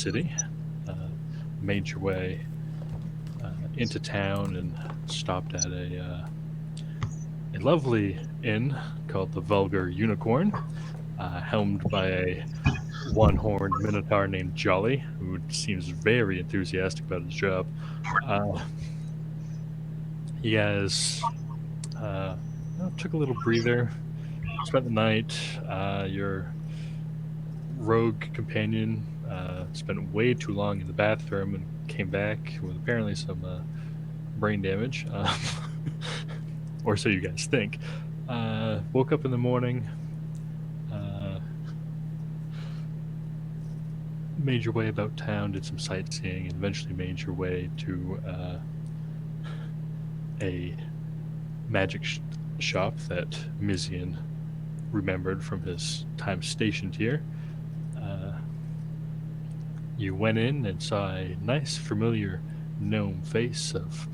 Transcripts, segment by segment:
city, made your way into town and stopped at a lovely inn called the Vulgar Unicorn, helmed by a one-horned minotaur named Jolly, who seems very enthusiastic about his job. Uh, you guys took a little breather, spent the night. Your rogue companion spent way too long in the bathroom and came back with apparently some brain damage, or so you guys think. Woke up in the morning, uh, made your way about town, did some sightseeing, and eventually made your way to a magic shop that Mizian remembered from his time stationed here. You went in and saw a nice, familiar gnome face of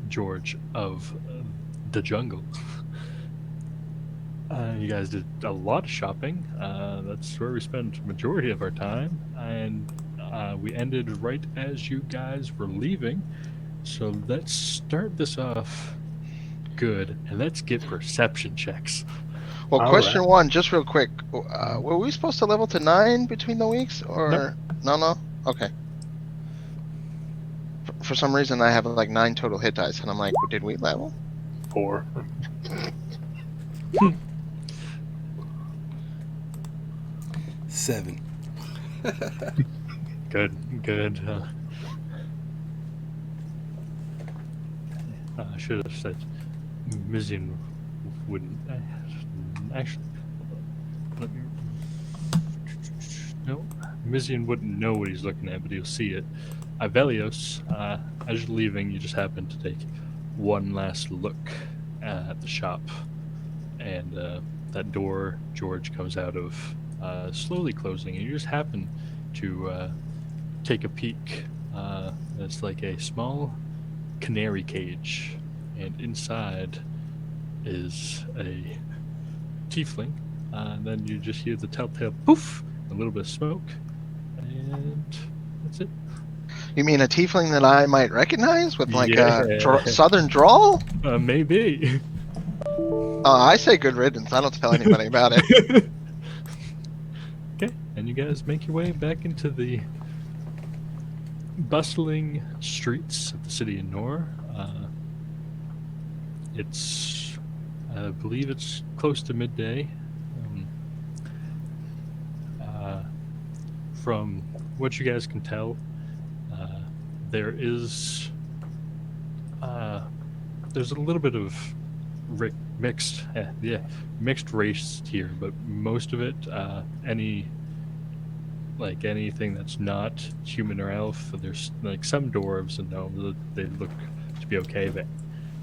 George of the Jungle. You guys did a lot of shopping. That's where we spent majority of our time, and we ended right as you guys were leaving. So let's start this off good, and let's get perception checks. Well, All question right. one, just real quick. Were we supposed to level to 9 between the weeks, or no? Okay. For some reason, I have like 9 total hit dice, and I'm like, did we level? 4. 7. Good. I should have said Mizian wouldn't. Actually, let me. No, Mizian wouldn't know what he's looking at, but he'll see it. Ivelios, as you're leaving, you just happen to take one last look at the shop, and that door George comes out of slowly closing, and you just happen to take a peek. It's like a small canary cage, and inside is a tiefling. And then you just hear the telltale poof, a little bit of smoke, and that's it. You mean a tiefling that I might recognize with like Yeah. a southern drawl? Maybe. I say good riddance. I don't tell anybody about it. Okay, and you guys make your way back into the bustling streets of the city of Nor. I believe it's close to midday. From what you guys can tell, there is there's a little bit of mixed race here, but most of it, anything that's not human or elf, there's like some dwarves and gnomes, they look to be okay, but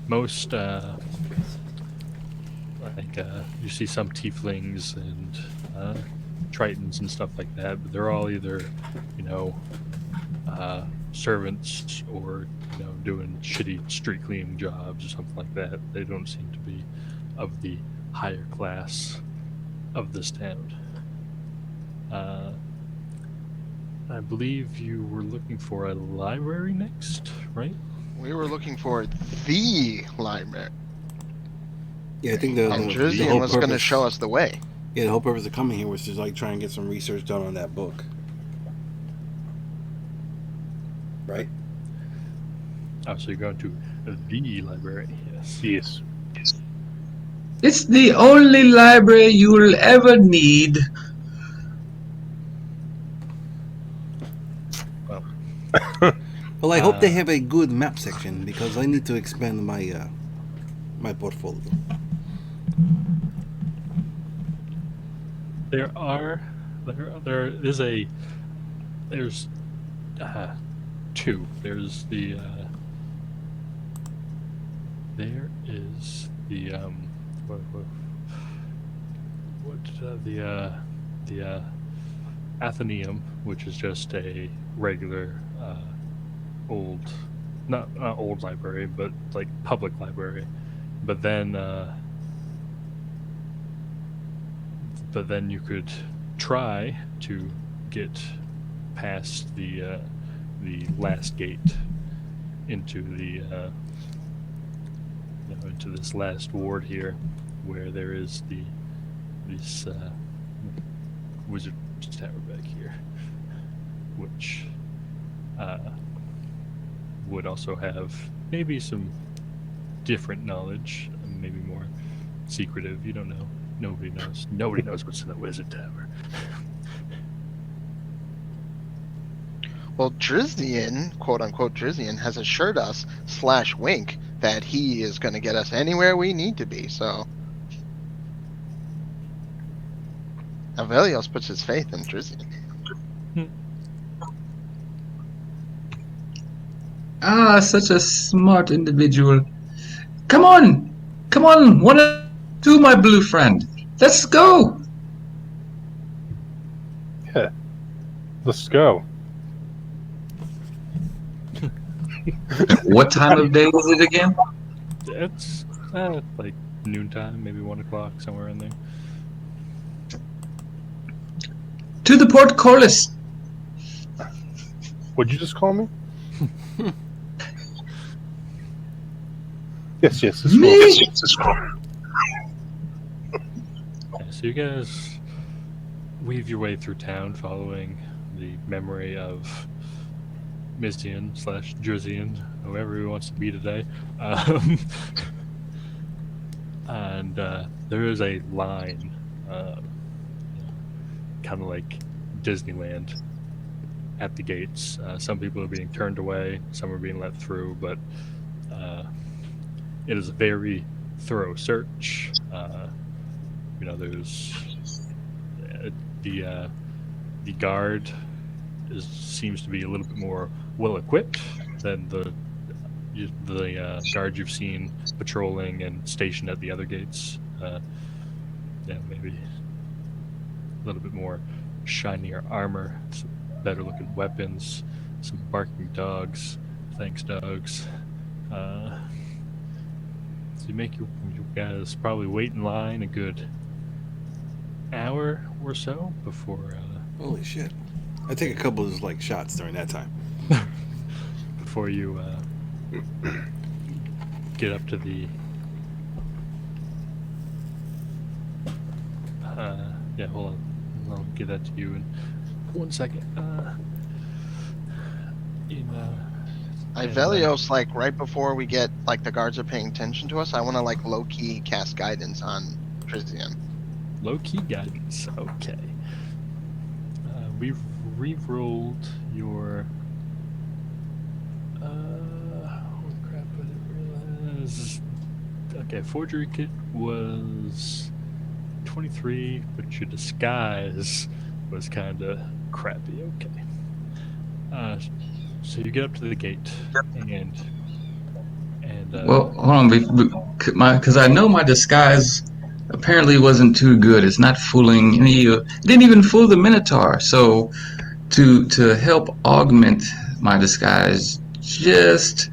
most you see some tieflings and tritons and stuff like that, but they're all either servants or doing shitty street cleaning jobs or something like that. They don't seem to be of the higher class of this town. I believe you were looking for a library next, right? We were looking for the library. Yeah, I think the Andrisian whole was going to purpose- show us the way. Yeah, the whole purpose of coming here was to like try and get some research done on that book. Right? Oh, so you're going to the library, yes. Yes. It's the only library you'll ever need. Well, I hope they have a good map section because I need to expand my my portfolio. There's two. There's the there is the the Athenaeum, which is just a regular old, not old library, but like public library. But then you could try to get past the last gate into into this last ward here, where there is this wizard tower back here, which would also have maybe some different knowledge, maybe more secretive. You don't know. Nobody knows. Nobody knows what's in the wizard tower. Well, Drizzian, quote unquote Drizzian, has assured us / wink that he is going to get us anywhere we need to be. So Avelios puts his faith in Drizzian. Ah, such a smart individual. Come on, one or two, my blue friend. Let's go. Yeah. Let's go. What time of day is it again? It's like noontime, maybe 1 o'clock, somewhere in there. To the portcullis. What'd you just call me? Yes, it's Me? Yeah, so you guys weave your way through town following the memory of Mizdian / Drizzian, whoever he wants to be today. And there is a line, kind of like Disneyland, at the gates. Some people are being turned away, some are being let through, but it is a very thorough search. There's the guard seems to be a little bit more well equipped than the guard you've seen patrolling and stationed at the other gates. Maybe a little bit more shinier armor, some better looking weapons, some barking dogs. Thanks, dogs. So you make you guys probably wait in line a good hour or so before Holy shit! I take a couple of like shots during that time. before you get up to the hold on, I'll give that to you in 1 second. Ivelios, like right before we get like the guards are paying attention to us, I want to like low key cast guidance on Drizzian. Low key guidance. Okay. We've re-rolled your. Holy crap! I didn't realize. Okay, forgery kit was 23, but your disguise was kind of crappy. Okay. So you get up to the gate, and Well, hold on, because I know my disguise apparently wasn't too good. It's not fooling any. It didn't even fool the Minotaur. So, to help augment my disguise just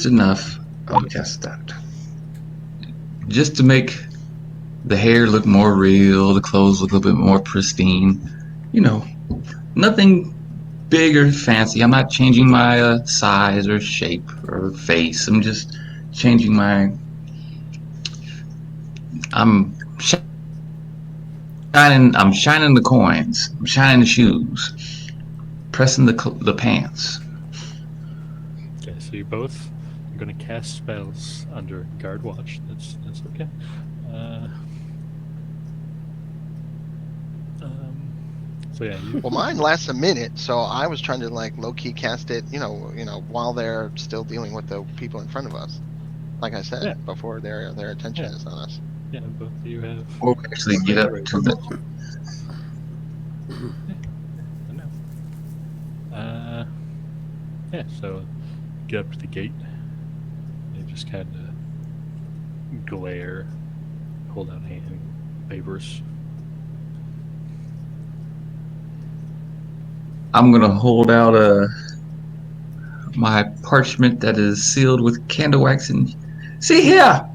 enough, I'll cast that. Just to make the hair look more real, the clothes look a little bit more pristine. Nothing big or fancy. I'm not changing my size or shape or face. I'm just changing my. I'm shining the coins. I'm shining the shoes. Pressing the pants. okay, so you both are going to cast spells under guard watch. That's okay. So yeah, Well, mine lasts a minute, so I was trying to like low key cast it, while they're still dealing with the people in front of us. Like I said before, their attention is on us. Yeah, both of you have. We'll actually get up to the. I know. So get up to the gate. They just kind of glare, hold out hand, papers. I'm gonna hold out my parchment that is sealed with candle wax and see here.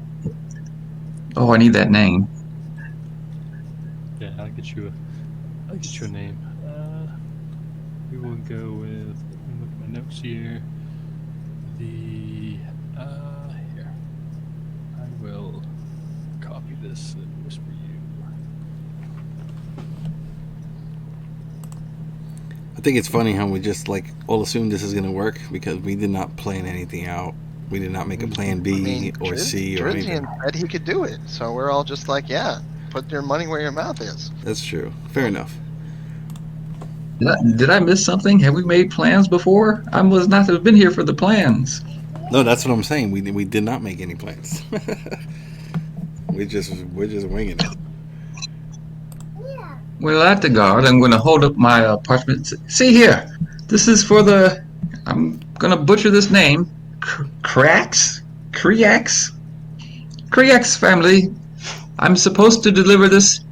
Oh, I need that name. Yeah, I'll get you a name. We will go with, let me look at my notes here. Here. I will copy this and whisper you. I think it's funny how we just like all assume this is going to work because we did not plan anything out. We did not make a plan B or C or anything. Drizzy said he could do it, so we're all just like, yeah, put your money where your mouth is. That's true. Fair enough. Did I miss something? Have we made plans before? I must not have been here for the plans. No, that's what I'm saying. We did not make any plans. we're just winging it. Well, at the guard, I'm going to hold up my parchment. See here. This is for the. I'm going to butcher this name. Kriax family. I'm supposed to deliver this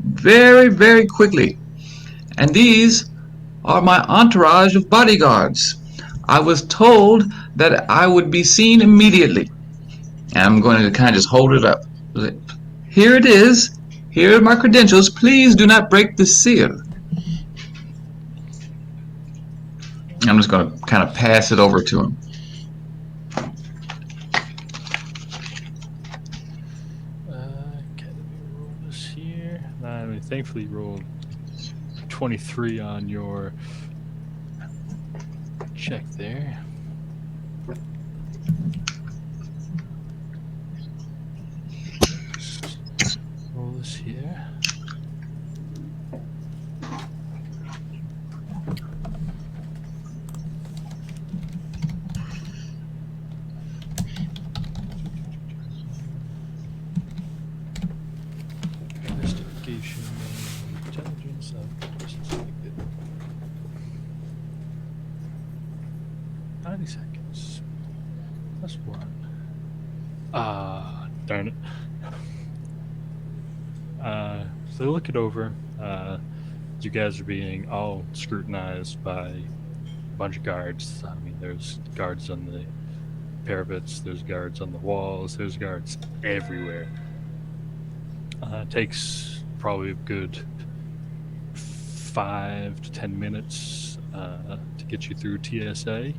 very, very quickly. And these are my entourage of bodyguards. I was told that I would be seen immediately. And I'm going to kind of just hold it up. Here it is. Here are my credentials. Please do not break the seal. I'm just going to kind of pass it over to him. Okay, let me roll this here. I mean, thankfully, you rolled 23 on your check there. Roll this here. Investigation, intelligence, suspected. 90 seconds. Plus 1. Darn it. So they look it over. You guys are being all scrutinized by a bunch of guards. I mean, there's guards on the parapets, there's guards on the walls, there's guards everywhere. It takes probably a good 5 to 10 minutes to get you through TSA.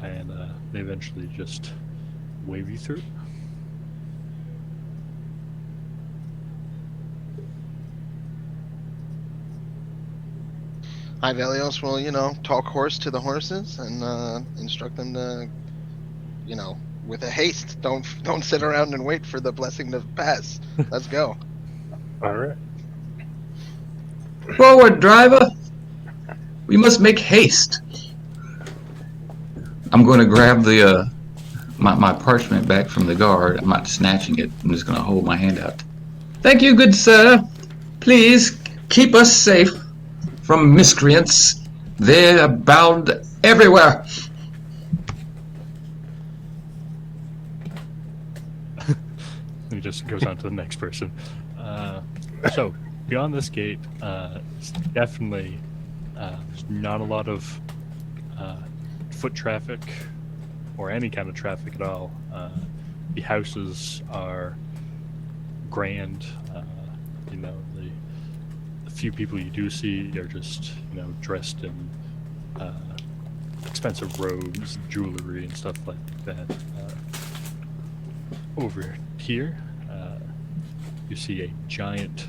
And they eventually just wave you through. Ivelios will, talk horse to the horses and instruct them to, with a haste. Don't sit around and wait for the blessing to pass. Let's go. All right. Forward, driver. We must make haste. I'm going to grab the my parchment back from the guard. I'm not snatching it. I'm just going to hold my hand out. Thank you, good sir. Please keep us safe from miscreants. They abound everywhere. He just goes on to the next person. So beyond this gate, it's definitely there's not a lot of foot traffic or any kind of traffic at all. The houses are grand. The few people you do see are just dressed in expensive robes, jewelry, and stuff like that. Over here, you see a giant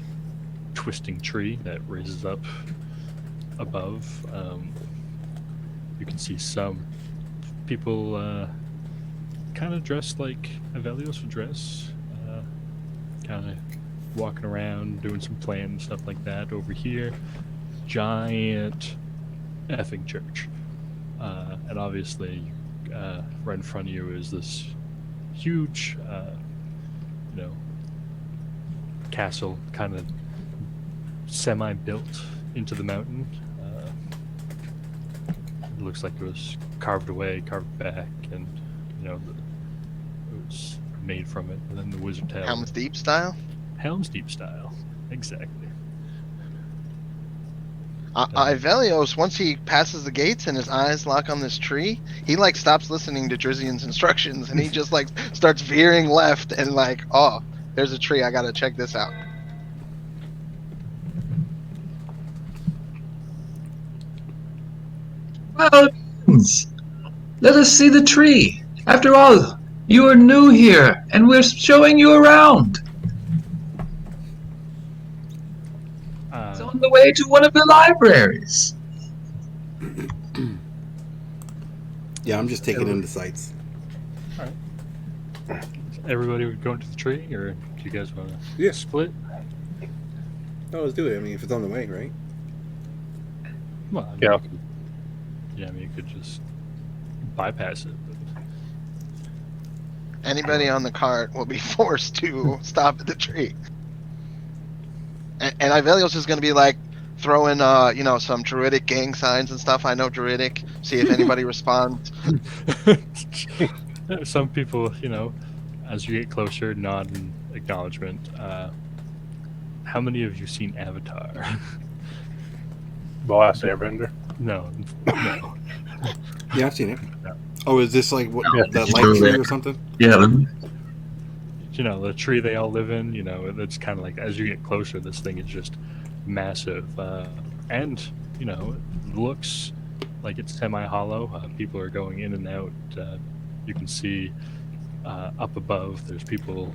twisting tree that raises up above. You can see some people kind of dressed like Avelios would dress, kind of walking around, doing some planning and stuff like that. Over here, giant effing church. And obviously, right in front of you is this huge, castle, kind of semi-built into the mountain. It looks like it was carved away, carved back, and it was made from it. And then the wizard tower. Helm's Deep style? Helm's Deep style, exactly. Ivelios, once he passes the gates and his eyes lock on this tree, he stops listening to Drizzian's instructions and he just starts veering left and oh, there's a tree, I gotta check this out. Well, let us see the tree. After all, you are new here, and we're showing you around. It's on the way to one of the libraries. Yeah, I'm just taking in the sights. All right. Everybody would go into the tree, or do you guys want to Yeah. split? No, let's do it. I mean, if it's on the way, right? Well, I mean, Yeah. you could just bypass it. But... Anybody on the cart will be forced to stop at the tree. And Ivelios is going to be like throwing, some druidic gang signs and stuff. I know druidic. See if anybody responds. Some people, as you get closer, nod in acknowledgement. How many of you seen Avatar? The last airbender. No. Yeah, I've seen it. No. Oh, is this like what Yeah. that light tree or something? Yeah. The tree they all live in, it's kind of like as you get closer, this thing is just massive. And, it looks like it's semi-hollow. People are going in and out. You can see up above, there's people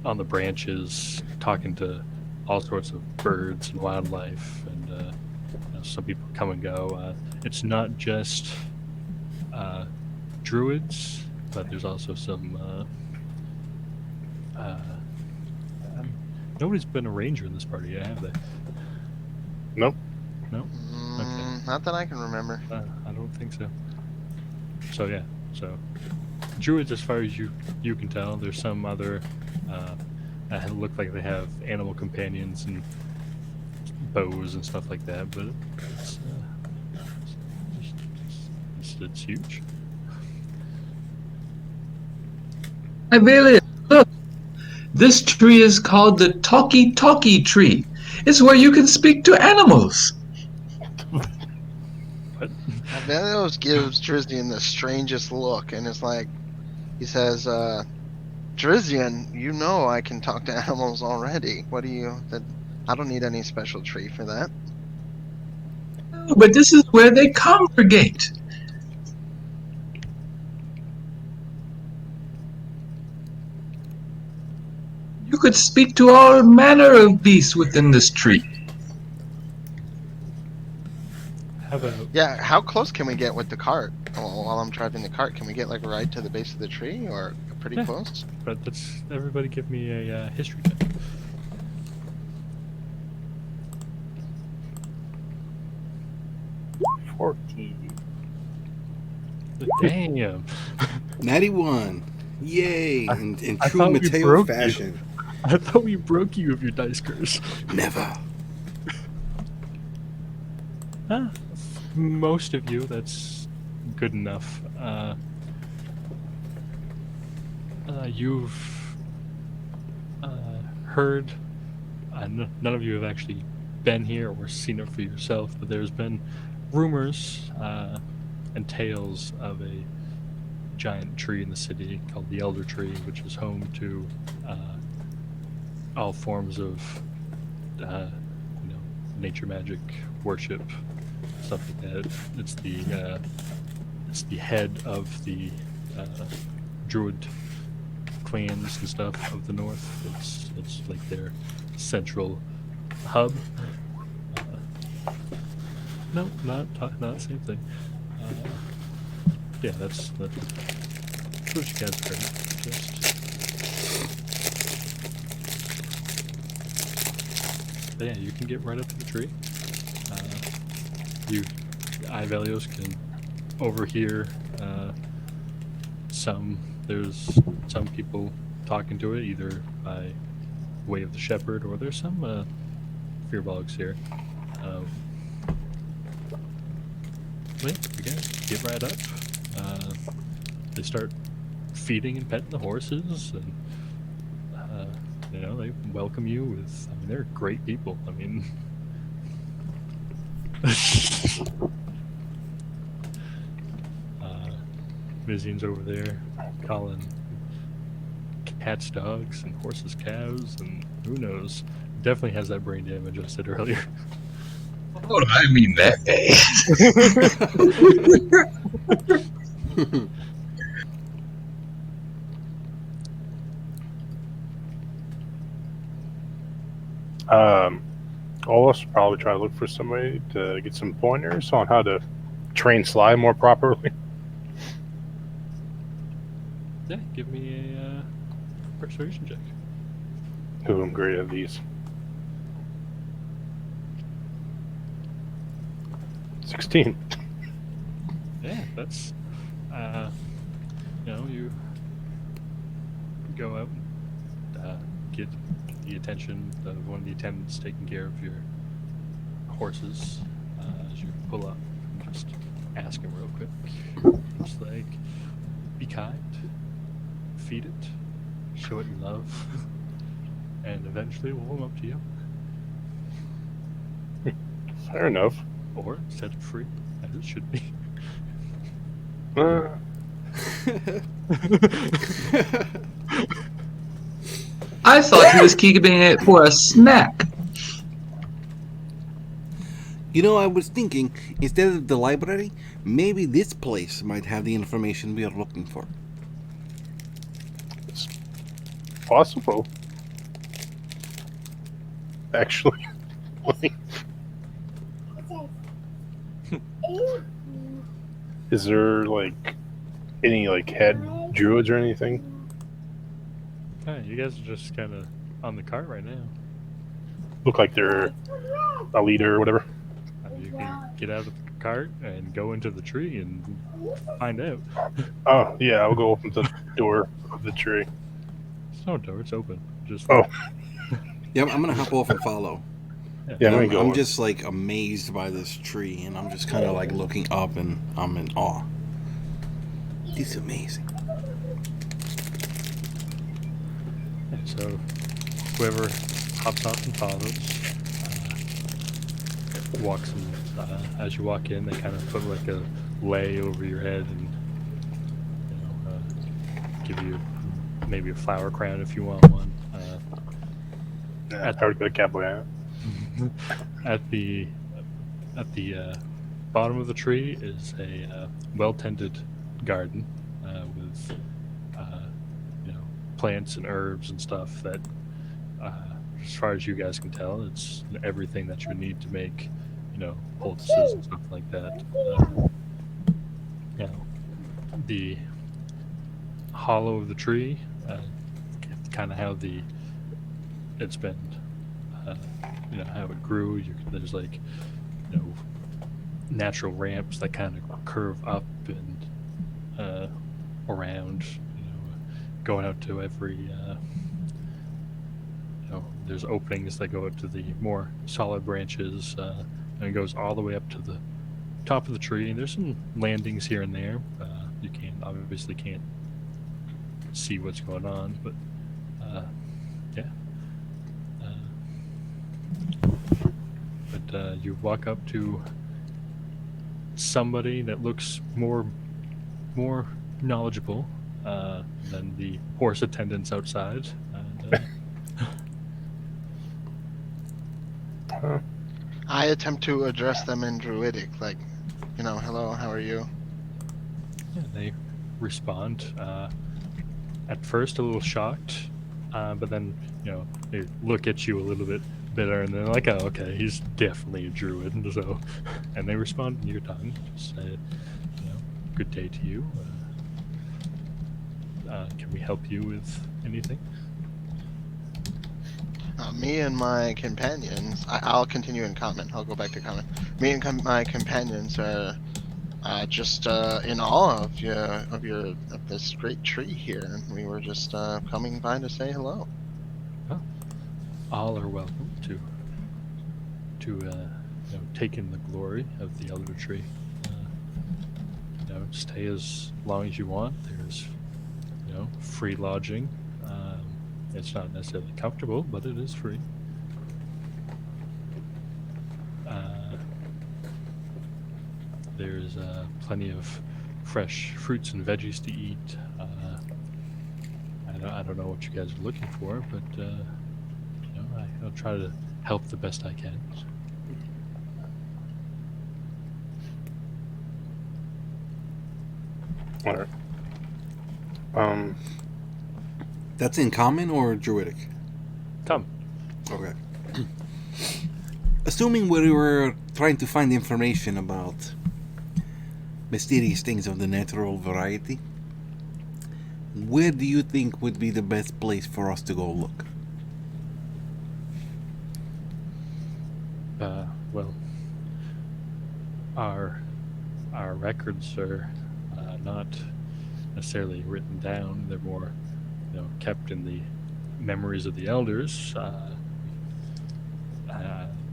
on the branches talking to all sorts of birds and wildlife, and some people come and go. It's not just druids, but there's also some nobody's been a ranger in this party yet, have they? Nope. No? Okay. Not that I can remember. I don't think so. So druids, as far as you can tell. There's some other that look like they have animal companions and bows and stuff like that, but it's huge. Ibelia, look. This tree is called the Talkie Tree. It's where you can speak to animals. What? Ivelios gives Trizian the strangest look, and it's like, he says, Trizian, I can talk to animals already. I don't need any special tree for that. But this is where they congregate. You could speak to all manner of beasts within this tree. How about Yeah, how close can we get with the cart? While I'm driving the cart, can we get right to the base of the tree, or pretty Yeah. close? but let's everybody give me a history check. 14. Damn. Natty 1. Yay! In I true thought we Mateo broke you. fashion. I thought we broke you of your dice curse. Never. Most of you, that's good enough. You've heard, none of you have actually been here or seen it for yourself, but there's been rumors and tales of a giant tree in the city called the Elder Tree, which is home to all forms of nature magic worship, stuff like that. It's the head of the druid clans and stuff of the north. It's like their central hub. No, not the same thing. Yeah, that's what you guys heard. But yeah, you can get right up to the tree. Ivelios can overhear there's some people talking to it, either by way of the shepherd, or there's some fearbolgs here. But you guys get right up. They start feeding and petting the horses, and they welcome you with. I mean, they're great people. I mean, Mizian's over there calling cats dogs and horses calves, and who knows? Definitely has that brain damage I said earlier. Oh, I didn't mean that bad. All of us should probably try to look for somebody to get some pointers on how to train Sly more properly. Yeah, give me a persuasion check. Who I'm great at these. 16. Yeah, that's you go out and get the attention of one of the attendants taking care of your horses as you pull up. Just ask him real quick. Just like, be kind, feed it, show it love, and eventually we'll warm up to you. Fair enough. Or set it free, as it should be. I thought he was keeping it for a snack. You know, I was thinking, instead of the library, maybe this place might have the information we are looking for. It's possible. Actually. Is there, like, any, like, head druids or anything? Yeah, you guys are just kind of on the cart right now. Look like they're a leader or whatever. You can get out of the cart and go into the tree and find out. Oh, yeah, I'll go open the door of the tree. It's no door, it's open. Just Oh. Yeah, I'm gonna hop off and follow. Yeah, I'm just like amazed by this tree, and I'm just kind of like looking up, and I'm in awe. It's amazing. Yeah, so whoever hops off and follows walks in. As you walk in, they kind of put like a lei over your head and give you maybe a flower crown if you want one. I already got a cowboy hat. At the bottom of the tree is a well-tended garden with plants and herbs and stuff that, as far as you guys can tell, it's everything that you would need to make poultices and stuff like that. The hollow of the tree, kind of how it's been. How it grew. There's like, natural ramps that kind of curve up and around. Going out to every. There's openings that go up to the more solid branches, and it goes all the way up to the top of the tree. And there's some landings here and there. You obviously can't see what's going on, but yeah. But you walk up to somebody that looks more knowledgeable than the horse attendants outside. And, I attempt to address them in Druidic, like, hello, how are you? yeah, they respond. At first, a little shocked, but then they look at you a little bit bitter, and they're like, "Oh, okay, he's definitely a druid." And so, and they respond in your tongue. Just say, "Good day to you. Can we help you with anything?" Me and my companions, I'll continue in comment. I'll go back to comment. Me and my companions are just in awe of this great tree here, and we were just coming by to say hello. All are welcome to take in the glory of the elder tree. Stay as long as you want. There's free lodging. It's not necessarily comfortable, but it is free. There's plenty of fresh fruits and veggies to eat. I don't know what you guys are looking for, but I'll try to help the best I can. All right. Um, That's in common or druidic? Come. Okay. Assuming we were trying to find information about mysterious things of the natural variety, where do you think would be the best place for us to go look? Well, our records are not necessarily written down. They're more, kept in the memories of the elders.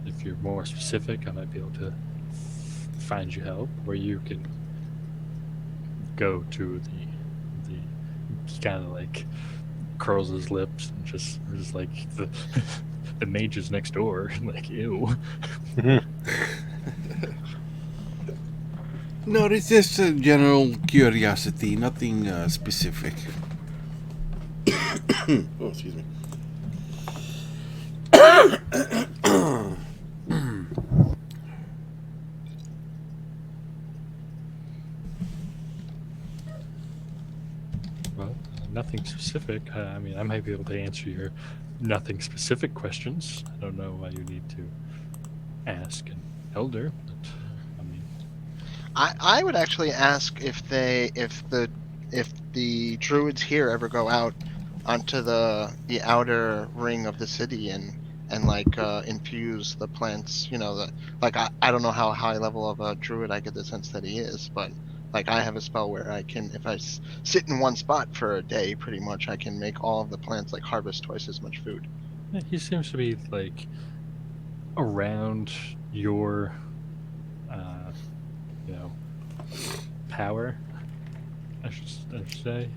If you're more specific, I might be able to find you help, where you can go to the he kind of like curls his lips and just like the mage is next door, like ew. No, it's just a general curiosity, nothing specific. Oh, excuse me. Well, nothing specific. I mean, I might be able to answer your nothing specific questions. I don't know why you need to ask an elder, but I mean, I would actually ask if the druids here ever go out onto the outer ring of the city and like infuse the plants. I don't know how high level of a druid I get the sense that he is, but like I have a spell where I can, if I sit in one spot for a day, pretty much I can make all of the plants like harvest twice as much food. yeah, he seems to be like around your, power. I should say.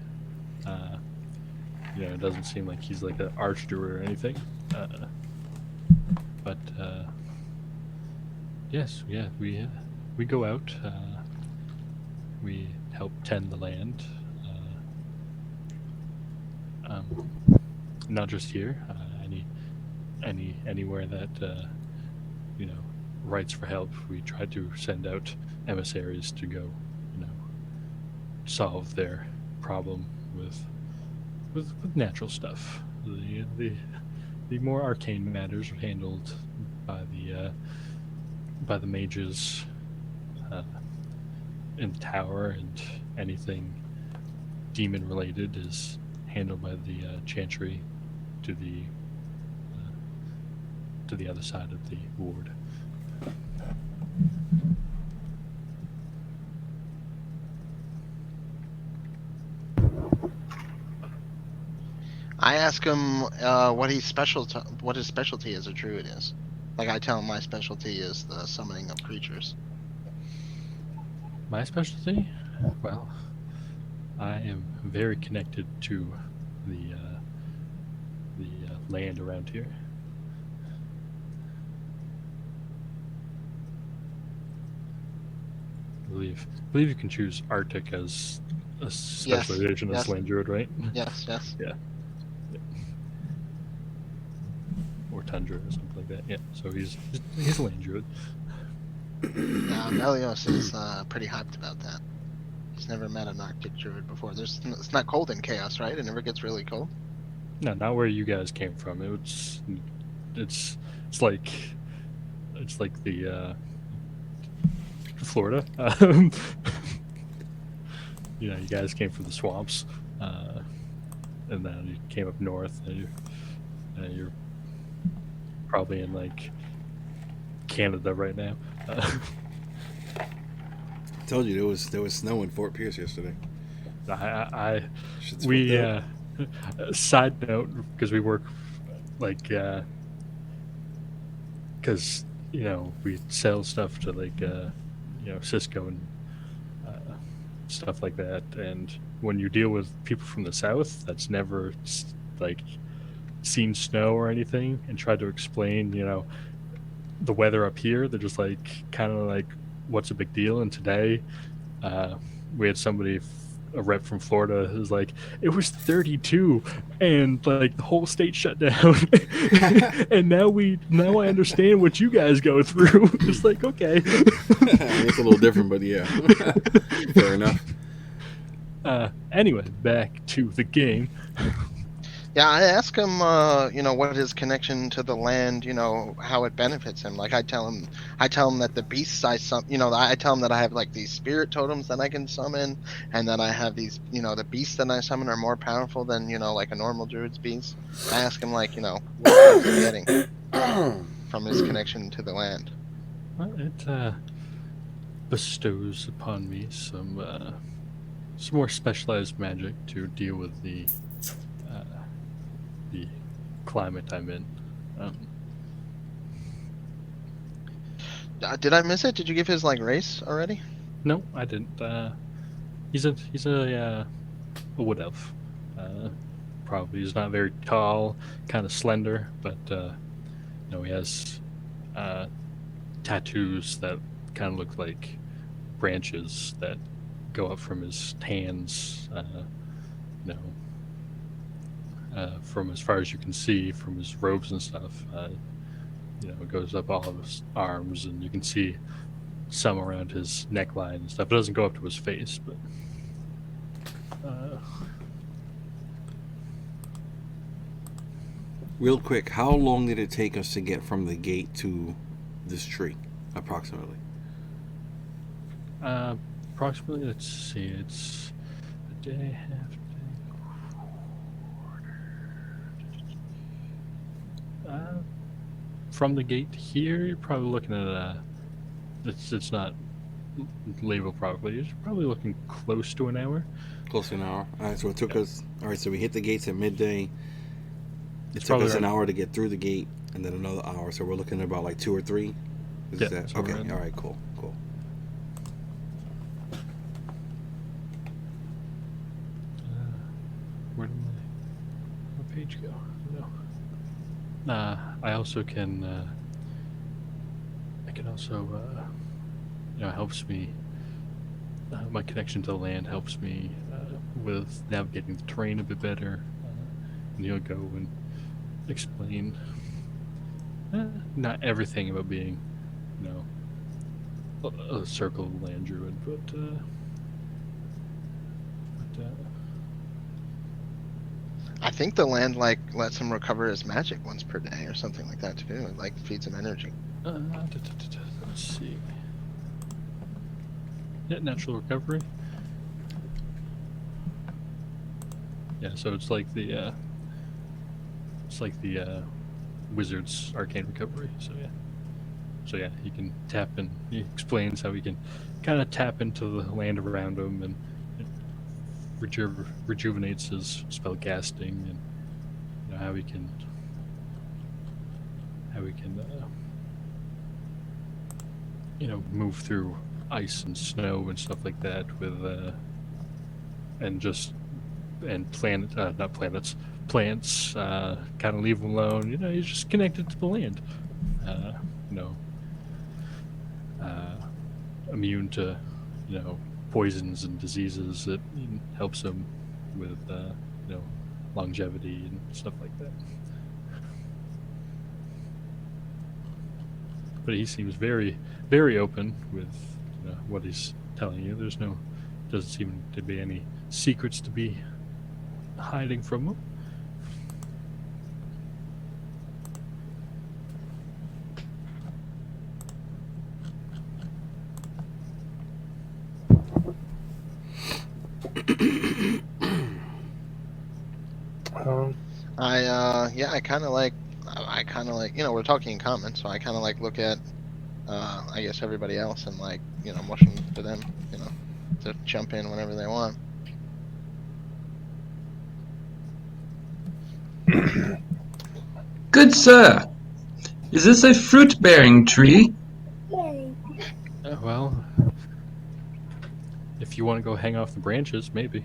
It doesn't seem like he's like an archdruid or anything. But yes, yeah, we go out. We help tend the land. Not just here. Anywhere that writes for help, we try to send out emissaries to go, solve their problem with natural stuff. The more arcane matters are handled by the mages in the tower, and anything demon related is handled by the chantry to the other side of the ward. I ask him what his specialty as a druid is. Like I tell him my specialty is the summoning of creatures. My specialty? Well, I am very connected to the land around here. I believe you can choose Arctic as a specialization as land druid, right? Yes. Yeah. Or tundra or something like that. Yeah. So he's a land druid. Melios is pretty hyped about that. He's never met an Arctic druid before. It's not cold in Chaos, right? It never gets really cold. No, not where you guys came from. It's like the Florida. You guys came from the swamps, and then you came up north, and you're probably in like Canada right now. I told you there was snow in Fort Pierce yesterday. Side note, because we work like because we sell stuff to like Cisco and stuff like that, and when you deal with people from the south that's never like seen snow or anything and try to explain the weather up here, they're just like kind of like, what's a big deal? And today we had somebody, a rep from Florida, who's like, it was 32 and like the whole state shut down. And now I understand what you guys go through. It's like, okay. It's a little different, but yeah. Fair enough. Anyway, back to the game. Yeah, I ask him, what his connection to the land, how it benefits him. Like I tell him that the beasts I tell him that I have like these spirit totems that I can summon, and that I have these, the beasts that I summon are more powerful than, like a normal druid's beast. I ask him like, what's he getting from his connection to the land? Well, it bestows upon me some more specialized magic to deal with the climate I'm in. Did I miss it? Did you give his like race already? No, I didn't. He's a wood elf. Probably he's not very tall, kind of slender, but he has tattoos that kind of look like branches that go up from his hands. From as far as you can see from his robes and stuff. It goes up all of his arms, and you can see some around his neckline and stuff. It doesn't go up to his face, but Real quick, how long did it take us to get from the gate to this tree, approximately? Approximately, let's see, it's a day, half day, quarter. From the gate here, you're probably looking at it's not labeled properly. You're probably looking close to an hour. Close to an hour. All right, so it took us. All right, so we hit the gates at midday. It took probably us an around- hour to get through the gate, and then another hour. So we're looking at about like 2 or 3. Is Yeah, that somewhere okay? in All there. right, cool. Where did my page go? No. I also can. I can also. Helps me. My connection to the land helps me with navigating the terrain a bit better. And he'll go and explain not everything about being, a circle of land druid, but I think the land like lets him recover his magic once per day or something like that too. It like feeds him energy. let's see. Yeah, natural recovery. Yeah, so it's like the wizard's arcane recovery. So yeah, he can tap in. He explains how he can kind of tap into the land around him, and it rejuvenates his spell casting, and how he can move through ice and snow and stuff like that with plants kind of leave him alone. He's just connected to the land. you know Immune to poisons and diseases. It helps him with longevity and stuff like that. But he seems very, very open with what he's telling you. Doesn't seem to be any secrets to be hiding from him. I kind of like we're talking in common, so I kind of like look at I guess everybody else and like motion to them to jump in whenever they want. Good sir, is this a fruit-bearing tree? Well, if you want to go hang off the branches, maybe.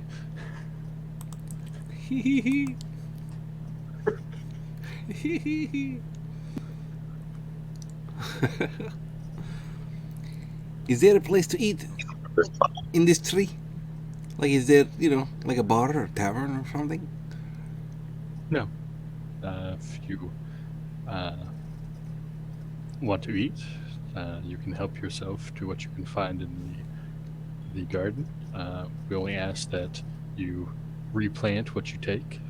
Is there a place to eat in this tree? Like, is there, like a bar or a tavern or something? No. If you want to eat, you can help yourself to what you can find in the garden. We only ask that you replant what you take.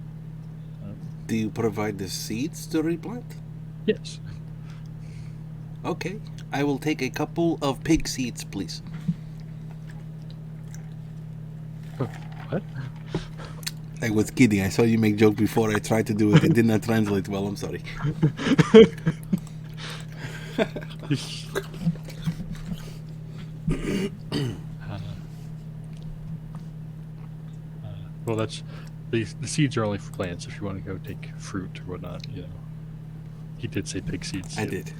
Do you provide the seeds to replant? Yes. Okay, I will take a couple of pig seeds, please. What? I was kidding. I saw you make joke before. I tried to do it. It did not translate well. I'm sorry. Well, that's the seeds are only for plants. If you want to go take fruit or whatnot, he did say pig seeds. I did.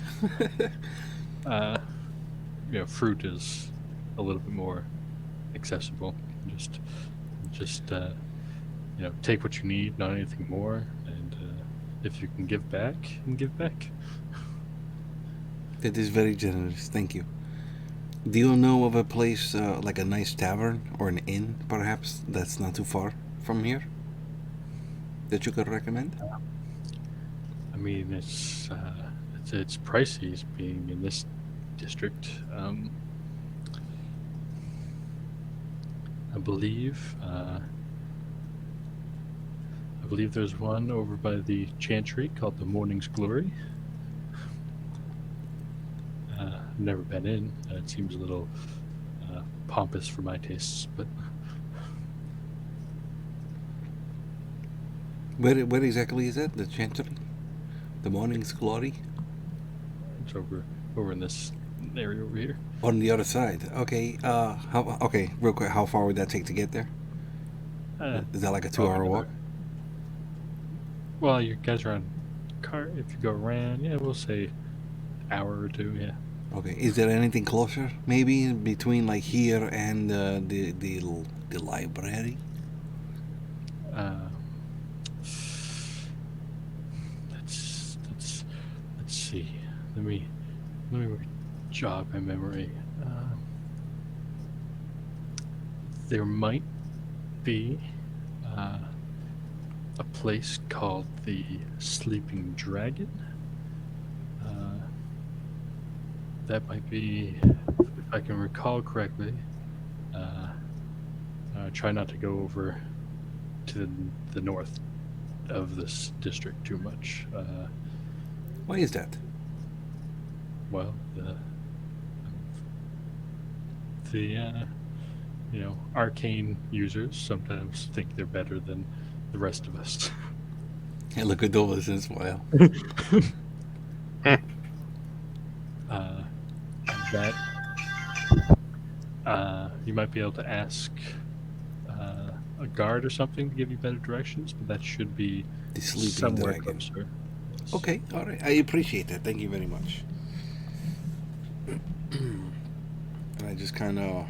Fruit is a little bit more accessible. Just take what you need, not anything more, and if you can give back, give back. That is very generous. Thank you. Do you know of a place like a nice tavern or an inn, perhaps, that's not too far from here that you could recommend? I mean, it's pricey being in this district. I believe there's one over by the Chantry called the Morning's Glory. I've never been in. It seems a little pompous for my tastes, but Where exactly is that? The Chantry? The Morning's Glory? it's over in this area over here. On the other side. Okay. Okay, real quick, how far would that take to get there? Is that like a 2-hour walk? Well, you guys are on car. If you go around, we'll say hour or two. Yeah. Okay. Is there anything closer, maybe between like here and the library? Let's see. Let me jog my memory. There might be a place called the Sleeping Dragon. That might be, if I can recall correctly. Try not to go over to the north of this district too much. Why is that? Well, the arcane users sometimes think they're better than the rest of us. Hey, look at those and smile. That you might be able to ask a guard or something to give you better directions, but that should be The Sleeping somewhere Dragon. closer. Yes. Okay, all right. I appreciate that. Thank you very much. And I just kind of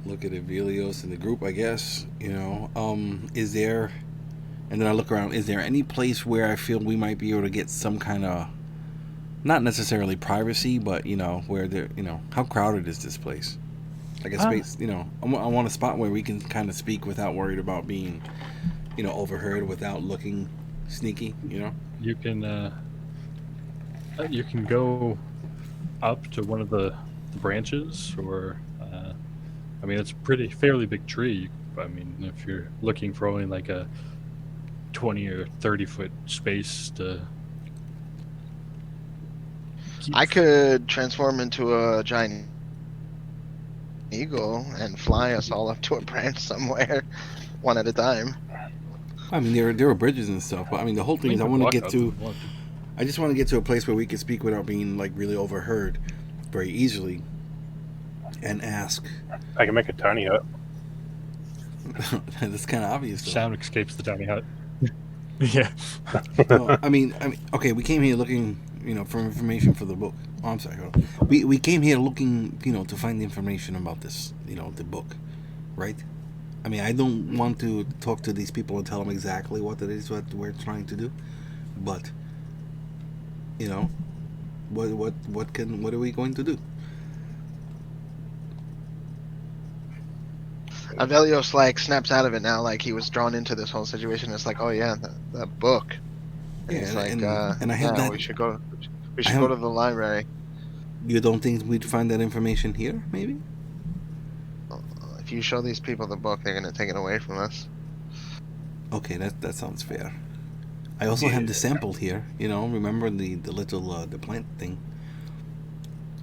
look at Evelios in the group, I guess. Is there... And then I look around. Is there any place where I feel we might be able to get some kind of... Not necessarily privacy, but, where there... how crowded is this place? Like a space, I want a spot where we can kind of speak without worried about being, overheard, without looking sneaky, You can go up to one of the branches, or it's a fairly big tree. If you're looking for only like a 20 or 30 foot space to I could transform into a giant eagle and fly us all up to a branch somewhere, one at a time. There are bridges and stuff, but the whole thing is I want to get to... I just want to get to a place where we can speak without being like really overheard very easily and ask. I can make a tiny hut. That's kind of obvious, though. Sound escapes the tiny hut. Yeah. Well, okay, we came here looking, for information for the book. Oh, I'm sorry. Hold on. We came here looking, to find information about this, the book, right? I don't want to talk to these people and tell them exactly what it is what we're trying to do, but, what are we going to do? Avelios snaps out of it now, like he was drawn into this whole situation. It's like, oh yeah, that book. And Yeah, he's like, and I have that. we should go. We should go to the library. You don't think we'd find that information here, maybe? if you show these people the book, they're gonna take it away from us. Okay, that sounds fair. I also have the sample here. You know, remember the little the plant thing.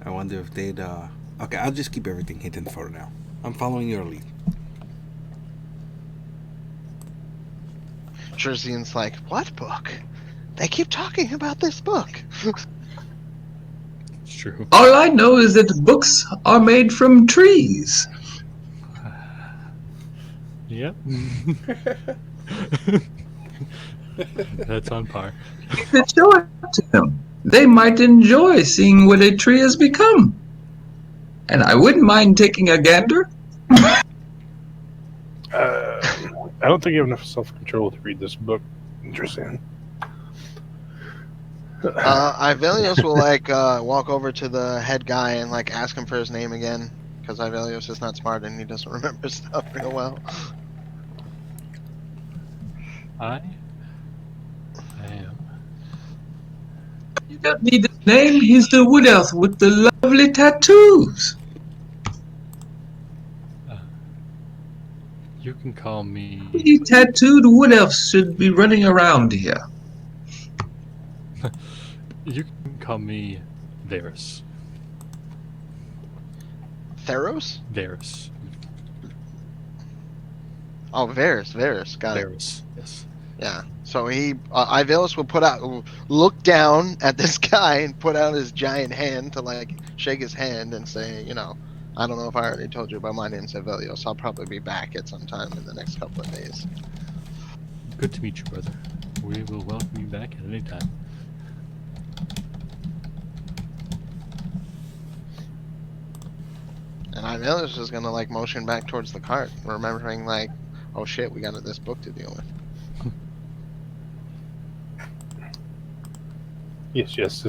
I wonder if they'd. Okay, I'll just keep everything hidden for now. I'm following your lead. Jerzian's like, what book? They keep talking about this book. It's true. All I know is that books are made from trees. Yep. That's on par. You could show it to them. They might enjoy seeing what a tree has become. And I wouldn't mind taking a gander. I don't think you have enough self-control to read this book. Interesting. Ivelios will like walk over to the head guy and like ask him for his name again, because Ivelios is not smart and he doesn't remember stuff real well. I am. You don't need his name. He's the wood elf with the lovely tattoos. You can call me. The tattooed wood elves should be running around here. You can call me Varus. Theros? Varus. Oh, Varus. Got it. Varus. Yes. Yeah. So he, Ivelios will look down at this guy and put out his giant hand to like shake his hand and say, you know, I don't know if I already told you, but my name's Ivelios. I'll probably be back at some time in the next couple of days. Good to meet you, brother. We will welcome you back at any time. And Ivelios is gonna like motion back towards the cart, remembering like, oh shit, we got this book to deal with. Yes.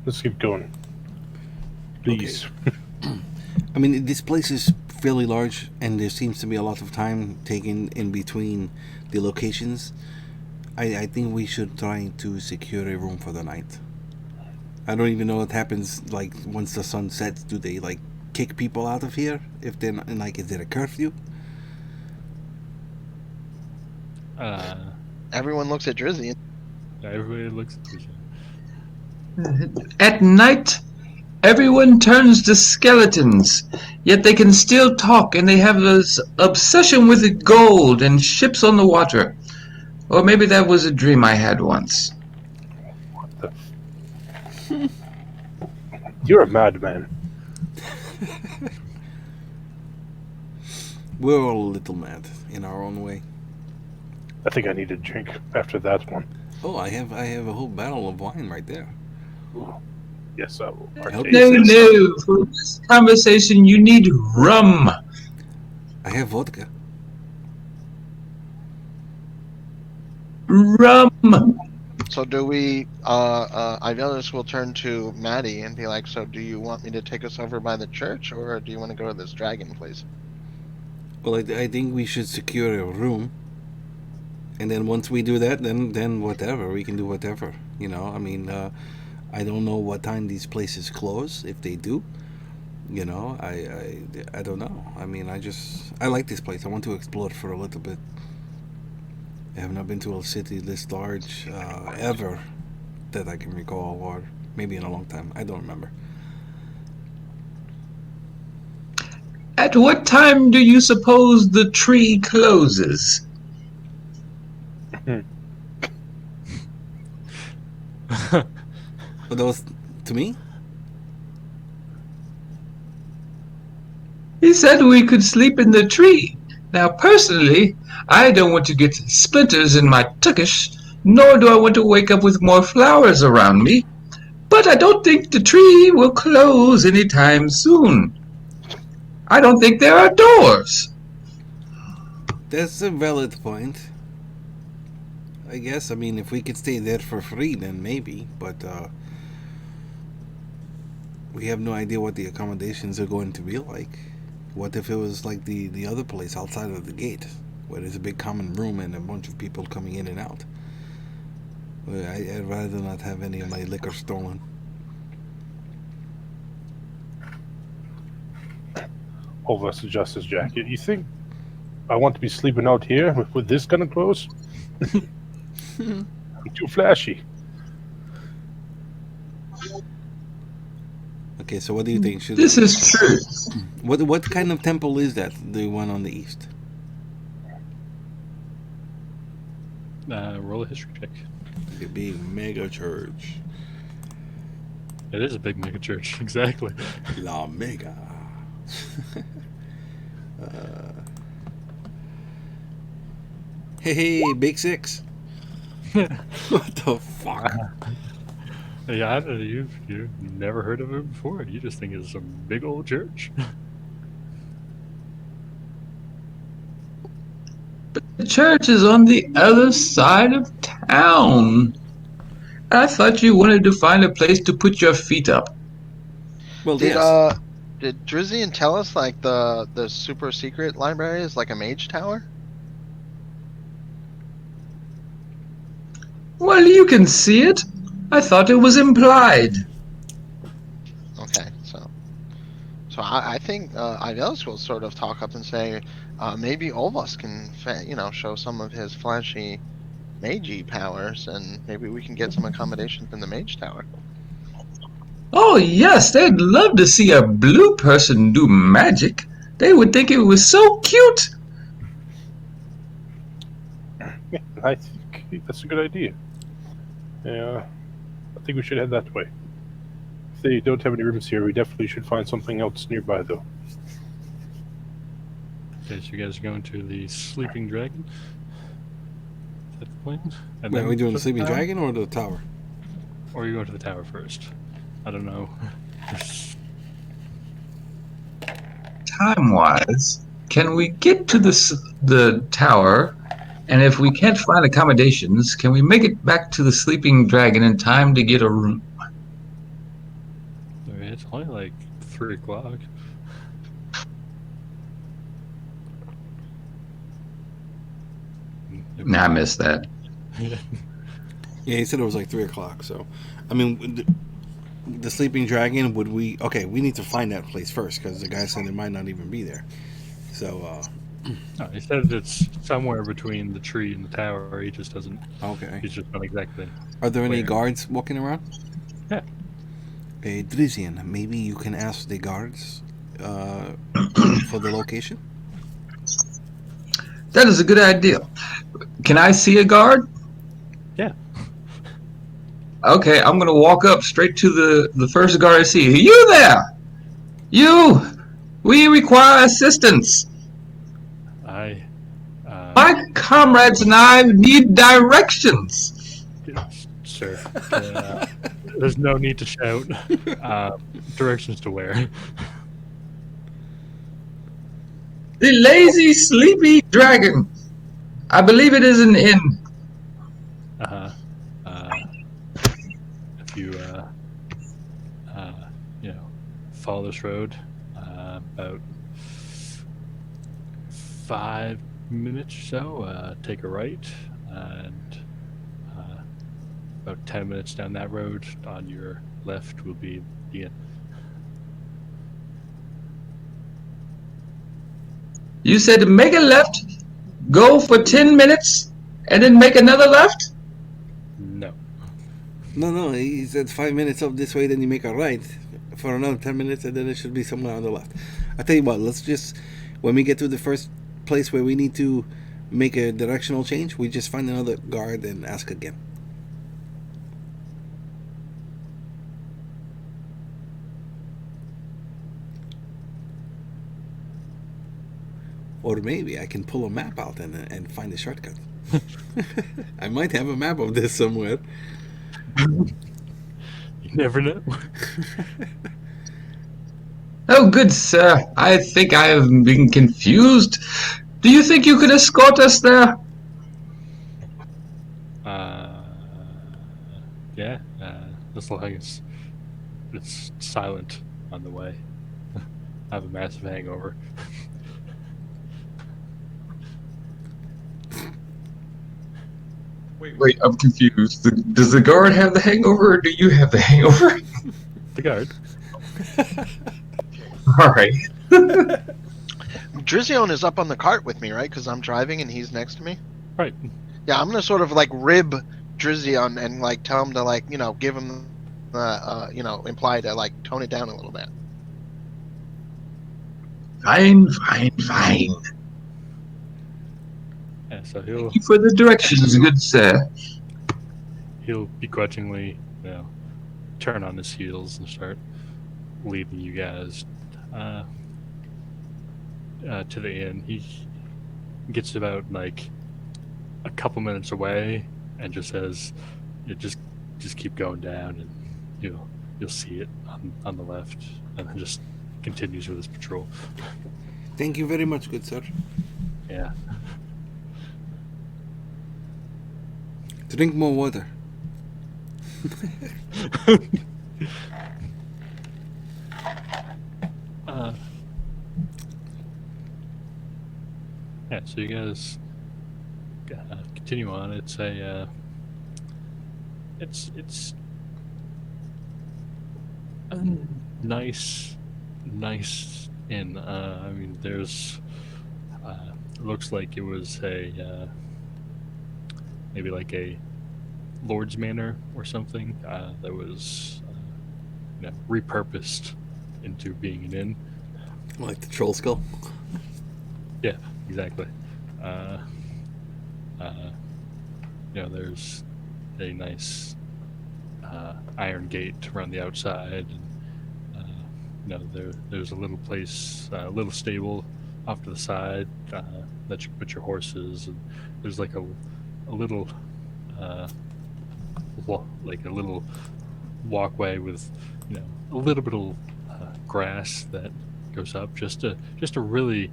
Let's keep going. Please. Okay. I mean, this place is fairly large, and there seems to be a lot of time taken in between the locations. I think we should try to secure a room for the night. I don't even know what happens, like, once the sun sets. Do they, like, kick people out of here? If they're not, like, is there a curfew? Everyone looks at Drizzy. Everybody looks at each other. At night, everyone turns to skeletons, yet they can still talk, and they have this obsession with gold and ships on the water. Or maybe that was a dream I had once. You're a madman. We're all a little mad in our own way. I think I need a drink after that one. Oh, I have a whole barrel of wine right there. Ooh. Yes, I will partake. No. For this conversation, you need rum. I have vodka. Rum. So do we, Ivelios will turn to Maddie and be like, so do you want me to take us over by the church, or do you want to go to this dragon place? Well, I think we should secure a room. And then once we do that, then whatever. We can do whatever. You know, I mean, I don't know what time these places close, if they do. You know, I don't know. I mean, I like this place. I want to explore for a little bit. I have not been to a city this large ever that I can recall, or maybe in a long time. I don't remember. At what time do you suppose the tree closes? But that was to me? He said we could sleep in the tree. Now, personally, I don't want to get splinters in my tuckish, nor do I want to wake up with more flowers around me. But I don't think the tree will close anytime soon. I don't think there are doors. That's a valid point. I guess, I mean, if we could stay there for free, then maybe, but we have no idea what the accommodations are going to be like. What if it was like the other place outside of the gate, where there's a big common room and a bunch of people coming in and out? I'd rather not have any of my liquor stolen. Over suggests Jack. You think I want to be sleeping out here with this kind of clothes? I'm too flashy. Okay, so what do you think? This is true. What kind of temple is that? The one on the east? Roll a history check. The big mega church. It is a big mega church, exactly. La Mega. Hey, Big Six. What the fuck? Yeah, I don't know, you've never heard of it before. You just think it's some big old church. The church is on the other side of town. I thought you wanted to find a place to put your feet up. Well, Did yes. did Drizzian tell us like the super secret library is like a mage tower? Well, you can see it. I thought it was implied. Okay, so I think Ivelios will sort of talk up and say maybe Olvas can show some of his flashy magey powers, and maybe we can get some accommodations in the mage tower. Oh, yes, they'd love to see a blue person do magic. They would think it was so cute. Yeah, I think that's a good idea. Yeah, I think we should head that way. If they don't have any rooms here, we definitely should find something else nearby, though. Okay, so you guys are going to the Sleeping Dragon? Is that the plan? And Wait, then are we doing to the Sleeping tower? Dragon or the tower? Or are you going to the tower first? I don't know. Time-wise, can we get to the tower? And if we can't find accommodations, can we make it back to the Sleeping Dragon in time to get a room? I mean, it's only like 3 o'clock. Nah, I missed that. Yeah, he said it was like 3 o'clock. So, I mean, the Sleeping Dragon. Would we? Okay, we need to find that place first because the guy said it might not even be there. So, No, he said it's somewhere between the tree and the tower. He just doesn't. okay. He's just not exactly. Are there any Where? guards walking around? Yeah. Okay, Drizzian, maybe you can ask the guards for the location. That is a good idea. Can I see a guard? Yeah. Okay, I'm gonna walk up straight to the first guard I see. You there! You! We require assistance. My comrades and I need directions. Sir, there's no need to shout. Directions to where? The Lazy Sleepy Dragon. I believe it is an inn. If you follow this road, about 5 minutes or so, take a right, and about 10 minutes down that road on your left will be the inn. You said make a left, go for 10 minutes, and then make another left? No. No, he said 5 minutes up this way, then you make a right for another 10 minutes, and then it should be somewhere on the left. I tell you what, let's just, when we get to the first place where we need to make a directional change, we just find another guard and ask again. Or maybe I can pull a map out and find a shortcut. I might have a map of this somewhere. You never know. Oh, good sir. I think I have been confused. Do you think you could escort us there? Yeah. As long as it's silent on the way. I have a massive hangover. Wait, I'm confused. Does the guard have the hangover, or do you have the hangover? The guard. All right. Drizion is up on the cart with me, right? Because I'm driving and he's next to me. Right. Yeah, I'm gonna sort of like rib Drizion and like tell him to like give him imply to like tone it down a little bit. Fine, fine, fine. Yeah, so Thank you for the directions, good sir. he'll begrudgingly, turn on his heels and start leading you guys to the inn. He gets about like a couple minutes away and just says, just keep going down, and you'll see it on the left," and then just continues with his patrol. Thank you very much, good sir. Yeah. Drink more water. Yeah, so you guys continue on. It's a nice inn. I mean, there's looks like it was a maybe like a lord's manor or something that was repurposed into being an inn. Like the troll skull. Yeah, exactly. There's a nice iron gate around the outside, and there's a little place, a little stable off to the side that you can put your horses, and there's like a little like a little walkway with a little bit of grass that goes up just to really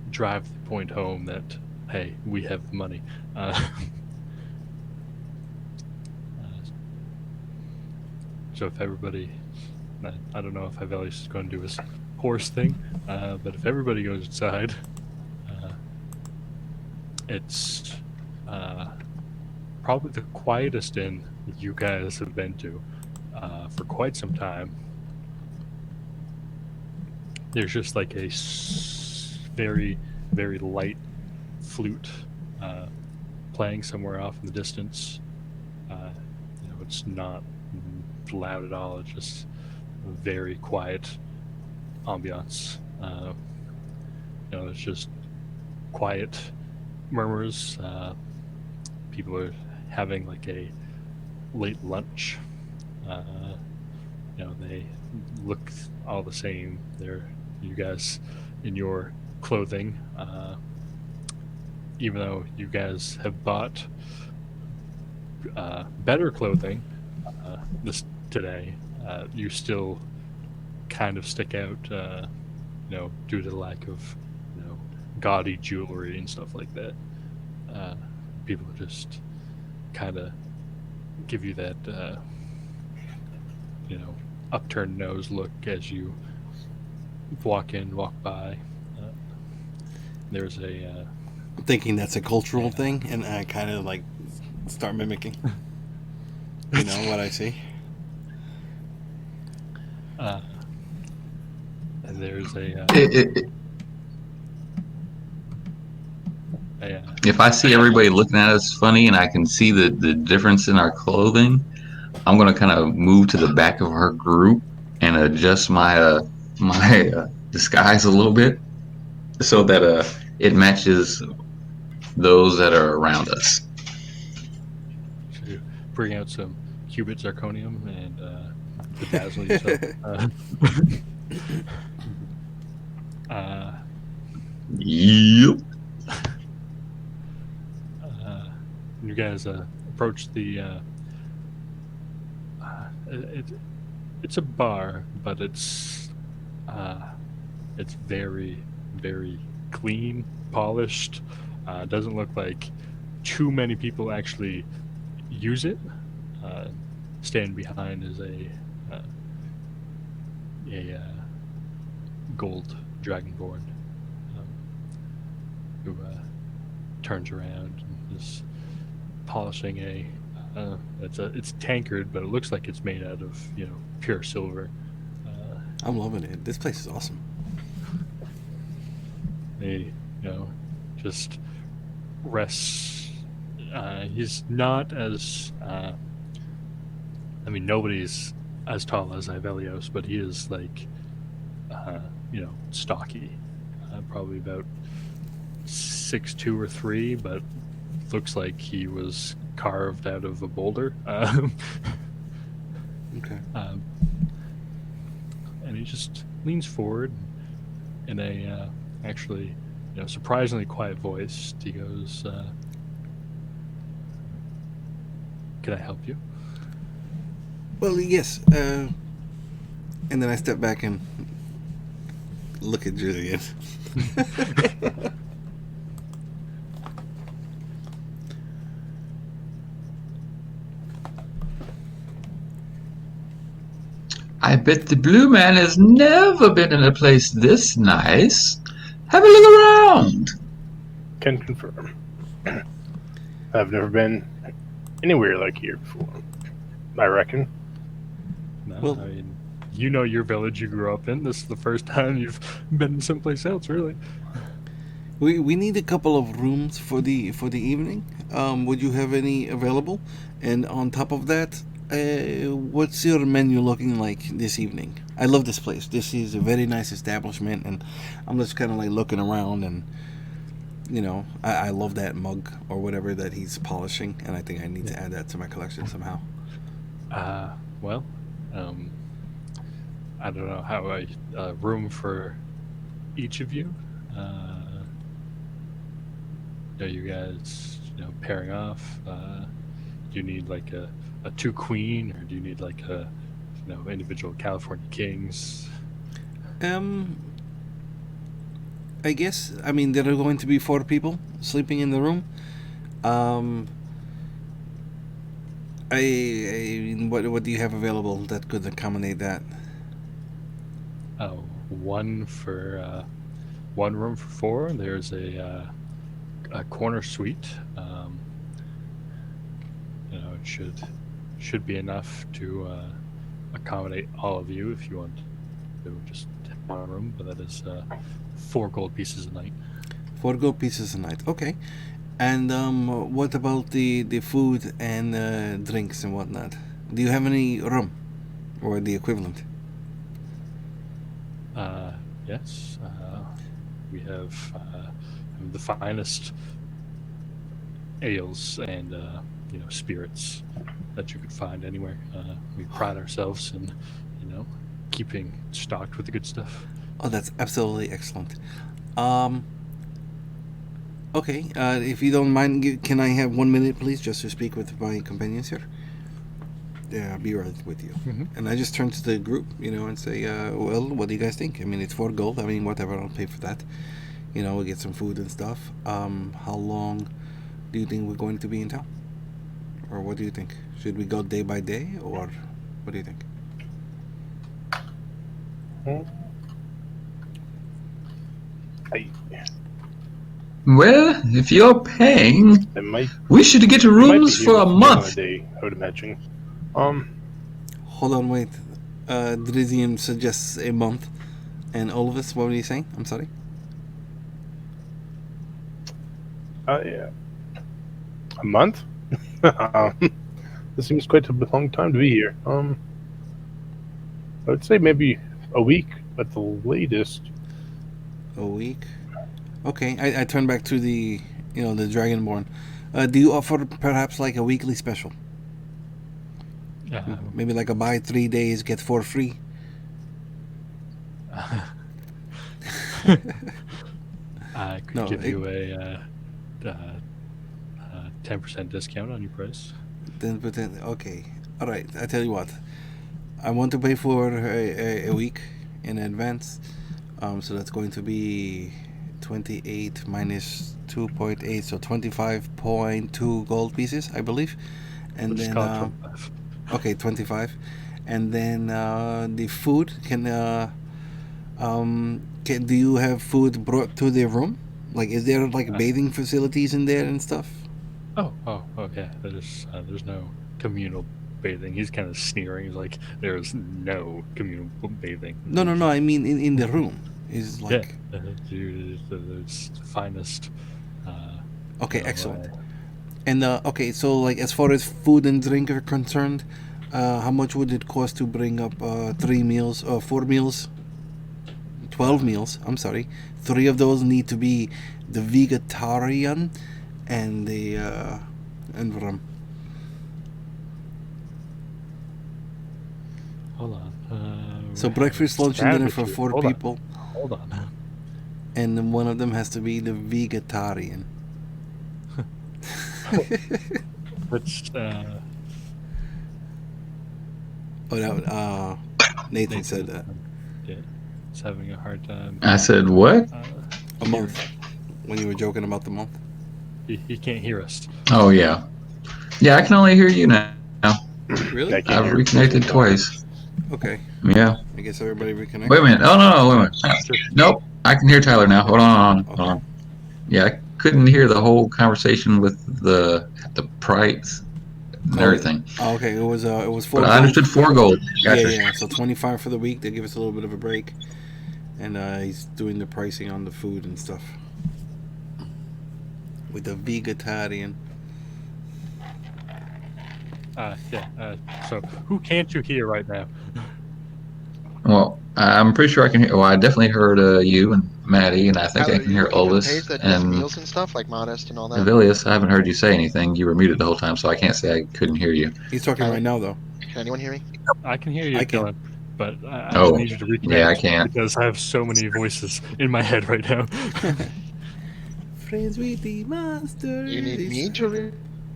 drive the point home that, hey, we have money. So if everybody, I don't know if Ivelius is going to do his horse thing, but if everybody goes inside, it's probably the quietest inn you guys have been to for quite some time. There's just like a very, very light flute playing somewhere off in the distance. It's not loud at all. It's just a very quiet ambiance. It's just quiet murmurs. People are having like a late lunch. They look all the same. You guys in your clothing, even though you guys have bought better clothing this today, you still kind of stick out, due to the lack of, gaudy jewelry and stuff like that. People just kind of give you that, upturned nose look as you walk by. There's a I'm thinking that's a cultural thing, and I kind of like start mimicking. What I see. And there's If I see everybody looking at us funny and I can see the difference in our clothing, I'm gonna kind of move to the back of our group and adjust my disguise a little bit so that it matches those that are around us. So you bring out some cubit zirconium and bedazzle yourself. Yep. You guys approach the. It's a bar, but it's very, very clean, polished. Doesn't look like too many people actually use it. Standing behind is a gold dragonborn who turns around and is polishing it's tankard, but it looks like it's made out of pure silver. I'm loving it. This place is awesome. He, just rests. He's not as. Nobody's as tall as Ivelios, but he is like, stocky. Probably about 6'2" or 3", but looks like he was carved out of a boulder. Okay. And he just leans forward in a actually, surprisingly quiet voice. He goes, "Can I help you?" Well, yes. And then I step back and look at Julian. I bet the blue man has never been in a place this nice. Have a look around. Can confirm. I've never been anywhere like here before, I reckon. No, Well- your village you grew up in. This is the first time you've been someplace else, really. We need a couple of rooms for the evening. Would you have any available? And on top of that, what's your menu looking like this evening? I love this place. This is a very nice establishment, and I'm just kind of like looking around, and I love that mug or whatever that he's polishing, and I think I need to add that to my collection somehow. Well, I don't know how room for each of you. Are you guys, pairing off? Do you need like a 2 queen, or do you need like a, individual California kings? I guess, there are going to be 4 people sleeping in the room. What do you have available that could accommodate that? Oh, one room for 4. There's a corner suite. It should be enough to accommodate all of you if you want to just have one room, but that is 4 gold pieces a night. 4 gold pieces a night. Okay. And what about the food and drinks and whatnot? Do you have any rum or the equivalent? Yes, we have the finest ales and spirits that you could find anywhere. We pride ourselves in keeping stocked with the good stuff. Oh, that's absolutely excellent. Okay, if you don't mind, can I have 1 minute, please, just to speak with my companions here? Yeah, I'll be right with you. Mm-hmm. And I just turn to the group, and say, well, what do you guys think? It's 4 gold. Whatever, I'll pay for that. We'll get some food and stuff. How long do you think we're going to be in town? Or what do you think? Should we go day by day, or what do you think? Well, if you're paying, It might, we should get it might be rooms here for a on month. day, I would imagine. Hold on, wait. Drizian suggests a month. And Olvis, what were you saying? I'm sorry. Yeah. A month? This seems quite a long time to be here. I would say maybe a week at the latest. A week. Okay, I turn back to the the Dragonborn. Do you offer perhaps like a weekly special? Maybe like a buy 3 days, get 4 free. I could give you a 10% discount on your price. Then, okay. All right. I tell you what. I want to pay for a week in advance. So that's going to be 28 minus 2.8, so 25.2 gold pieces, I believe. And We'll just then call it 25. okay, 25. And then the food do you have food brought to the room? Like, is there like bathing facilities in there and stuff? Oh, okay. There's no communal bathing. He's kind of sneering. He's like, there's no communal bathing. No. I mean in the room. Is like dude, it's the finest. okay, you know, excellent. And okay, so like as far as food and drink are concerned, how much would it cost to bring up 3 meals or 4 meals? 12 meals. I'm sorry. 3 of those need to be the vegetarian and the and rum. Hold on. So breakfast, lunch, and dinner for Gratitude. 4 Hold on. people, Hold on. and then one of them has to be the vegetarian. Let's. Oh, that Nathan said that. Yeah, he's having a hard time. I said what? A month. When you were joking about the month. He can't hear us. Oh yeah, yeah. I can only hear you now. Really? I can't I've hear reconnected you. twice. Okay. Yeah. I guess everybody reconnect. Wait a minute. Oh no, wait a minute. Nope. I can hear Tyler now. Hold on. Okay. Hold on. Yeah, I couldn't hear the whole conversation with the price and everything. Oh, okay. It was 4 But I gold. understood 4 gold. Gotcha. Yeah. So 25 for the week. They give us a little bit of a break, and he's doing the pricing on the food and stuff with the vegetarian. Yeah. So who can't you hear right now? Well, I'm pretty sure I can hear. Well, I definitely heard you and Maddie, and I think Tyler, I can hear you looking for the Olis page that has and meals and stuff like Modest and all that? Avilius. I haven't heard you say anything. You were muted the whole time, so I can't say I couldn't hear you. He's talking Tyler? right now, though. Can anyone hear me? I can hear you, I can. Dylan, but I Oh, need you to reconnect. yeah, I can't. Because I have so many voices in my head right now. Friends with the monster. You need me to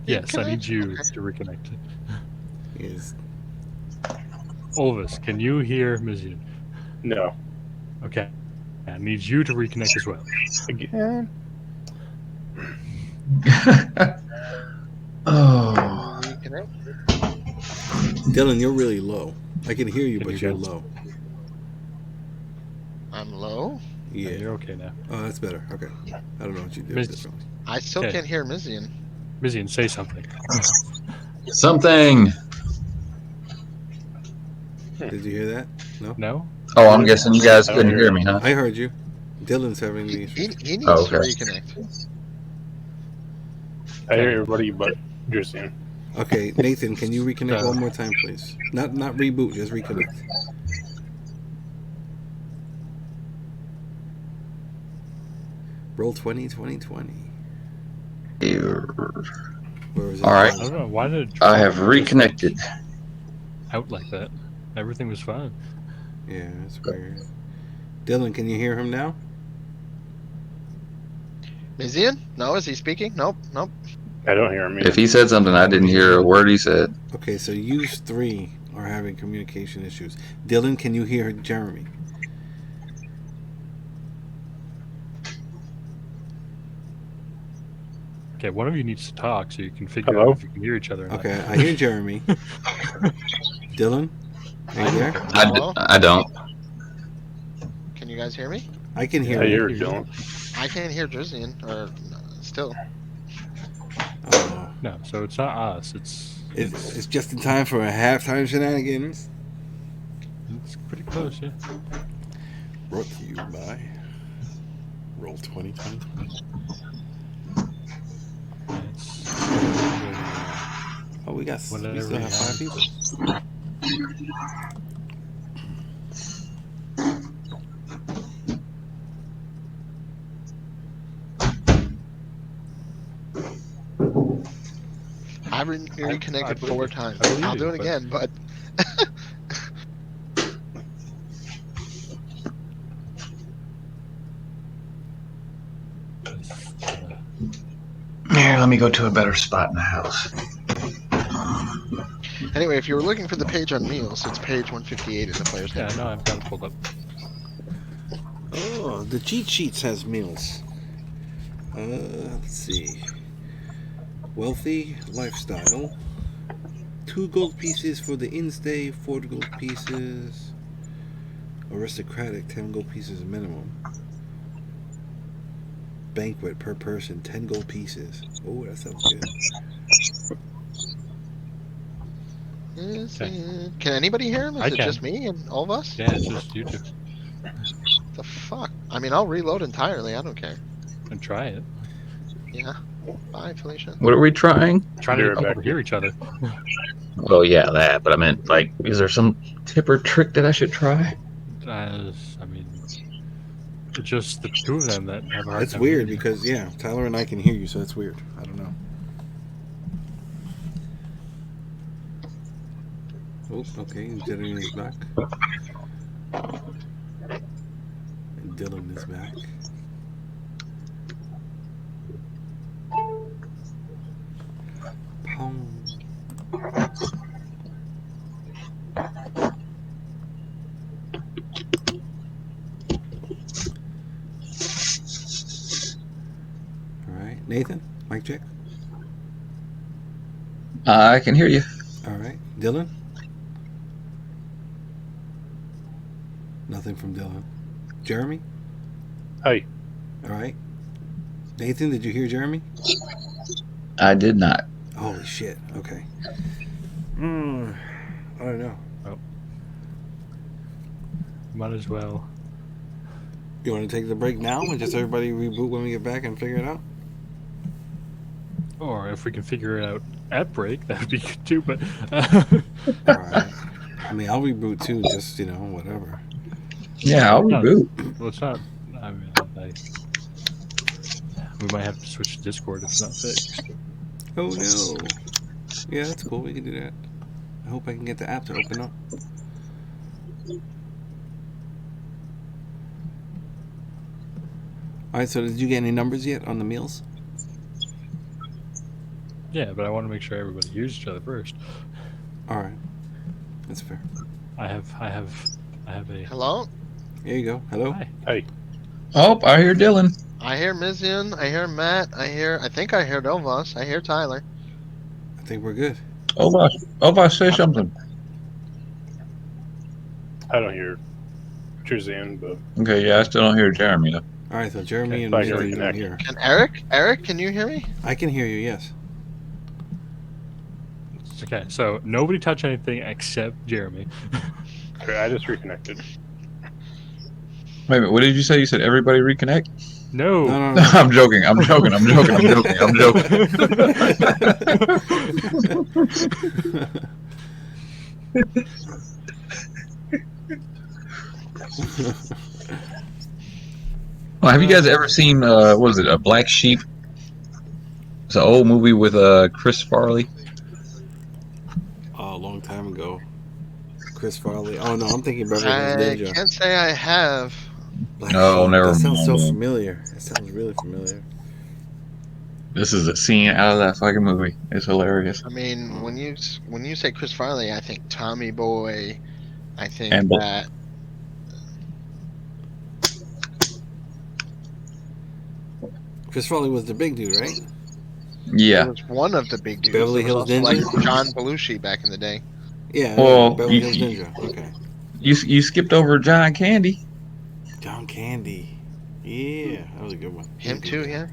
Yes, I need reconnect? you Okay. to reconnect. Yes. Olvis, can you hear Mizian? No. Okay. I need you to reconnect as well. Again? Oh, Reconnect? Dylan, you're really low. I can hear you, Can but you you're guys- low. I'm low. Yeah, Yeah. you're okay now. Oh, that's better. Okay. I don't know what you did. Miss- differently. I still Okay. can't hear Mizian. Mizian, say something. something. Did you hear that? No. No? Oh, I'm guessing you guys I don't couldn't hear hear me, huh? I heard you. Dylan's having the He issue. needs Oh, to okay. reconnect. I hear everybody but Justin. Okay, Nathan, can you reconnect one more time, please? Not reboot, just reconnect. Roll 20, 20, 20. Where is it? All right. I don't know. Why did it I have drop reconnected. out like that? Everything was fine. Yeah, that's weird. Dylan, can you hear him now? Mizian? No, is he speaking? Nope. I don't hear him If either. he said something, I didn't hear a word he said. Okay, so you 3 are having communication issues. Dylan, can you hear Jeremy? Okay, one of you needs to talk so you can figure Hello? out if you can hear each other or not. Okay, I hear Jeremy. Dylan, are you there? Hello? I don't. Can you guys hear me? I can I hear you. hear you. Dylan. I can't hear Mizian. Or still. Oh, No, so it's not us. it's just in time for a halftime shenanigans. It's pretty close, yeah. Brought to you by Roll 20, 20. It's, Oh, we Whatever still you have 5 have. people. I've reconnected 4 times. I believe I'll you, do it but- again, but Here, let me go to a better spot in the house. anyway, if you were looking for the page on meals, it's page 158 in the player's yeah, handbook. no, I've got it pulled up. Oh, the cheat sheets has meals. Let's see. Wealthy lifestyle. 2 gold pieces for the in-stay, 4 gold pieces. Aristocratic, 10 gold pieces minimum. Banquet per person, 10 gold pieces. Oh, that sounds good. Can anybody hear him? Is I it can. just me and all of us? Yeah, it's just you two. The fuck? I mean, I'll reload entirely. I don't care. And try it. Yeah. Bye, Felicia. What are we trying? Try to Be get right people back. to hear each other. Well, yeah, that. But I meant, like, is there some tip or trick that I should try? I mean, it's just the two of them that have a hard It's time weird hearing you. because Tyler and I can hear you, so it's weird. I don't know. Oh, okay. Dylan is back. Dylan is back. Pong. All right, Nathan, mic check. I can hear you. All right, Dylan. Nothing from Dylan. Jeremy. Hi. All right. Nathan, did you hear Jeremy? I did not. Holy shit. Okay. I don't know. Might as well. You want to take the break now and just everybody reboot when we get back and figure it out? Or if we can figure it out at break, that would be good too. But All right. I mean, I'll reboot too, just, whatever. Yeah, I'll reboot. well, it's not. I mean, we might have to switch to Discord if it's not fixed. Oh no. Yeah, that's cool. We can do that. I hope I can get the app to open up. All right, so did you get any numbers yet on the meals? Yeah, but I want to make sure everybody hears each other first. All right. That's fair. I have a. Hello? There you go. Hello? Hi. Hey. Oh, I hear Dylan. I hear Mizian. I hear Matt. I think I hear Elvas. I hear Tyler. I think we're good. Oba, say something. I don't hear Trizan, but Okay, yeah, I still don't hear Jeremy, though. All right, so Jeremy Okay, and I can Nathan don't reconnect. hear. And Eric, can you hear me? I can hear you, yes. Okay, so nobody touch anything except Jeremy. okay, I just reconnected. Wait a minute, what did you say? You said everybody reconnect? No. No, no, no. I'm joking. Well, have you guys ever seen, what was it, A Black Sheep? It's an old movie with Chris Farley. A long time ago. Chris Farley. Oh, no, I'm thinking Beverly Hills I Ninja. can't say I have. Black No, Sheep. never That sounds so mind. familiar. That sounds really familiar. This is a scene out of that fucking movie. It's hilarious. I mean, when you say Chris Farley, I think Tommy Boy. I think And that. Chris Farley was the big dude, right? He Yeah. was one of the big dudes. Beverly There was Hills also, Ninja? like John Belushi back in the day. Yeah, Well, Beverly you- Hills Ninja. Okay. You skipped over John Candy. John Candy. Yeah, that was a good one. Him too, yeah.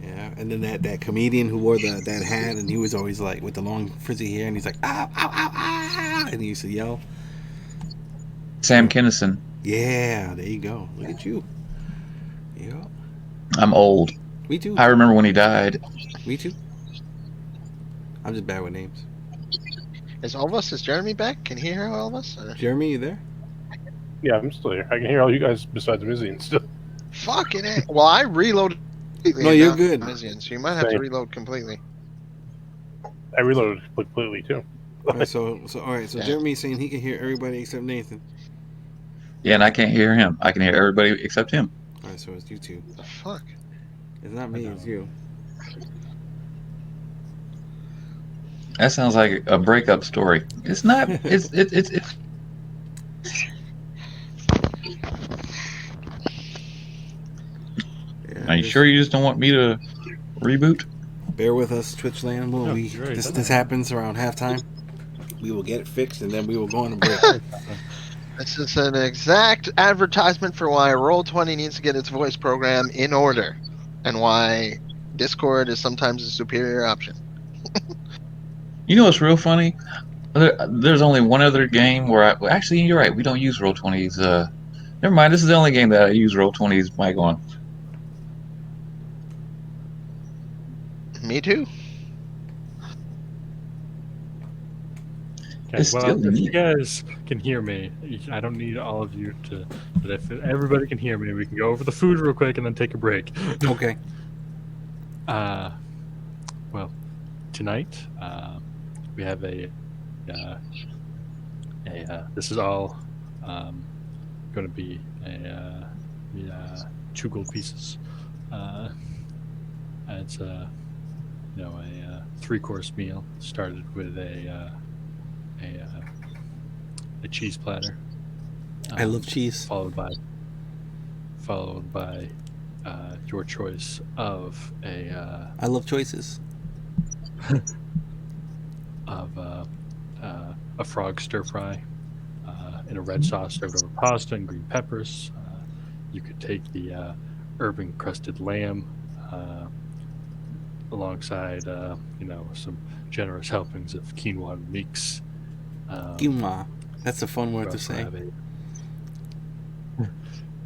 Yeah, and then that comedian who wore that hat, and he was always like with the long frizzy hair, and he's like, ow, ow, ow, ow, and he used to yell. Sam Kinison. Yeah, there you go. Look at you. Yeah, I'm old. me too. I remember when he died. Me too. I'm just bad with names. Is Jeremy back? Can he hear all of us? Jeremy, you there? Yeah, I'm still here. I can hear all you guys besides Mizzy and stuff. Fucking A. Well, I reloaded. completely No, and you're now good. Mizian, so you might have to Same. reload completely. I reloaded completely too. All right, so all right, so Yeah. Jeremy's saying he can hear everybody except Nathan. Yeah, and I can't hear him. I can hear everybody except him. All right, so it's you two. The fuck? It's not me, it's you. That sounds like a breakup story. It's not. It's. Yeah, Are you just sure you just don't want me to reboot? Bear with us, Twitchland. Well, No, you're right. this happens around halftime. We will get it fixed, and then we will go on a break. This is an exact advertisement for why Roll20 needs to get its voice program in order, and why Discord is sometimes a superior option. You know what's real funny? There's only one other game where well, actually, you're right. We don't use Roll20's Never mind. This is the only game that I use Roll20's mic on. Me too. Okay, It's well, still if me. you guys can hear me, I don't need all of you to. But if everybody can hear me, we can go over the food real quick and then take a break. Okay. Well, tonight we have this is all going to be a 2 gold pieces. It's a 3-course meal started with a cheese platter. I love cheese. Followed by your choice of I love choices. a frog stir fry in a red sauce served over pasta and green peppers. You could take the herb encrusted lamb alongside some generous helpings of quinoa and mix. Quinoa. That's a fun word to also say. have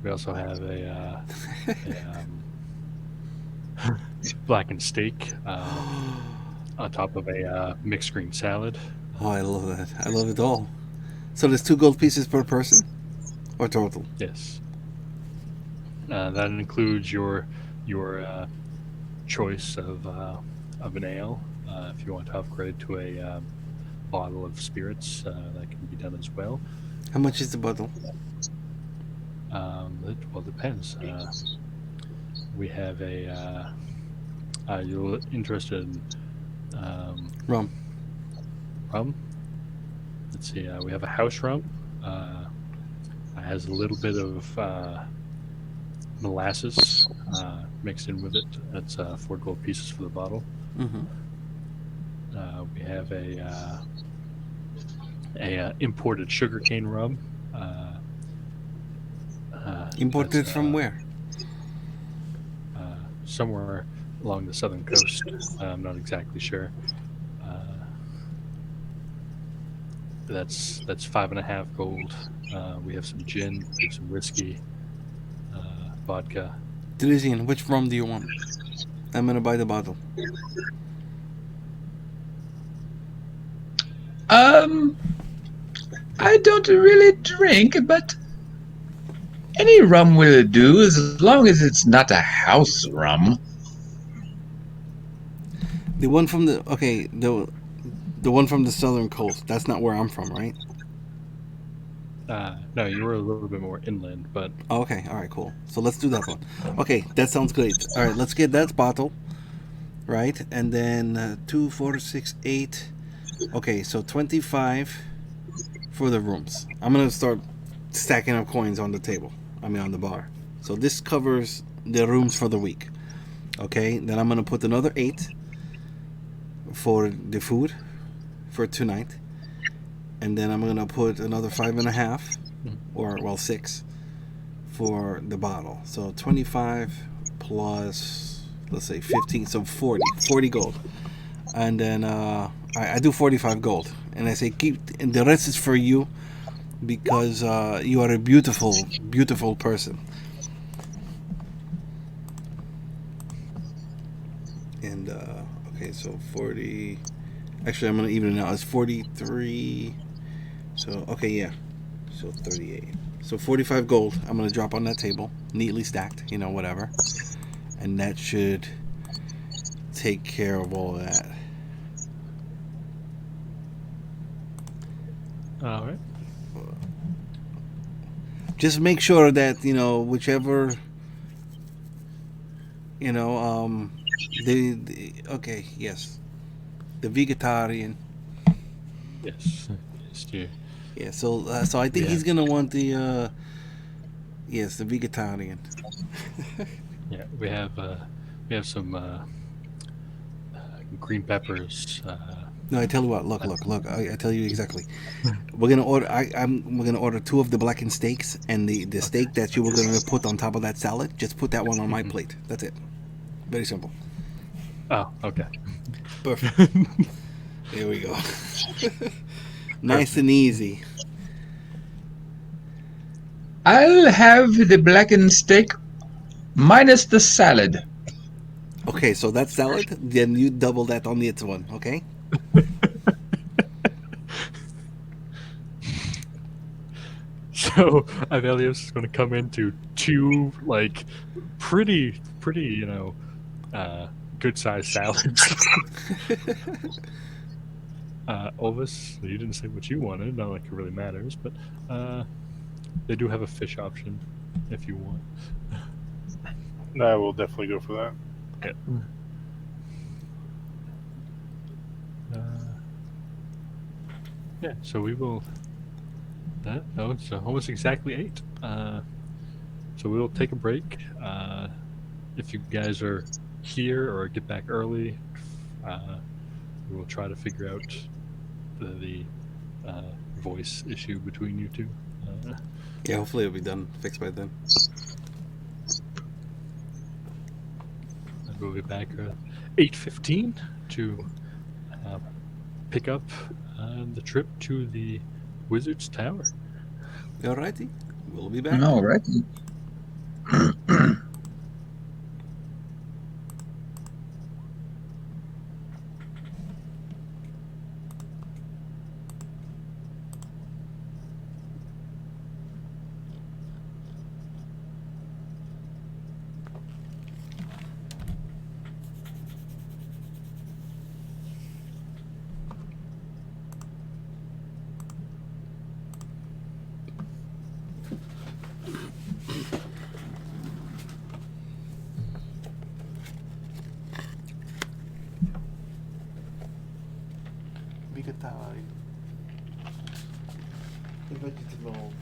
we also have a blackened steak on top of a mixed green salad. Oh, I love that. I love it all. So there's 2 gold pieces per person? Or total? Yes. That includes your choice of an ale. If you want to upgrade to a bottle of spirits, that can be done as well. How much is the bottle? It depends. We have you're interested in Rum. rum? Let's see. We have a house rum. It has a little bit of molasses mixed in with it. That's 4 gold pieces for the bottle. Mm-hmm. We have a imported sugarcane rum. Imported that's, from where? Somewhere along the southern coast. I'm not exactly sure. That's 5.5 gold. We have some gin, we have some whiskey, vodka. Delizian, which rum do you want? I'm gonna buy the bottle. I don't really drink, but any rum will do as long as it's not a house rum. The one from the one from the southern coast. That's not where I'm from, right? No, you were a little bit more inland, but Oh, okay, all right, cool. So let's do that one. Okay, that sounds great. All right, let's get that bottle, right? And then 2, 4, 6, 8. Okay, so 25 for the rooms. I'm gonna start stacking up coins on the table. On the bar. So this covers the rooms for the week. Okay, then I'm gonna put another 8 for the food for tonight, and then I'm gonna put another 5.5, or 6 for the bottle. So 25 plus, let's say 15, so 40 gold. And then I do 45 gold, and I say and the rest is for you, because you are a beautiful, beautiful person. And okay, so 40. Actually, I'm gonna even it out. It's 43. So okay, yeah. So 38. So 45 gold. I'm gonna drop on that table, neatly stacked. Whatever. And that should take care of all of that. all right. Just make sure that whichever okay, yes, the vegetarian. Yes, dear. Yeah, so I think he's gonna want the yes, the vegetarian. Yeah, we have some green peppers. No, I tell you what. Look. I tell you exactly. We're gonna order. We're gonna order 2 of the blackened steaks, and the steak that you were gonna put on top of that salad. Just put that one on my plate. That's it. Very simple. Oh, okay. Perfect. There we go. Nice and easy. I'll have the blackened steak minus the salad. Okay, so that's salad. Then you double that on the other one. Okay. So Avelios is going to come into two like pretty good sized salads. Elvis, you didn't say what you wanted. Not like it really matters, but they do have a fish option if you want. I will definitely go for that. Yeah. Yeah. So we will. No, it's almost exactly 8. So we will take a break. If you guys are here or get back early, we will try to figure out the voice issue between you two. Yeah, hopefully it'll be done, fixed by then. And we'll be back 8:15 to pick up the trip to the Wizard's Tower. Alrighty, we'll be back. All right. Bigatay. The vegetable.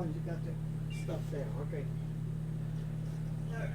long as you got the stuff there, okay. All right.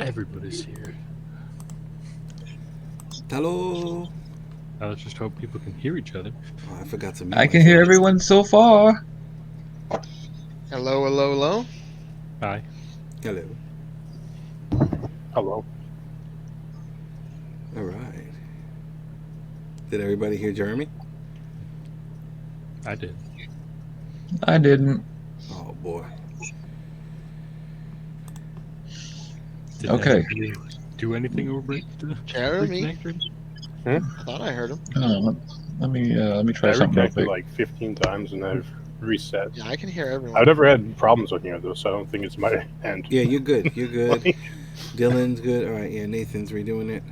Everybody's here. Hello. Let's just hope people can hear each other. Oh, I forgot to mute I can hear myself. everyone so far. Hello, hello, hello. Hi. Hello. Hello. All right. Did everybody hear Jeremy? I did. I didn't. Oh boy. Did Okay. anybody do anything over break to Jeremy. reconnect? I thought I heard him. Let me try I something real reconnected quick. like 15 times and I've reset. Yeah, I can hear everyone. I've never had problems looking at this, so I don't think it's my end. Yeah, you're good. You're good. Dylan's good. All right. Yeah, Nathan's redoing it.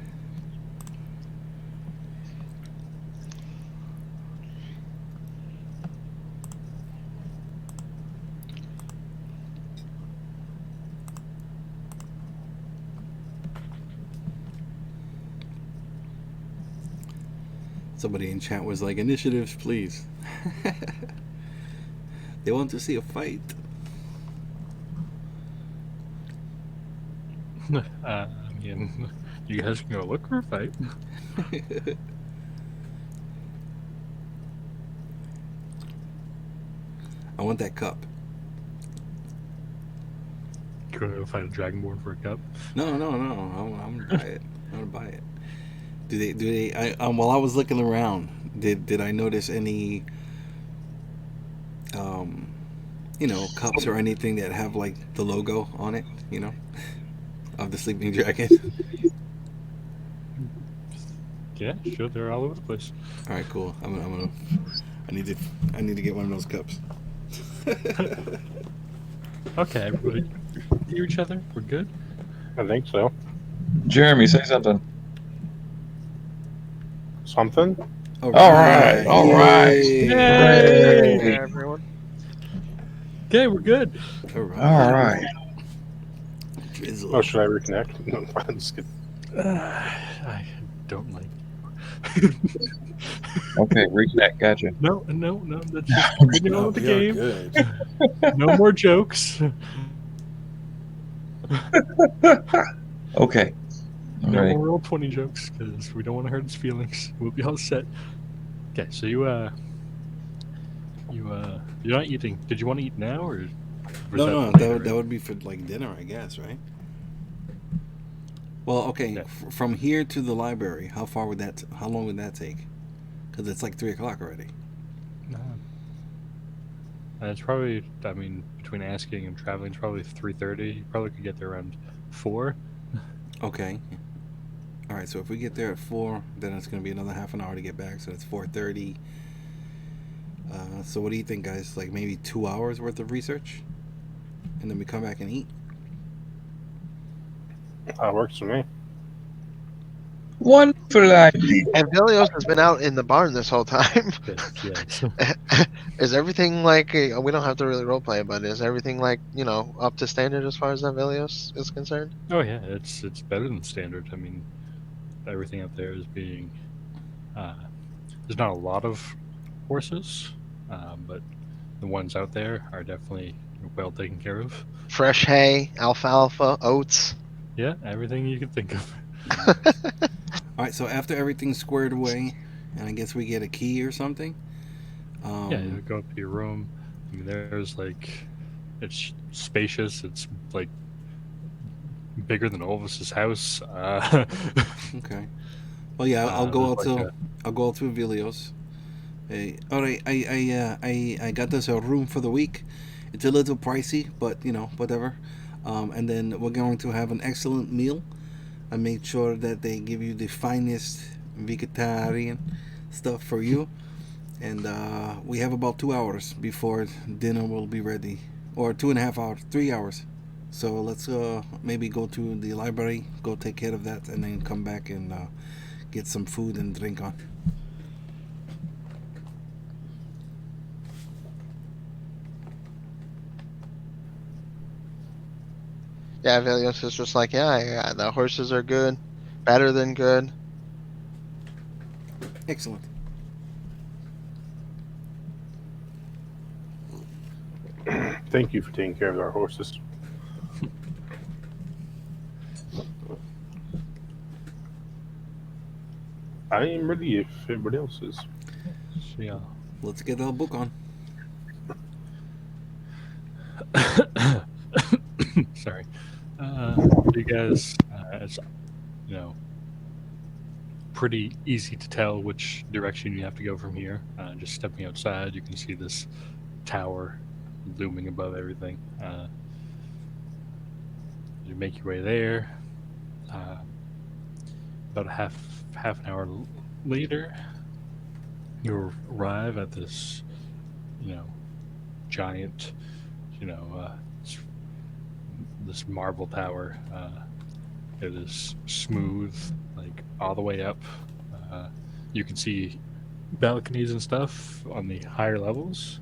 Somebody in chat was like, "Initiatives, please." They want to see a fight. I mean, you guys can go look for a fight. I want that cup. You want to go find a dragonborn for a cup? No. I'm gonna buy it. I'm gonna buy it. Do they? While I was looking around, did I notice any, cups or anything that have like the logo on it? Of the sleeping dragon. Yeah, sure. They're all over the place. All right, cool. I need to get one of those cups. Okay, everybody. Hear each other? We're good? I think so. Jeremy, say something. Something? All right. Yay! Hooray. everyone. Okay, we're good. All right. All right. Drizzle. Oh, should I reconnect? No, I'm just kidding. I don't like. Okay, reconnect. Gotcha. No. That's just continue on with the game. Good. No more jokes. Okay. All No right. more roll 20 jokes because we don't want to hurt his feelings. We'll be all set. Okay, so you're not eating. Did you want to eat now or? Was No, later? that would be for like dinner, I guess, right? Well, okay. Yeah. From here to the library, how long would that take? Because it's like 3:00 already. It's probably. I mean, between asking and traveling, it's probably 3:30. You probably could get there around 4. Okay. All right. So if we get there at 4, then it's going to be another half an hour to get back. So it's 4:30. So what do you think, guys? Like maybe 2 hours worth of research, and then we come back and eat. That works for me. Wonderful idea. And Vilios has been out in the barn this whole time. Yes. Is everything like we don't have to really roleplay, but is everything like up to standard as far as that Vilios is concerned? Oh yeah, it's better than standard. I mean, everything up there is being. There's not a lot of horses, but the ones out there are definitely well taken care of. Fresh hay, alfalfa, oats. Yeah, everything you can think of. All right. So after everything's squared away, and I guess we get a key or something. Yeah, you go up to your room. I mean, there's like, it's spacious. It's like bigger than Olvis's house. Okay. Well, yeah, I'll go out there's to like I'll go out to Vilios. Hey, all right, I got this a room for the week. It's a little pricey, but whatever. And then we're going to have an excellent meal. I make sure that they give you the finest vegetarian stuff for you. And we have about 2 hours before dinner will be ready, or 2.5 hours, 3 hours. So let's maybe go to the library, go take care of that, and then come back and get some food and drink on. Yeah, Vilios is just like, yeah, the horses are good, better than good. Excellent. Thank you for taking care of our horses. I am ready if everybody else is. Yeah. Let's get the book on. Sorry. You guys, it's pretty easy to tell which direction you have to go from here. Just stepping outside, you can see this tower looming above everything. You make your way there. About half an hour later, you arrive at this, giant, this marble tower. It is smooth, like all the way up. You can see balconies and stuff on the higher levels.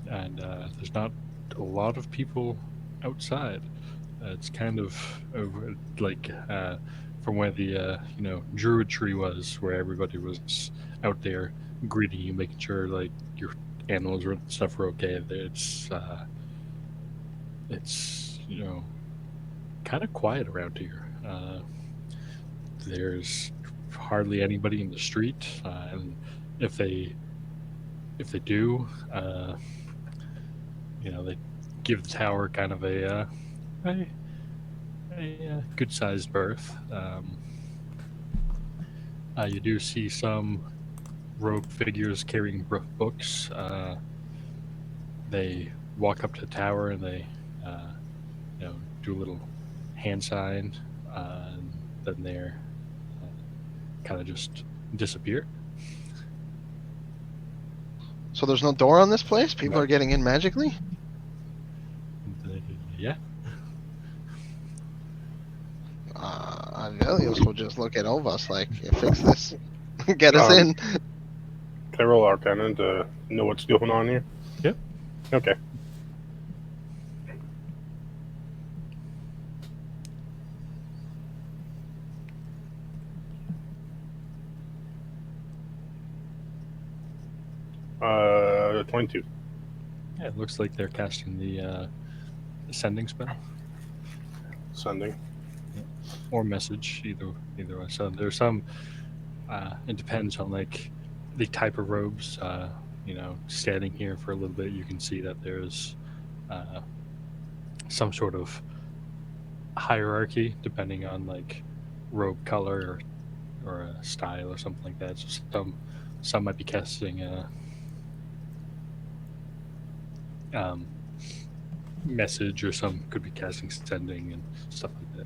And there's not a lot of people outside. It's kind of like from where the druid tree was, where everybody was out there greeting you, making sure like your animals and stuff were okay. It's kind of quiet around here. There's hardly anybody in the street, and if they do, they give the tower kind of a good-sized berth. You do see some rogue figures carrying books. They walk up to the tower and they, do a little hand sign, and then they're kind of just disappear. So there's no door on this place? People are getting in magically? Yeah. Velios will just look at Ovas like, fix this. Get us in. Can I roll Arcana to know what's going on here? Yep. Okay. Uh, 22. Yeah, it looks like they're casting the sending spell Sending. or message, either way. So there's some. It depends on like the type of robes. Standing here for a little bit, you can see that there's some sort of hierarchy depending on like robe color or a style or something like that. So some might be casting message, or some could be casting sending and stuff like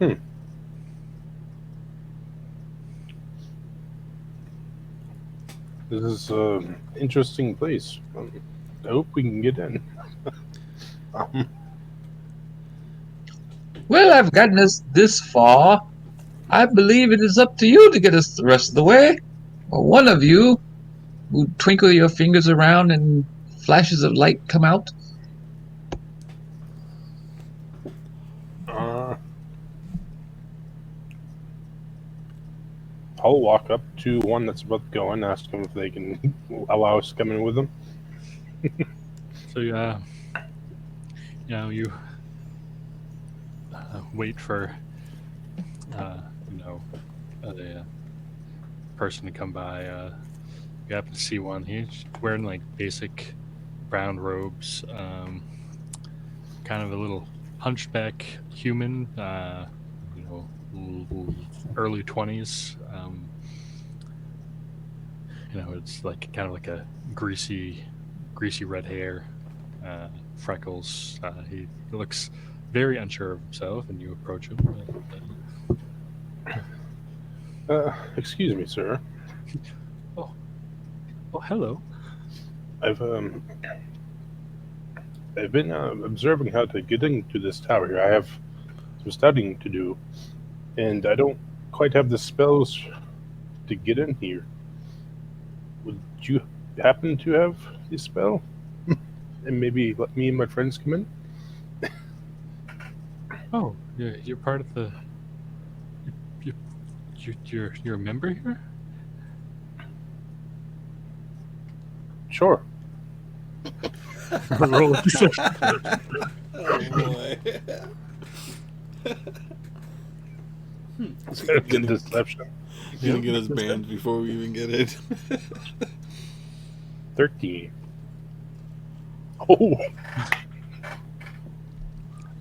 that. This is an interesting place. I hope we can get in. Well, I've gotten us this far. I believe it is up to you to get us the rest of the way. Or one of you who twinkle your fingers around and flashes of light come out. I'll walk up to one that's about to go and ask them if they can allow us to come in with them. So you wait for a person to come by. You happen to see one. He's wearing like basic brown robes, kind of a little hunchback human. Early 20s. It's like kind of like a greasy red hair, freckles. He looks very unsure of himself, and you approach him. Excuse me, sir. Oh, hello. I've been observing how to get into this tower here. I have some studying to do, and I don't quite have the spells to get in here. Would you happen to have the spell? And maybe let me and my friends come in? Oh, you're part of the. You're a member here? Sure. Roll a perception. Oh boy. It's gonna be a deception. Gonna get us banned before we even get it. 13. Oh,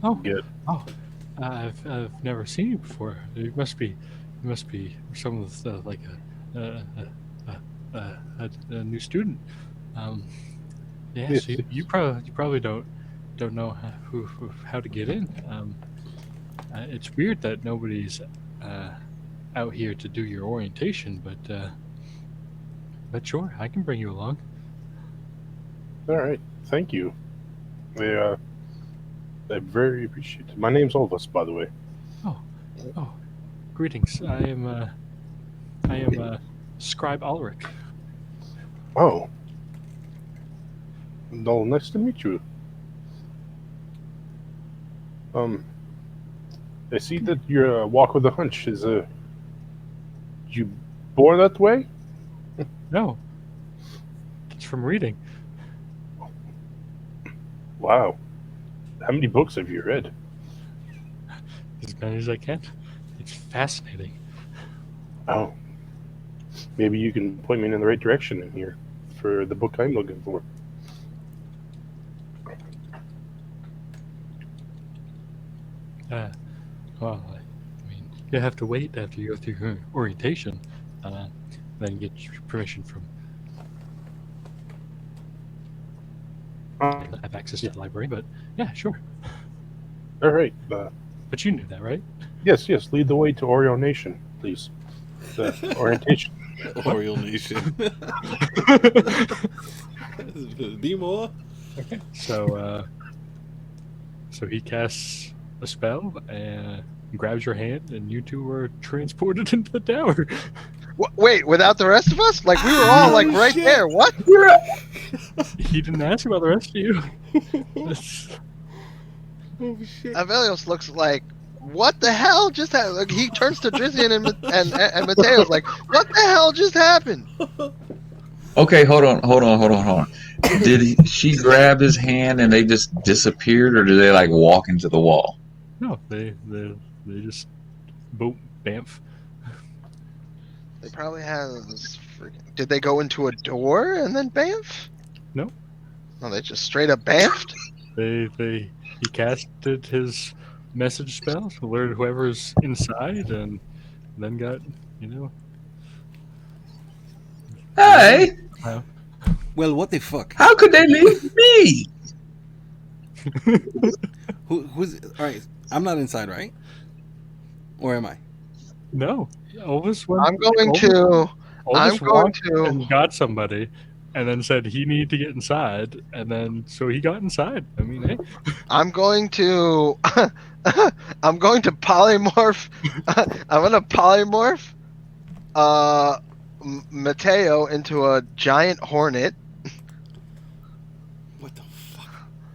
Oh, good. oh, I've never seen you before. You must be some of the like a new student. Yeah, Yes, so yes. you probably don't know how to get in. It's weird that nobody's out here to do your orientation, but sure, I can bring you along. All right. Thank you. I very appreciate it. My name's Olvis, by the way. Oh, greetings. I am Scribe Ulrich. Oh. No, nice to meet you. I see that your walk with a hunch is you born that way? No, it's from reading. Wow. How many books have you read? As many as I can. It's fascinating. Oh. Maybe you can point me in the right direction in here for the book I'm looking for. Well, I mean, you have to wait after you go through your orientation, then get your permission from. I have access to the library, but yeah, sure. All right. But you knew that, right? Yes, lead the way to Oreo Nation, please. The orientation. Oreo Nation. Be more. Okay. So he casts a spell and grabs your hand, and you two are transported into the tower. Wait, without the rest of us? Like we were all like right shit. there. What? He didn't ask about the rest of you. That's- Oh shit. Avelios looks like, what the hell just happened? Like, he turns to Drizzian and Mateo's like, what the hell just happened? Okay, hold on. She grab his hand and they just disappeared, or did they like walk into the wall? No, they just boom, bamf. They probably had this freaking... Did they go into a door and then bamf? No. No, they just straight up bamfed? He casted his message spell to alert whoever's inside, and then got Hey, Well, what the fuck? how could they leave me? Who's all right? I'm not inside, right? Or am I? No, Elvis went. I'm going Elvis to walked and got somebody, and then said he needed to get inside, and then so he got inside. I mean, hey. I'm going to polymorph. I'm gonna polymorph Mateo into a giant hornet. What the fuck?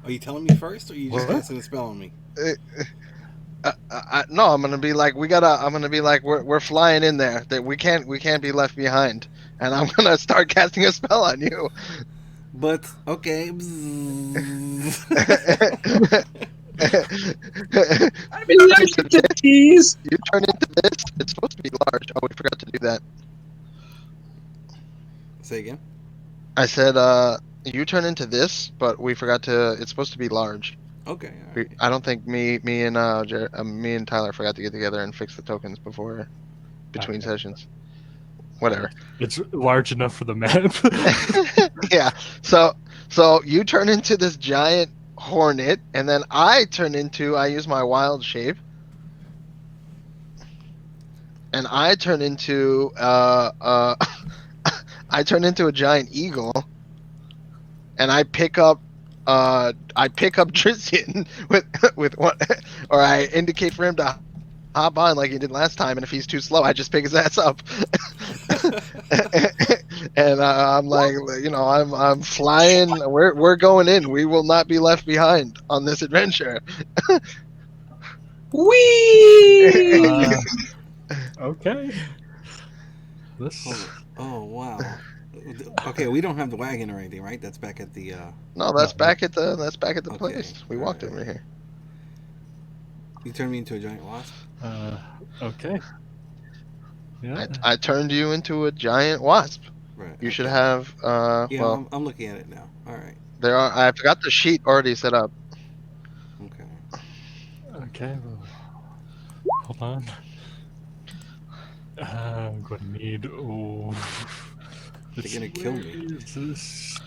Are you telling me first, or are you just What? casting a spell on me? No, I'm gonna be like, I'm gonna be like, we're flying in there. That we can't be left behind. And I'm gonna start casting a spell on you. But okay. I'm allergic to cheese. You turn into this. It's supposed to be large. Oh, we forgot to do that. Say again. I said, you turn into this, but we forgot to. It's supposed to be large. Okay. All right. I don't think me and Tyler forgot to get together and fix the tokens between sessions. Whatever. It's large enough for the map. Yeah. So you turn into this giant hornet, and then I use my wild shape, and I turn into I turn into a giant eagle, and I pick up Tristan with one, or I indicate for him to hop on like he did last time, and if he's too slow, I just pick his ass up. And I'm like, I'm flying. We're going in. We will not be left behind on this adventure. Whee! Okay. This. Oh wow. Okay, we don't have the wagon or anything, right? That's back at the. No, that's back at the Okay. place. We walked over here. You turned me into a giant wasp. Okay. Yeah. I turned you into a giant wasp. Right. You should okay. have Yeah, well, I'm looking at it now. All right. there are. I've got the sheet already set up. Okay. Okay. Well, hold on. I'm going to need. Oh. They're gonna kill me. Is this?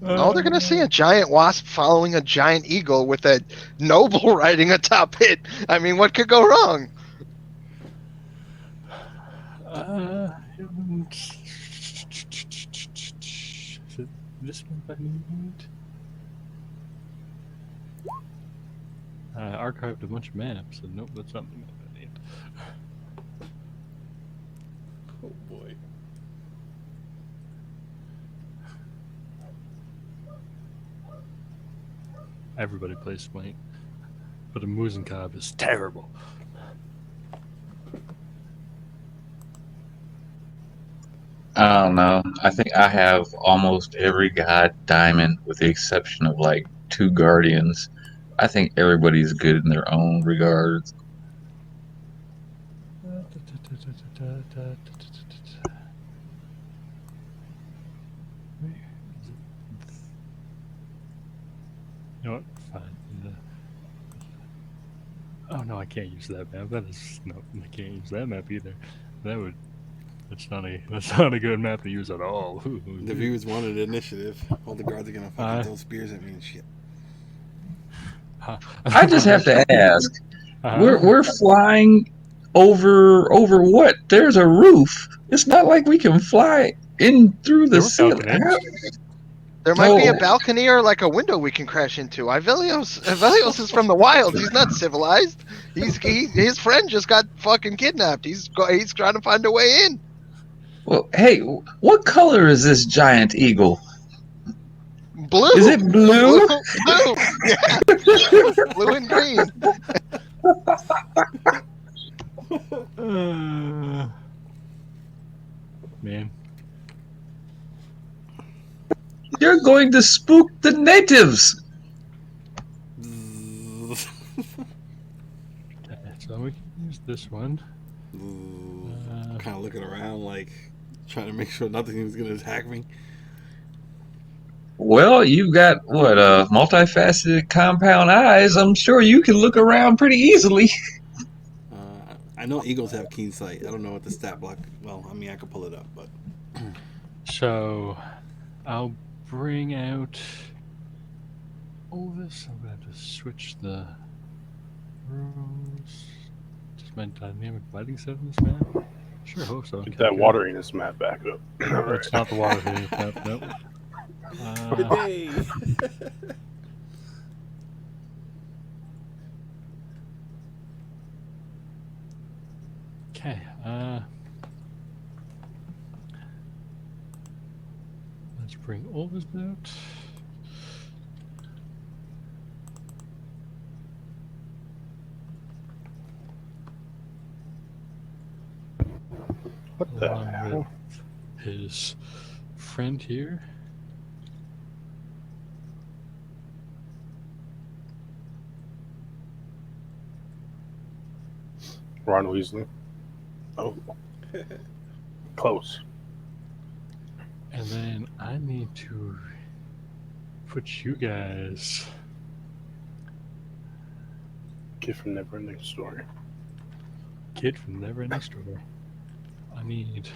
Oh, they're gonna see a giant wasp following a giant eagle with a noble riding atop it. I mean, what could go wrong? Is it this one I need? Archived a bunch of maps, and nope, that's not the map I need. Oh boy. Everybody plays Smite, but a Musenkov is terrible. I don't know. I think I have almost every god diamond with the exception of like 2 guardians. I think everybody's good in their own regards. You know what? Fine. Oh no, I can't use that map. That is no, I can't use that map either. That would. That's not a good map to use at all. The viewers wanted initiative. All the guards are gonna fucking throw spears at me and shit. I just have to ask. Uh-huh. We're flying over what? There's a roof. It's not like we can fly in through the There were ceiling. balconies. There might be a Oh. balcony or like a window we can crash into. Ivelios is from the wilds. He's not civilized. His friend just got fucking kidnapped. He's trying to find a way in. Well, hey, what color is this giant eagle? Blue. Is it blue? Blue. Yeah. Blue and green. Man. You're going to spook the natives. Okay, so we can use this one. Kind of looking around, like trying to make sure nothing is gonna attack me. Well, you've got what, multifaceted compound eyes. I'm sure you can look around pretty easily. I know eagles have keen sight. I don't know what the stat block. Well, I mean, I could pull it up, but So, I'll bring out all this. I'm going to have to switch the rules. Just my dynamic lighting set on this map? Sure hope so. Get Okay, that good. wateriness map back up. Oh, it's not the water hitting map, nope. Hey. Okay, let's bring all this out. What the Along hell? with his friend here. Ron Weasley. Oh. Close. And then I need to put you guys. Kid from Neverending Story. Kid from Neverending Story. I need.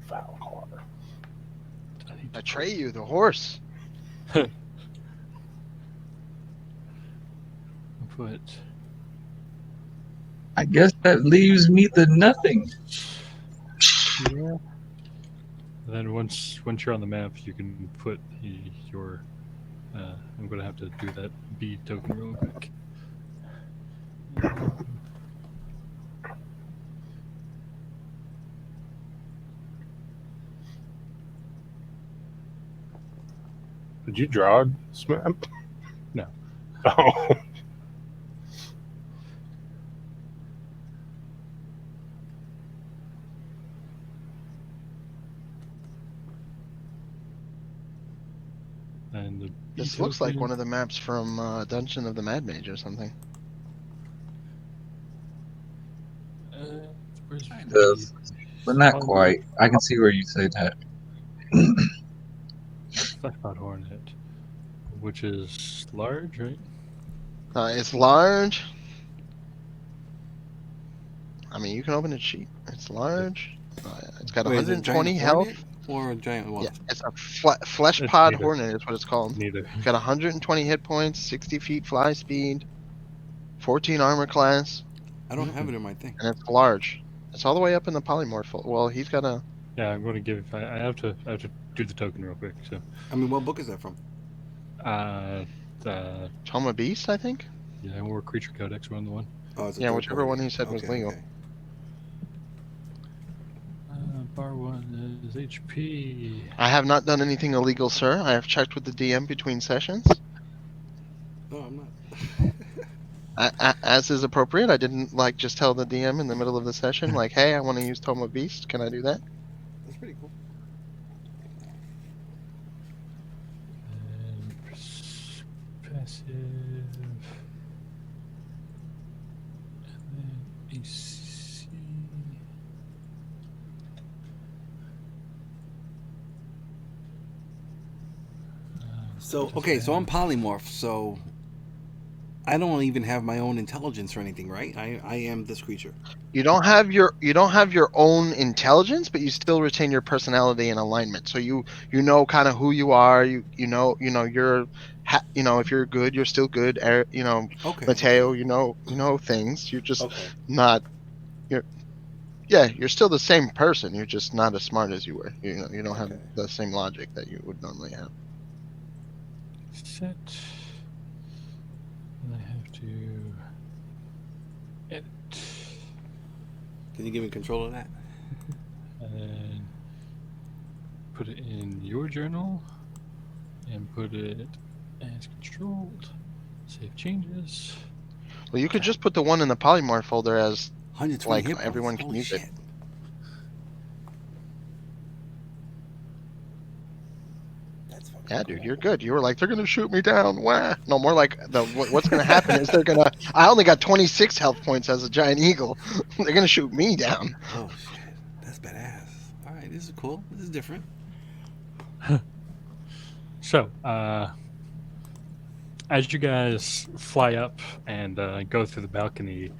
Foul corner. I need to Atreyu, the horse. put. I guess that leaves me the nothing. Yeah. And then once you're on the map, you can put your. I'm gonna have to do that bead token real quick. Did you draw this map? No. Oh. And the This looks like one of the maps from Dungeon of the Mad Mage or something. Where's It does, but not quite. I can see where you say that. Fleshpot Hornet, which is large, right? It's large. I mean, you can open its sheet. It's large. It's got Wait, is it a giant 120 hornet health. or a giant what? Yeah, it's a flesh It's pod neither. hornet is what it's called. Neither. It's got 120 hit points, 60 feet fly speed, 14 armor class, I don't have it in my thing. and it's large. It's all the way up in the polymorph. Well, he's got a. Yeah, I'm going to give. I have to do the token real quick. So, I mean, what book is that from? Tome of Beast, I think. Yeah, War Creature Codex one, the one. Oh, it's a Yeah, third whichever party. one he said was legal. Okay. Bar 1 is HP. I have not done anything illegal, sir. I have checked with the DM between sessions. No, I'm not. As is appropriate. I didn't just tell the DM in the middle of the session, like, "Hey, I want to use Tome of Beast. Can I do that?" That's pretty cool. And passive. And then AC. So okay, so I'm polymorph. So I don't even have my own intelligence or anything, right? I am this creature. You don't have your own intelligence, but you still retain your personality and alignment. So you know kind of who you are. You know you're if you're good, you're still good. Okay. Mateo, okay. you know things. You're just Okay. not. You're still the same person. You're just not as smart as you were. You don't have Okay. the same logic that you would normally have. Set. And I have to edit. Can you give me control of that? And put it in your journal. And put it as controlled. Save changes. Well, you could just put the one in the polymorph folder as 120 hit points. everyone can Holy use shit. it. That's fucking Yeah, cool. dude, you're good. You were like, they're gonna shoot me down. Wah. No, more like what's gonna happen is they're gonna. I only got 26 health points as a giant eagle. They're gonna shoot me down. Oh shit. That's badass. All right, this is cool. This is different. So, as you guys fly up and go through the balcony,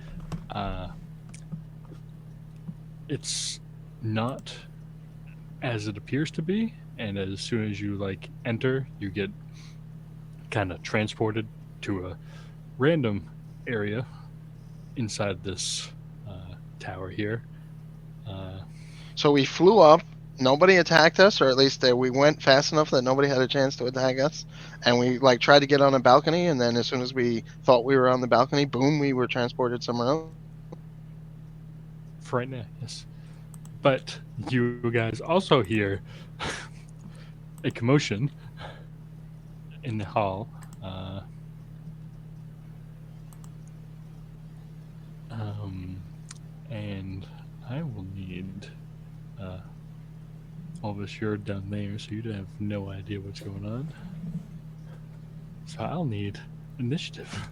it's not as it appears to be. And as soon as you enter, you get kind of transported to a random area inside this tower here. So we flew up. Nobody attacked us, or at least we went fast enough that nobody had a chance to attack us. And we tried to get on a balcony, and then as soon as we thought we were on the balcony, boom, we were transported somewhere else. For right now, yes. But you guys also hear a commotion in the hall. And I will need Elvis, you're down there, so you'd have no idea what's going on. So I'll need initiative.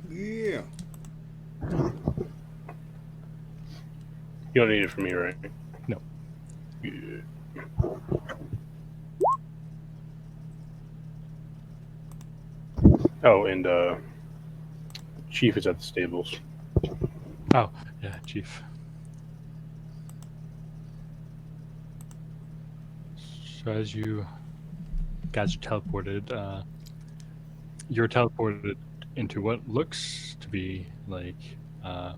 Yeah. You don't need it from me, right? No. Good. Oh, and Chief is at the stables. Oh, yeah, Chief. So as you guys are teleported, you're teleported into what looks to be like a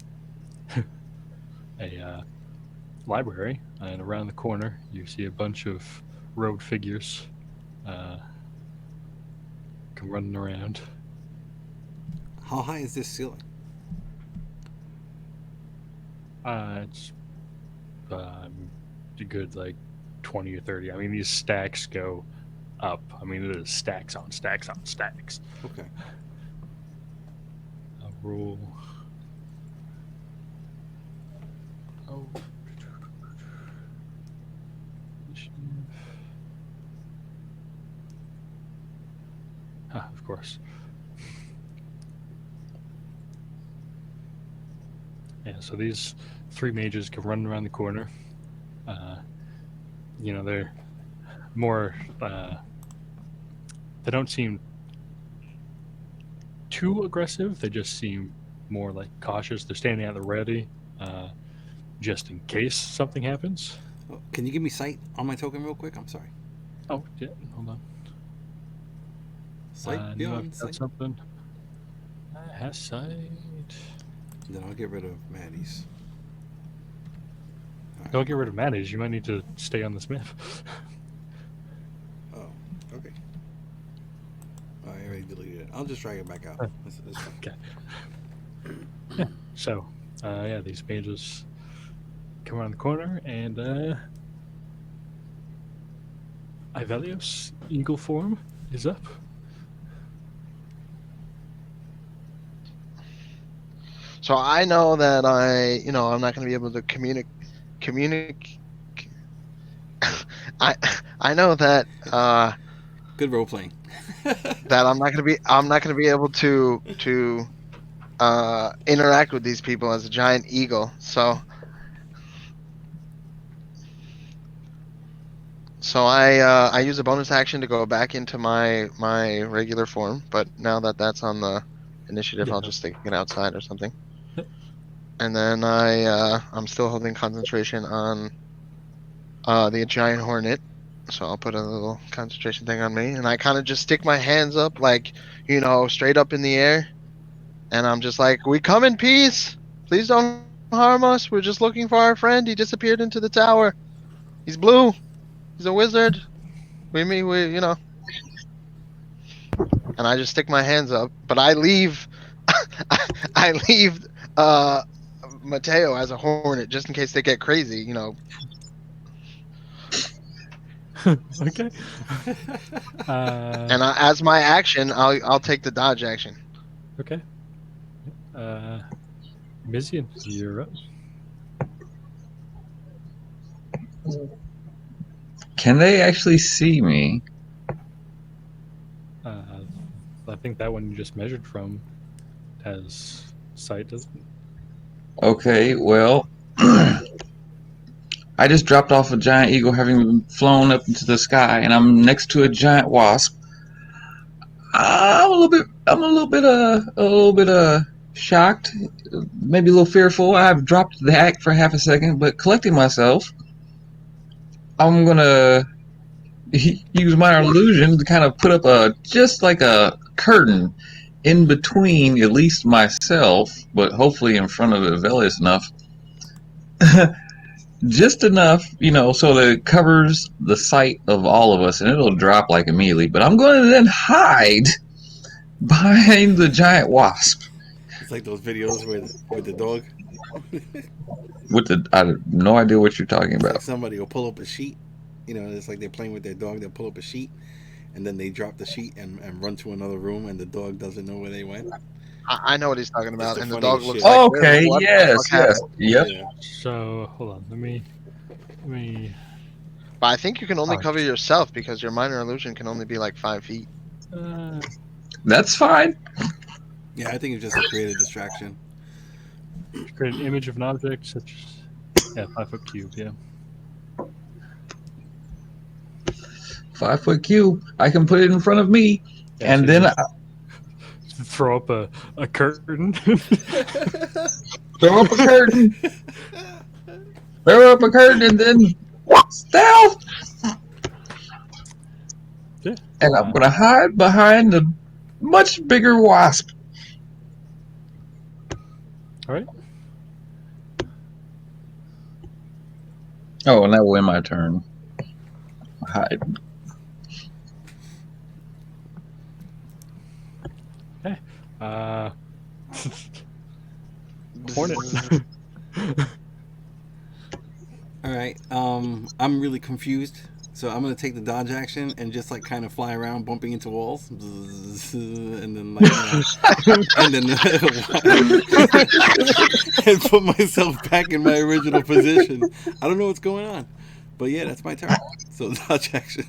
library, and around the corner you see a bunch of robed figures come running around. How high is this ceiling? It's a good 20 or 30. I mean, these stacks go up. I mean, it is stacks on stacks on stacks. Okay. I'll roll. Oh. of course. Yeah, so these 3 mages can run around the corner. They're more. They don't seem too aggressive. They just seem more like cautious. They're standing at the ready, just in case something happens. Oh, can you give me sight on my token real quick? I'm sorry. Oh, yeah, hold on. Sight No, beyond I've got sight. something. Has sight. Then I'll get rid of Maddie's. Don't get rid of Maddie's. You might need to stay on the smith. Oh, okay. Oh, I already deleted it. I'll just drag it back out. That's fine. Okay. Yeah. So, these mages come around the corner, and Ivelios, eagle form, is up. So I know that I'm not going to be able to communicate. I know that Good role playing. that I'm not going to be able to interact with these people as a giant eagle. So I use a bonus action to go back into my regular form, but now that that's on the initiative, Yeah. I'll just stick it outside or something. Yep. And then I'm still holding concentration on the giant hornet, so I'll put a little concentration thing on me, and I kind of just stick my hands up, like, straight up in the air, and I'm just like, "We come in peace. Please don't harm us. We're just looking for our friend. He disappeared into the tower. He's blue. He's a wizard. We, and I just stick my hands up, but I leave, I leave Mateo as a hornet just in case they get crazy. Okay. And as my action, I'll take the dodge action. Okay. Mizian, you're up. Can they actually see me? I think that one you just measured from has sight, doesn't it? Okay, well, I just dropped off a giant eagle having flown up into the sky, and I'm next to a giant wasp. I'm a little bit shocked, maybe a little fearful. I've dropped the act for half a second, but collecting myself, I'm gonna use my illusion to kind of put up just like a curtain in between at least myself, but hopefully in front of Velius enough. Just enough, so that it covers the sight of all of us, and it'll drop like immediately. But I'm going to then hide behind the giant wasp. It's like those videos with the dog. I have no idea what you're talking It's about. like somebody will pull up a sheet. It's like they're playing with their dog. They'll pull up a sheet, and then they drop the sheet and run to another room, and the dog doesn't know where they went. I know what he's talking about, the and the funniest dog looks shit. like, Okay, what yes, the fuck yes, happened? yep. Yeah. So hold on, let me. But I think you can only Oh, cover yourself because your minor illusion can only be like 5 feet. That's fine. Yeah, I think it's just to create a distraction. Create an image of an object such as 5-foot cube. Yeah. 5-foot cube. I can put it in front of me, Yeah, and so then you throw up a curtain. throw up a curtain. Throw up a curtain, and then stealth. Yeah. And I'm gonna hide behind a much bigger wasp. All right. Oh, and that will end my turn. Hide. Okay. Hornet. All right. I'm really confused, so I'm gonna take the dodge action and just like kind of fly around, bumping into walls, and then and then and put myself back in my original position. I don't know what's going on, but yeah, that's my turn. So dodge action.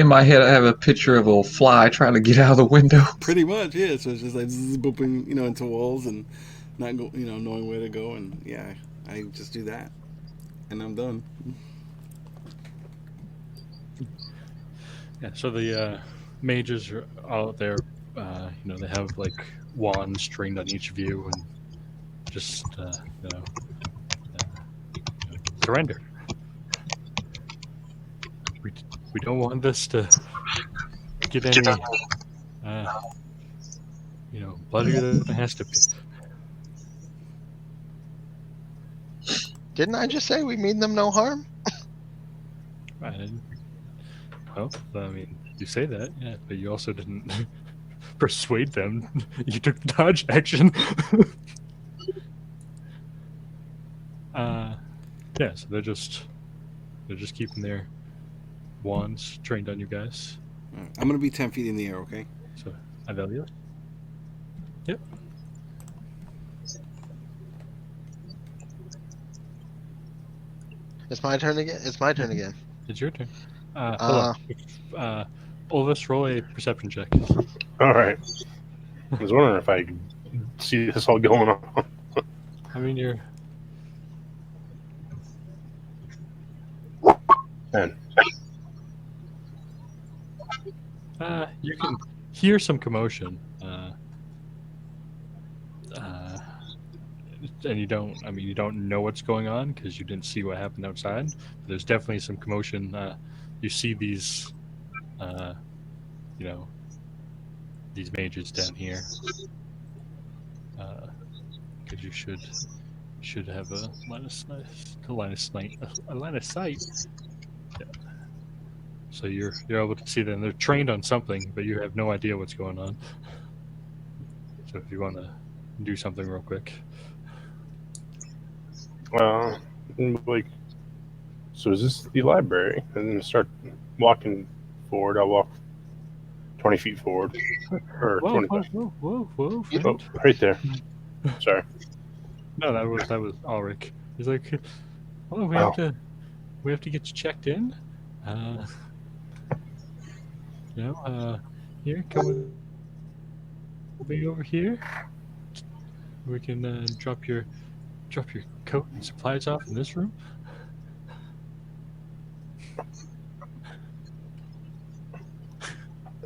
in my head, I have a picture of a fly trying to get out of the window. Pretty much, yeah. So it's just like booping, into walls and not go, knowing where to go, and yeah, I just do that, and I'm done. Yeah, so the mages are out there. They have like wands trained on each of you, and just surrender. We don't want this to get any bloodier than it has to be. Didn't I just say we mean them no harm? Well, I mean, you say that, yeah, but you also didn't persuade them. You took the dodge action. Yeah, so they're just keeping their wands trained on you guys. All right. I'm gonna be 10 feet in the air, okay? So, Avelio. Yep. It's my turn again. It's my turn again. It's your turn. Hold on. Olvis, roll a perception check. All right. I was wondering if I could see this all going on. I mean, you're... 10. You can hear some commotion. And you don't know what's going on because you didn't see what happened outside. But there's definitely some commotion. You see these, these mages down here. Because you should have a line of sight. Yeah. So you're able to see them. They're trained on something, but you have no idea what's going on. So if you want to do something real quick. So is this the library? And then start walking forward. I'll walk 20 feet forward. Or Whoa, 25. whoa, friend. Oh, right there. Sorry. No, that was Ulrich. He's like, "Oh, we have to get you checked in. Here, come over here. We can drop your coat and supplies off in this room."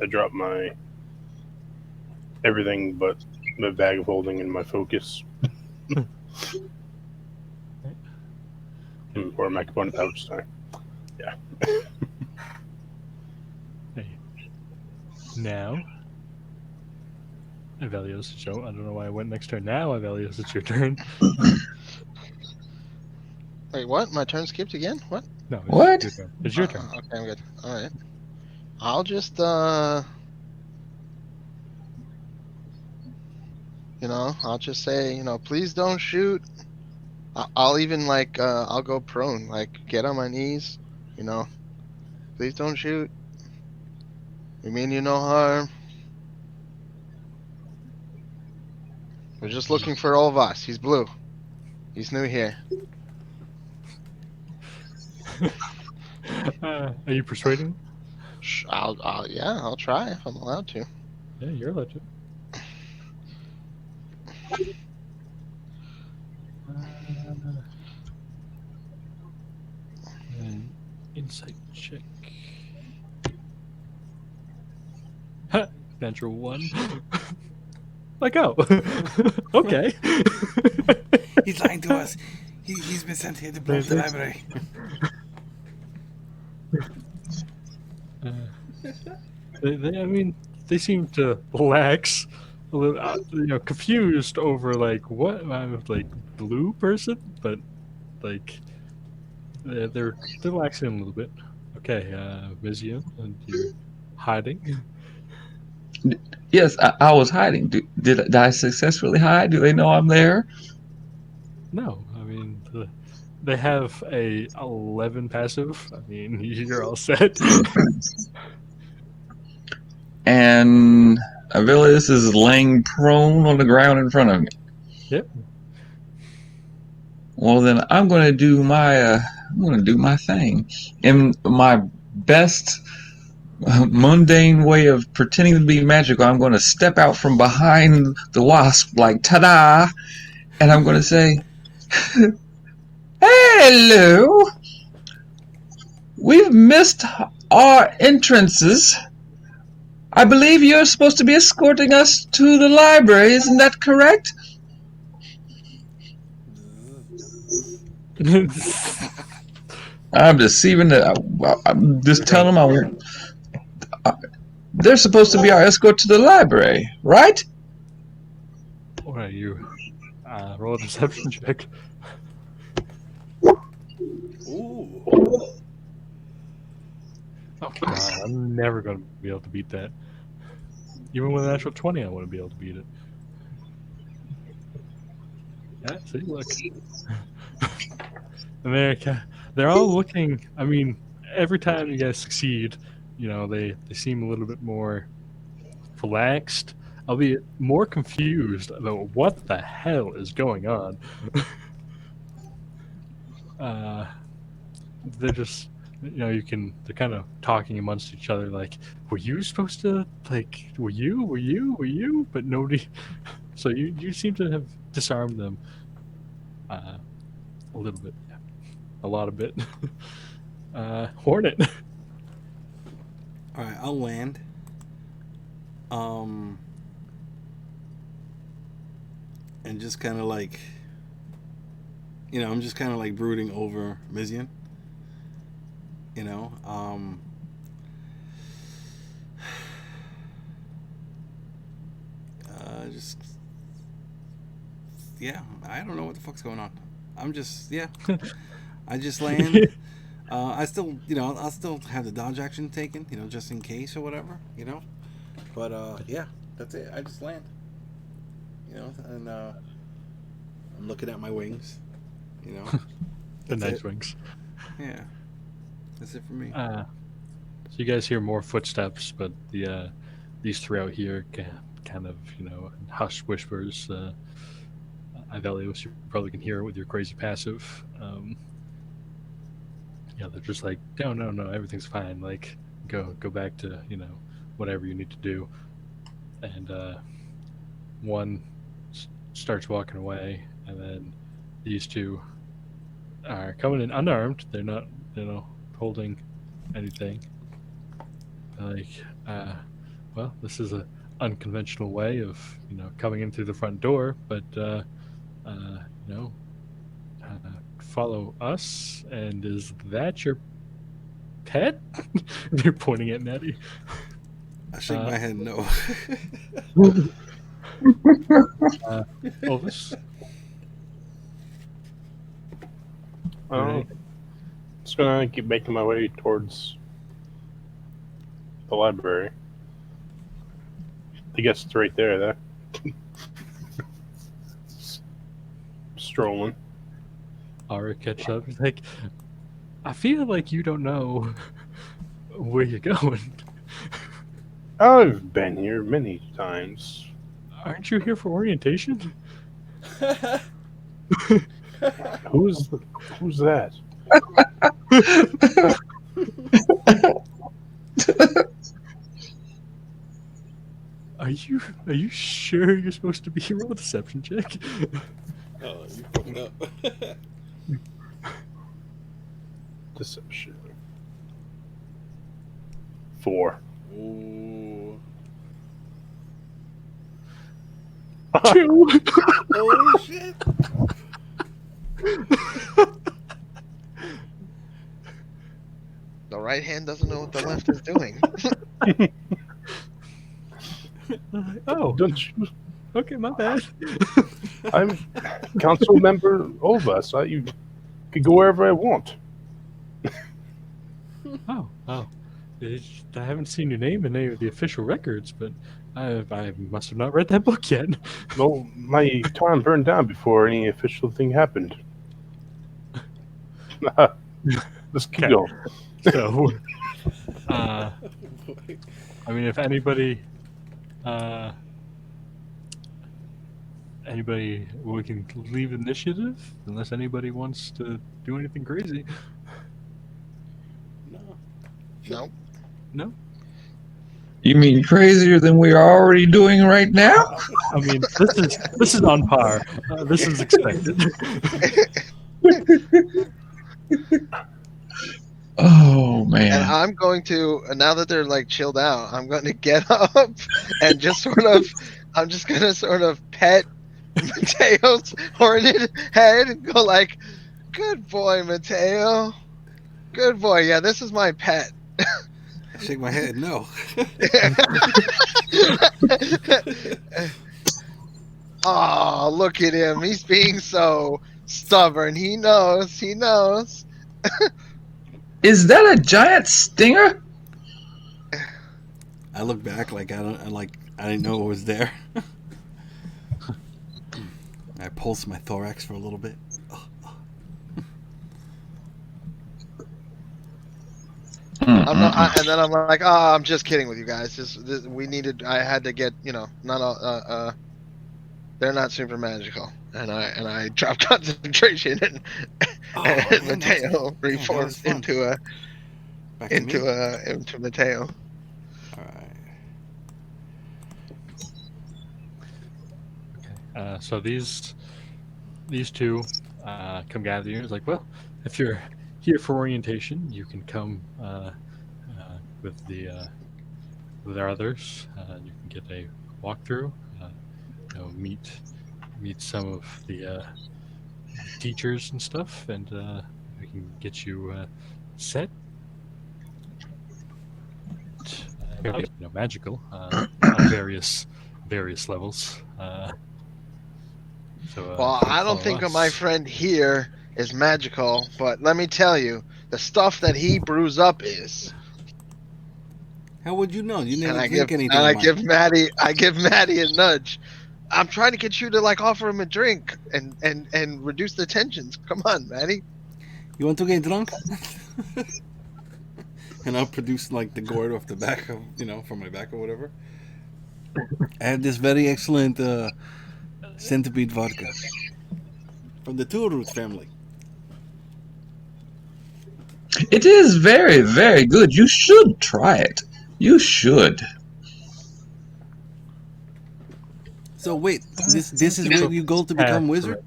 I drop my everything but the bag of holding and my focus. Or my component pouch, sorry. Yeah. Hey. Now, Avelios, so I don't know why I went next turn. Now, Avelios, it's your turn. Wait, what? My turn skipped again? What? No, it's What? your turn. It's your turn. Okay, I'm good. All right. I'll just, I'll just say, please don't shoot. I'll even I'll go prone, get on my knees, please don't shoot. We mean you no harm. We're just looking for Olvas. He's blue. He's new here. Are you persuading? I'll try if I'm allowed to. Yeah, you're allowed to. An insight check. Ha! Natural 1. Let go. Okay. He's lying to us. He's been sent here to blow up the library. They seem to relax a little, confused over what I'm blue person, but they're relaxing a little bit. Okay, Vizian, and you're hiding. Yes, I was hiding. Did I successfully hide? Do they know I'm there? No, they have a 11 passive. You're all set. And Avilius is laying prone on the ground in front of me. Yep. Well, then I'm going to do my thing in my best mundane way of pretending to be magical. I'm going to step out from behind the wasp, like ta-da, and I'm going to say, "Hello, we've missed our entrances. I believe you're supposed to be escorting us to the library. Isn't that correct?" I'm deceiving I'm just telling them they're supposed to be our escort to the library, right? What are you? Roll a deception check. Ooh. Oh god, I'm never gonna be able to beat that. Even with an actual 20, I wouldn't be able to beat it. Yeah, see, look. And they're all looking. I mean, every time you guys succeed, they seem a little bit more relaxed. I'll be more confused about what the hell is going on. They're just, they're kind of talking amongst each other like, were you supposed to, like, were you? But nobody. So you seem to have disarmed them a little bit. Yeah. A lot of bit. Hornet. All right, I'll land. And just kind of like, I'm just kind of like brooding over Mizian. Just, yeah, I don't know what the fuck's going on. I'm just, yeah. I just land. I still, I'll still have the dodge action taken, just in case or whatever, But yeah, that's it. I just land, and I'm looking at my wings, The nice it. wings. Yeah, that's it for me. So you guys hear more footsteps, but these three out here kind of, hushed whispers. Ivelios, you probably can hear it with your crazy passive. Yeah, they're just like, no, everything's fine. Like, go back to, whatever you need to do. And one starts walking away, and then these two are coming in unarmed. They're not, holding anything. Like, well, this is a unconventional way of, coming in through the front door, but, follow us, and is that your pet? They're pointing at Nettie. I shake my head no. Elvis? Just gonna keep making my way towards the library. I guess it's right there. Strolling. Ara catch up. He's like, I feel like you don't know where you're going. I've been here many times. Aren't you here for orientation? Who's that? Are you sure you're supposed to be here? Roll a deception check. Oh, you fucked up. Deception. 4. Ooh. 2. Oh shit. The right hand doesn't know what the left is doing. Oh, Don't you? okay, my bad. I'm council member Olva, so you could go wherever I want. Oh. I haven't seen your name in any of the official records, but I must have not read that book yet. Well, my town burned down before any official thing happened. Let's keep going. So, I mean, if anybody, we can leave initiative unless anybody wants to do anything crazy. No. No. No? You mean crazier than we are already doing right now? I mean, this is on par. This is expected. Oh And man. I'm going to, now that they're like chilled out, I'm going to get up and just I'm just going to sort of pet Mateo's horned head and go like, good boy, Mateo. Good boy. Yeah, this is my pet. I shake my head. No. Oh, look at him. He's being so stubborn. He knows. He knows. Is that a giant stinger? I look back like I didn't know it was there. I pulse my thorax for a little bit. And then I'm like, oh, I'm just kidding with you guys. I had to get, not they're not super magical. And I dropped concentration and, Oh, and man, that Mateo was reformed fun. Back to me. into Mateo. All right. So these two come gather you. It's like, well, if you're here for orientation, you can come with with our others. You can get a walkthrough. Meet some of the teachers and stuff, and we can get you set. Magical on various levels. Well, I don't think my friend here is magical, but let me tell you, the stuff that he brews up is. How would you know? You never And drink anything. I give Maddie a nudge. I'm trying to get you to like offer him a drink and reduce the tensions. Come on, Maddie. You want to get drunk? And I'll produce like the gourd off the back of from my back or whatever. I have this very excellent centipede vodka from the Turut family. It is very, very good. You should try it. You should. So wait, this is where you go to become wizard?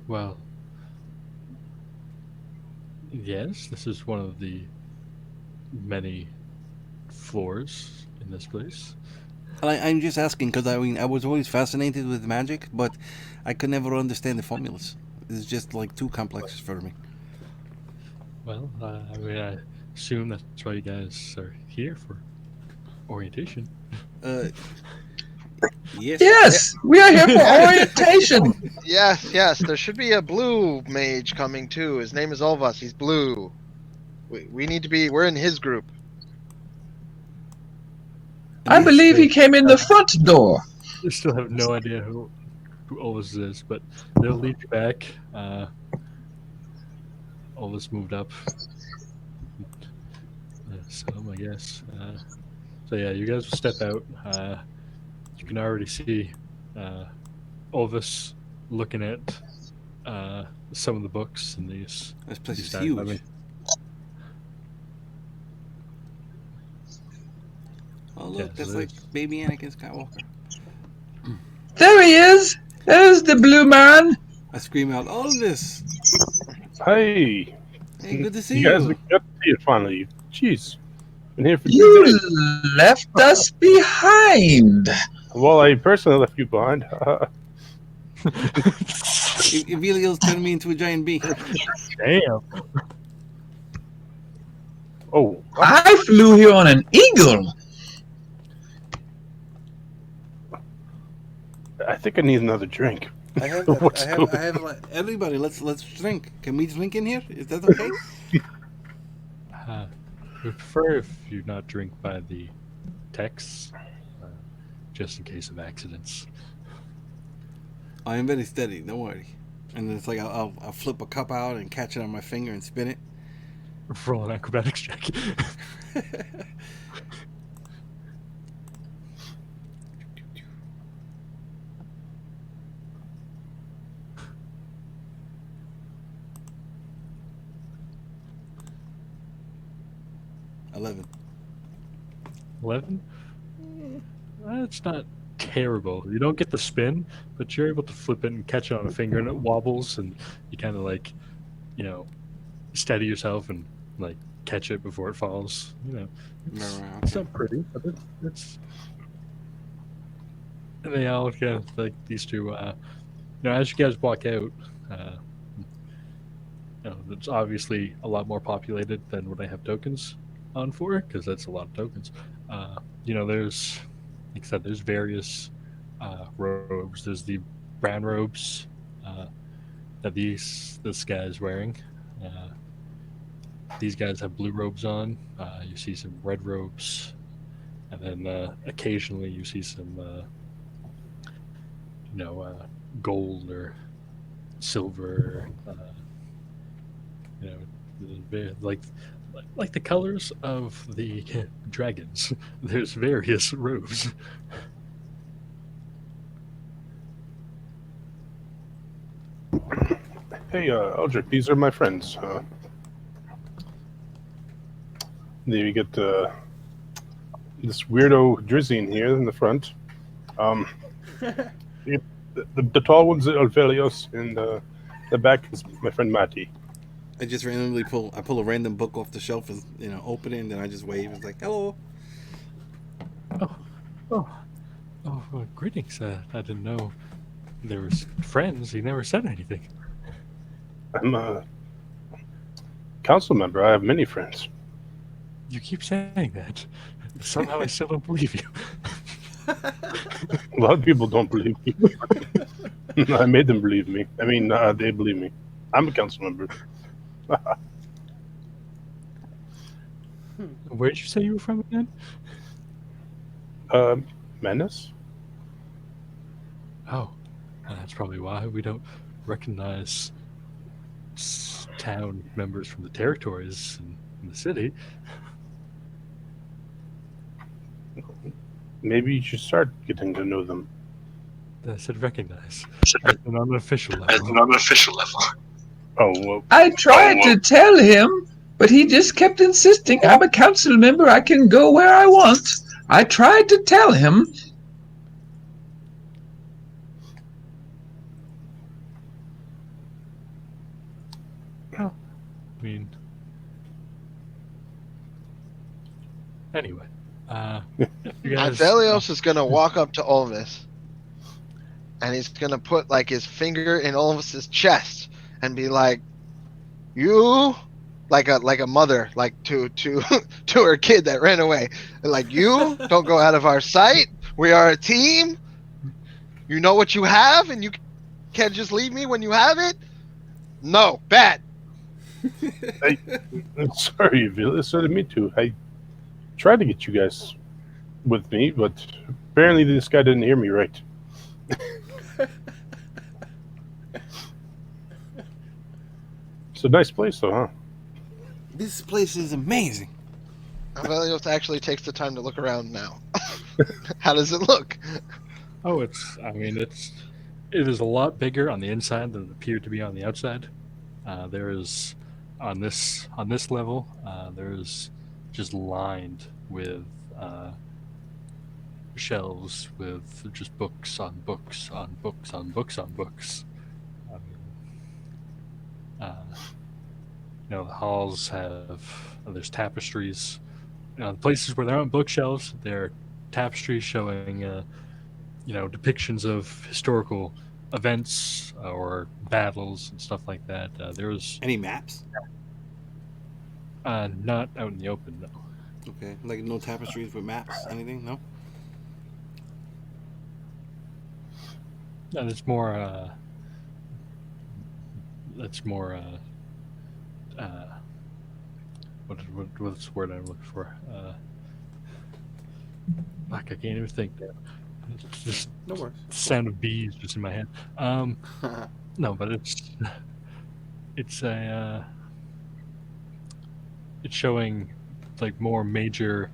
Well, yes, this is one of the many floors in this place. I'm just asking because I was always fascinated with magic, but I could never understand the formulas. It's just like too complex for me. Well, I assume that's why you guys are here for orientation. Yes. Yes, we are here for orientation. Yes. There should be a blue mage coming too. His name is Olvas. He's blue. We need to be. We're in his group. I believe he came in the front door. I still have no idea who Olvis is, but they'll lead you back. Olvis moved up. Some, I guess. So yeah, you guys will step out. You can already see Olvis looking at some of the books in these. This place these is huge. I mean, oh look, that's like baby Anakin Skywalker. There he is. There's the blue man. I scream out, Elvis! Hey, Hey, good to see you guys you. got to see it finally. Jeez, been here for 2 You days. left us behind. Well, I personally left you behind. Emilio's turned me into a giant bee. damn. Oh, I flew here on an eagle. I think I need another drink. I have What's going everybody. Let's drink. Can we drink in here? Is that okay? We prefer if you not drink by the texts, just in case of accidents. I am very steady. Don't worry. And it's like I'll flip a cup out and catch it on my finger and spin it. Roll an acrobatics check. 11. 11. That's not terrible. You don't get the spin, but you're able to flip it and catch it on a finger, and it wobbles, and you kind of like, steady yourself and like catch it before it falls. It's, Right, it's okay. not pretty, but it's. And they all kind of like these two. As you guys walk out, it's obviously a lot more populated than what I have tokens on for, because that's a lot of tokens. There's, like I said, there's various robes. There's the brown robes that this guy is wearing. These guys have blue robes on. You see some red robes, and then occasionally you see some, gold or silver. Like the colors of the dragons. There's various robes. Hey, Eldrick, these are my friends. You get this weirdo Drizzy in here in the front. The tall one's Alvelios, and the back is my friend Matty. I just randomly pull a random book off the shelf and open it, and then I just wave. It's like, hello. Well, greetings. I didn't know there was friends. He never said anything. I'm a council member. I have many friends. You keep saying that. Somehow I still don't believe you. A lot of people don't believe me. I made them believe me. I mean, they believe me. I'm a council member. Where did you say you were from again? Menace? Oh, that's probably why we don't recognize town members from the territories in the city. Maybe you should start getting to know them. I said recognize. As an unofficial level. Oh, well. I tried to tell him, but he just kept insisting I'm a council member. I can go where I want. I tried to tell him. I mean, anyway, you guys, Velios is gonna walk up to Olvis, and he's gonna put like his finger in Olvis's chest and be like, "You," like a mother, like to to her kid that ran away, like, "You don't go out of our sight. We are a team. You know what you have, and you can't just leave me when you have it. No, bad." I'm sorry, Vilas. So did me too. I tried to get you guys with me, but apparently this guy didn't hear me right. It's a nice place, though, huh? This place is amazing. Velios actually takes the time to look around now. How does it look? Oh, it is a lot bigger on the inside than it appeared to be on the outside. There is on this level, there is just lined with shelves with just books on books on books on books on books. The halls there's tapestries. The places where there aren't bookshelves, there are tapestries showing depictions of historical events or battles and stuff like that. There's Any maps? not out in the open, no. Okay, like no tapestries with maps, anything? No. No, it's more. That's more. What's the word I'm looking for? I can't even think. It's just No worries. sound of bees just in my head. No, but it's showing like more major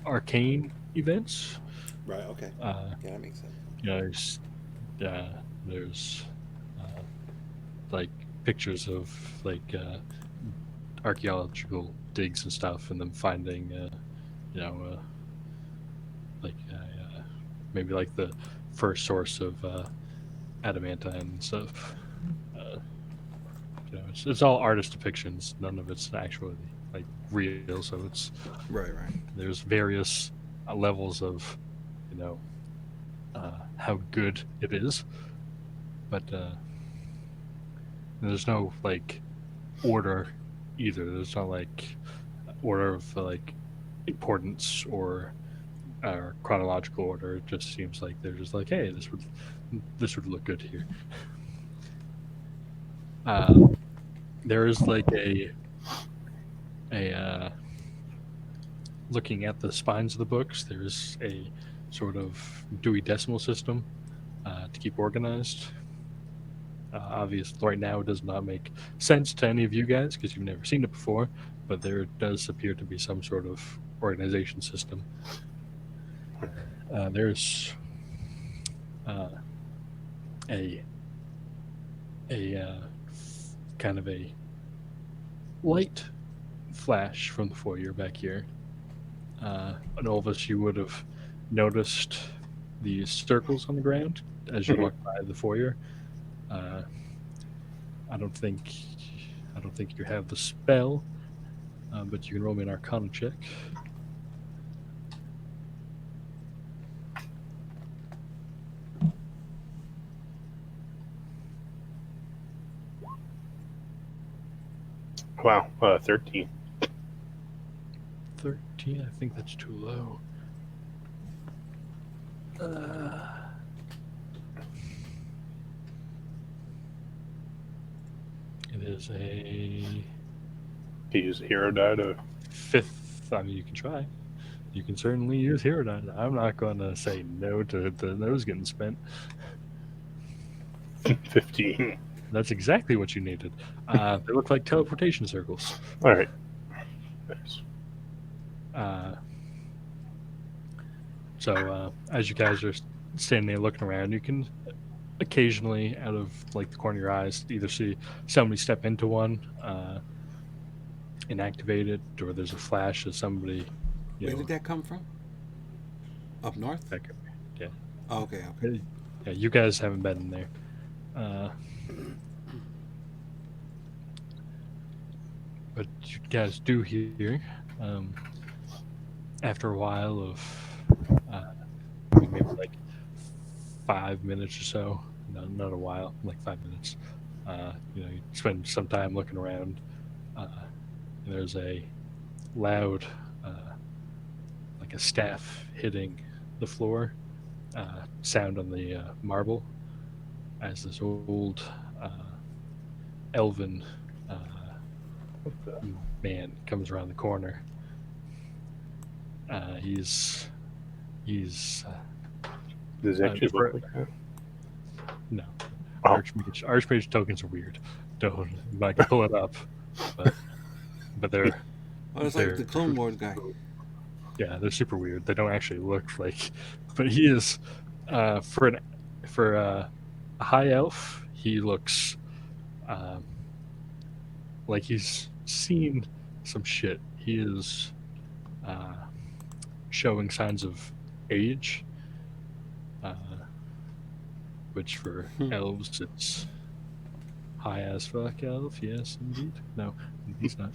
arcane events. Right. Okay. Yeah, that makes sense. There's like pictures of like archaeological digs and stuff, and them finding, you know, like maybe like the first source of adamantine and stuff. You know, it's all artist depictions. None of it's actually like real. So it's Right, right. there's various levels of, you know, how good it is, but there's no like order either. There's no like order of like importance or chronological order. It just seems like they're just like, hey, this would look good here. There is like a looking at the spines of the books. There's a sort of Dewey Decimal System to keep organized. Obviously, right now it does not make sense to any of you guys because you've never seen it before, but there does appear to be some sort of organization system. There's a kind of a light flash from the foyer back here. And all of us, you would have noticed these circles on the ground as you walk by the foyer. I don't think you have the spell, but you can roll me an Arcana check. Wow, 13. 13. I think that's too low. It is a To use a hero die to 5th. I mean, you can try. You can certainly use hero die. I'm not going to say no to those getting spent. 15. That's exactly what you needed. They look like teleportation circles. All right. Nice. So as you guys are standing there looking around, you can occasionally, out of like the corner of your eyes, either see somebody step into one and activate it, or there's a flash of somebody. Where did that come from? Up north? Back up. Yeah. Oh, okay, okay. Yeah, you guys haven't been in there. But you guys do hear, after a while of maybe like 5 minutes or so, no, not a while, like 5 minutes, you spend some time looking around, and there's a loud, like a staff hitting the floor, sound on the marble, as this old elven man comes around the corner. He's Does it actually look like that? no. Oh. Archmage tokens are weird. Don't I can pull it up, but they're Oh, it's like the Clone Wars guy. yeah, they're super weird. They don't actually look like, but he is for a high elf. He looks like he's seen some shit. He is showing signs of age, which for elves it's high as fuck elf. Yes, indeed. No, he's not.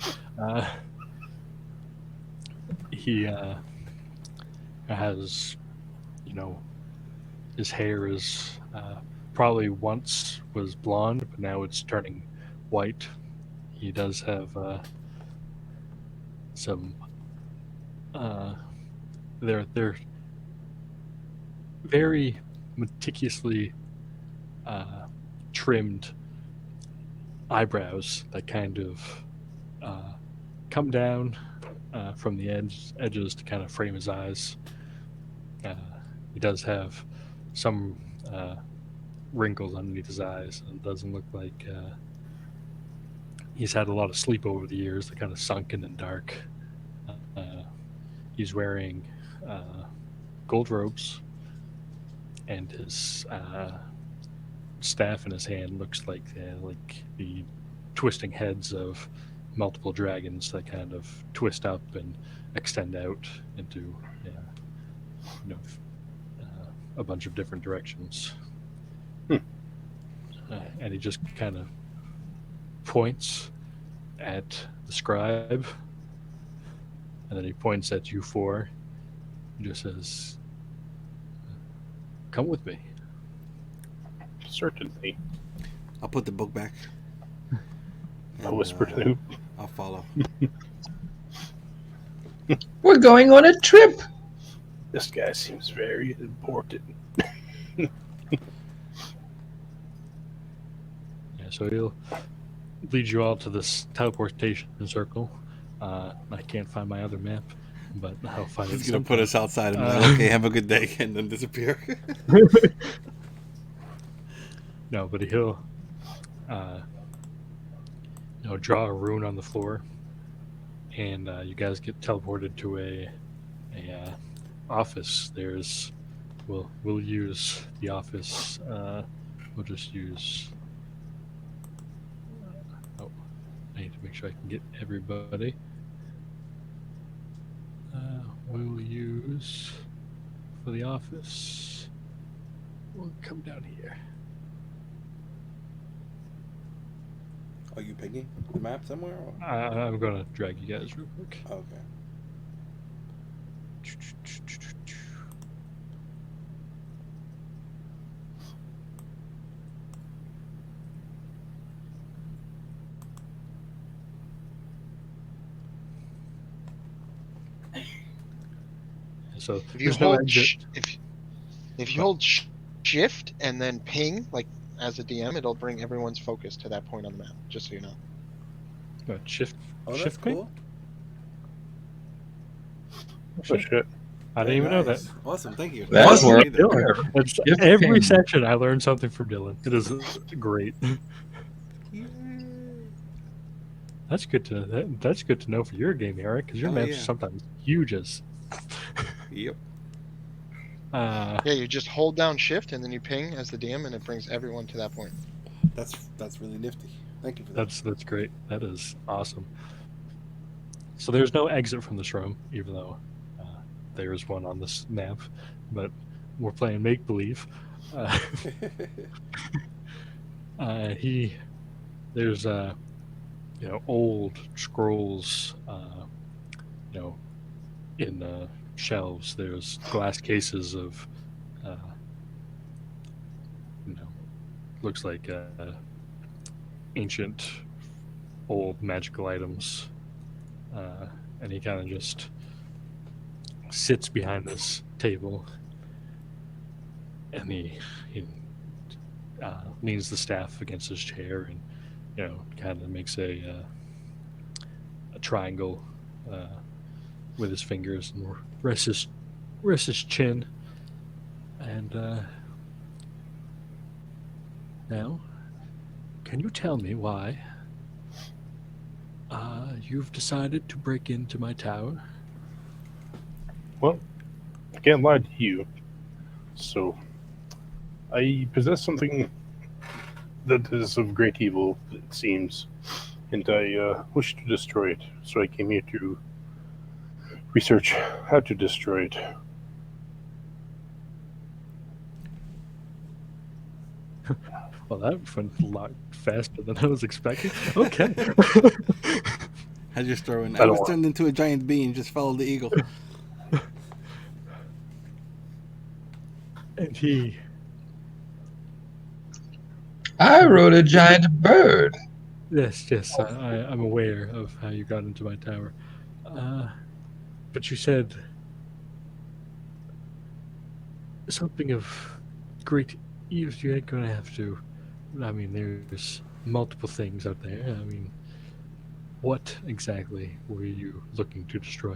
He has, his hair is probably once was blonde, but now it's turning white. He does have some. They're very meticulously trimmed eyebrows that kind of come down from the edges to kind of frame his eyes. He does have some wrinkles underneath his eyes, and it doesn't look like he's had a lot of sleep over the years. They're kind of sunken and dark. He's wearing gold robes, and his staff in his hand looks like the twisting heads of multiple dragons that kind of twist up and extend out into a bunch of different directions. And he just kind of points at the scribe, and then he points at you four and just says, "Come with me." Certainly. I'll put the book back. I whisper to Hoop. I'll follow. We're going on a trip. This guy seems very important. Yeah, so he'll lead you all to this teleportation circle. I can't find my other map, but I'll find it. He's gonna put us outside and be like, okay, have a good day, and then disappear. No, but he'll draw a rune on the floor, and you guys get teleported to a office. We'll use the office. We'll just use. I need to make sure I can get everybody. We'll use for the office. We'll come down here. Are you picking the map somewhere? Or? I'm gonna drag you guys real quick. Okay. So If you there's no hold exit. if you hold shift and then ping, like as a DM, it'll bring everyone's focus to that point on the map. Just so you know. Shift. Oh, that's shift ping? cool. Oh, shit. I didn't even know that. Nice. Awesome, thank you. That Awesome. worked. Dylan. That's Shift every ping. section I learned something from Dylan. It is great. That's good to that's good to know for your game, Eric, because your Oh, maps yeah. are sometimes huge as. Yep. Yeah, you just hold down shift and then you ping as the DM, and it brings everyone to that point. That's really nifty. Thank you for that. That's great. That is awesome. So there's no exit from this room, even though there is one on this map, but we're playing make believe. There's old scrolls, in shelves. There's glass cases of, looks like ancient, old magical items, and he kind of just sits behind this table, and he leans the staff against his chair, and kind of makes a triangle with his fingers, and rests his chin, and now, can you tell me why you've decided to break into my tower? Well, I can't lie to you. So, I possess something that is of great evil, it seems, and I wish to destroy it. So I came here to research how to destroy it. Well, that went a lot faster than I was expecting. Okay. I just throw in. I I don't was want- turned into a giant bee and just followed the eagle. And he I rode a giant bird. Yes, I'm aware of how you got into my tower. But you said something of great evil. You ain't gonna have to. I mean, there's multiple things out there. I mean, what exactly were you looking to destroy?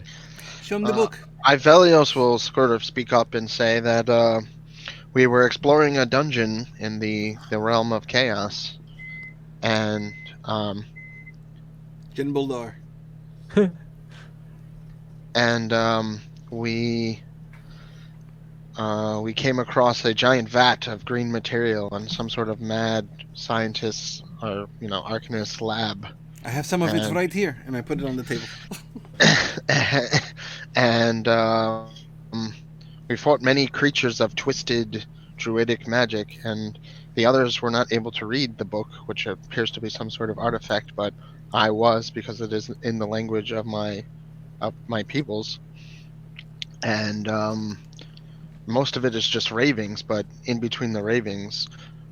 Show him the book. Ivelios will sort of speak up and say that we were exploring a dungeon in the realm of chaos, and Jin Buldar. we came across a giant vat of green material in some sort of mad scientist or arcanist lab. I have some of it And- right here, and I put it on the table. and we fought many creatures of twisted druidic magic, and the others were not able to read the book, which appears to be some sort of artifact, but I was, because it is in the language of my peoples. And most of it is just ravings, but in between the ravings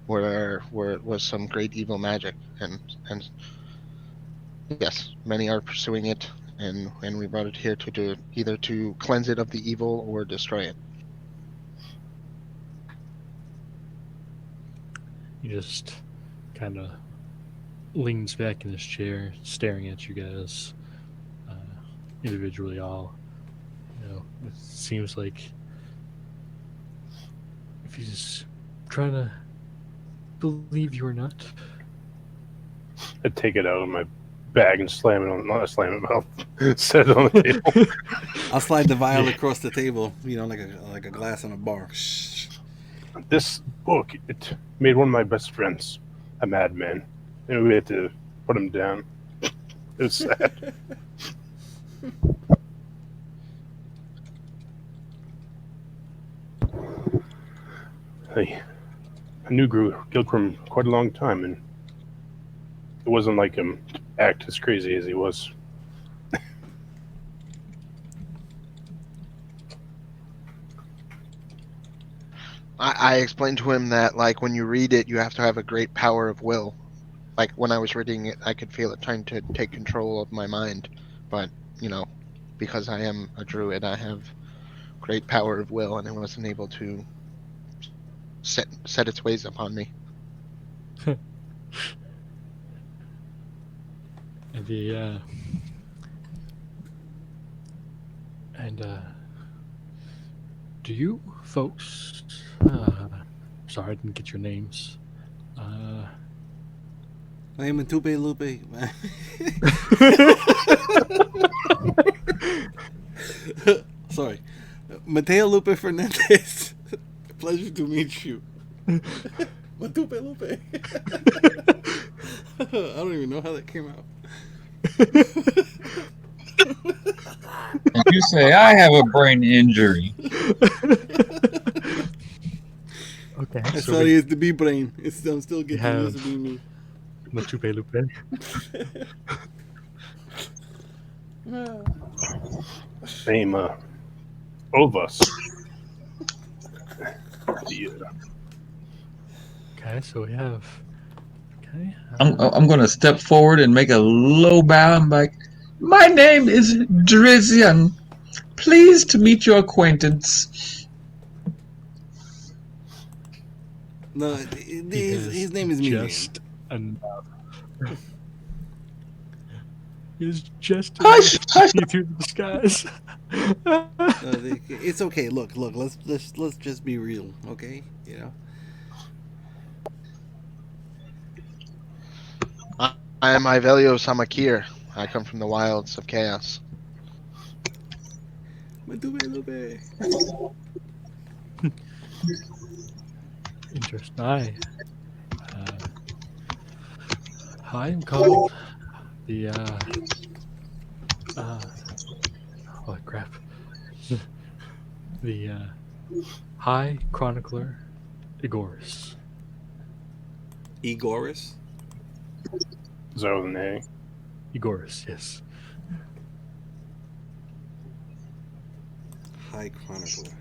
was some great evil magic, and yes, many are pursuing it, and we brought it here to do either to cleanse it of the evil or destroy it. He just kind of leans back in his chair, staring at you guys individually. All, it seems like if he's trying to believe you or not. I take it out of my bag and slam it on, not slam it, but I'll set it on the table. I'll slide the vial across the table, like a glass on a bar. Shh. This book, it made one of my best friends a madman, and we had to put him down. It was sad. I knew Gilgrim quite a long time, and it wasn't like him to act as crazy as he was. I explained to him that, like, when you read it, you have to have a great power of will. Like, when I was reading it, I could feel it trying to take control of my mind. But, because I am a druid, I have great power of will, and it wasn't able to set its ways upon me. Do you folks? Sorry, I didn't get your names. I am Tupe Lupe. Sorry. Mateo Lupe Fernandez. Pleasure to meet you. Matupe Lupe. I don't even know how that came out. And you say I have a brain injury. Okay, I'm so sorry, it's the B brain. I'm still getting have- used to being me. Matupe Lupe. Same, Ovus. Yeah. Okay, so we have. Okay. I'm going to step forward and make a low bow. I'm like, my name is Drizian. Pleased to meet your acquaintance. No, his name is Miriam. Just enough. He's just Hush, enough to hush. see through the disguise. It's okay. Look. Let's just be real, okay? I am Ivelio Samakir. I come from the wilds of Chaos. Matupe Lupe. Interesting. Hi, I'm called the holy crap. The High Chronicler Igoris. Igoris. Is that the name? Igoris, yes. High Chronicler.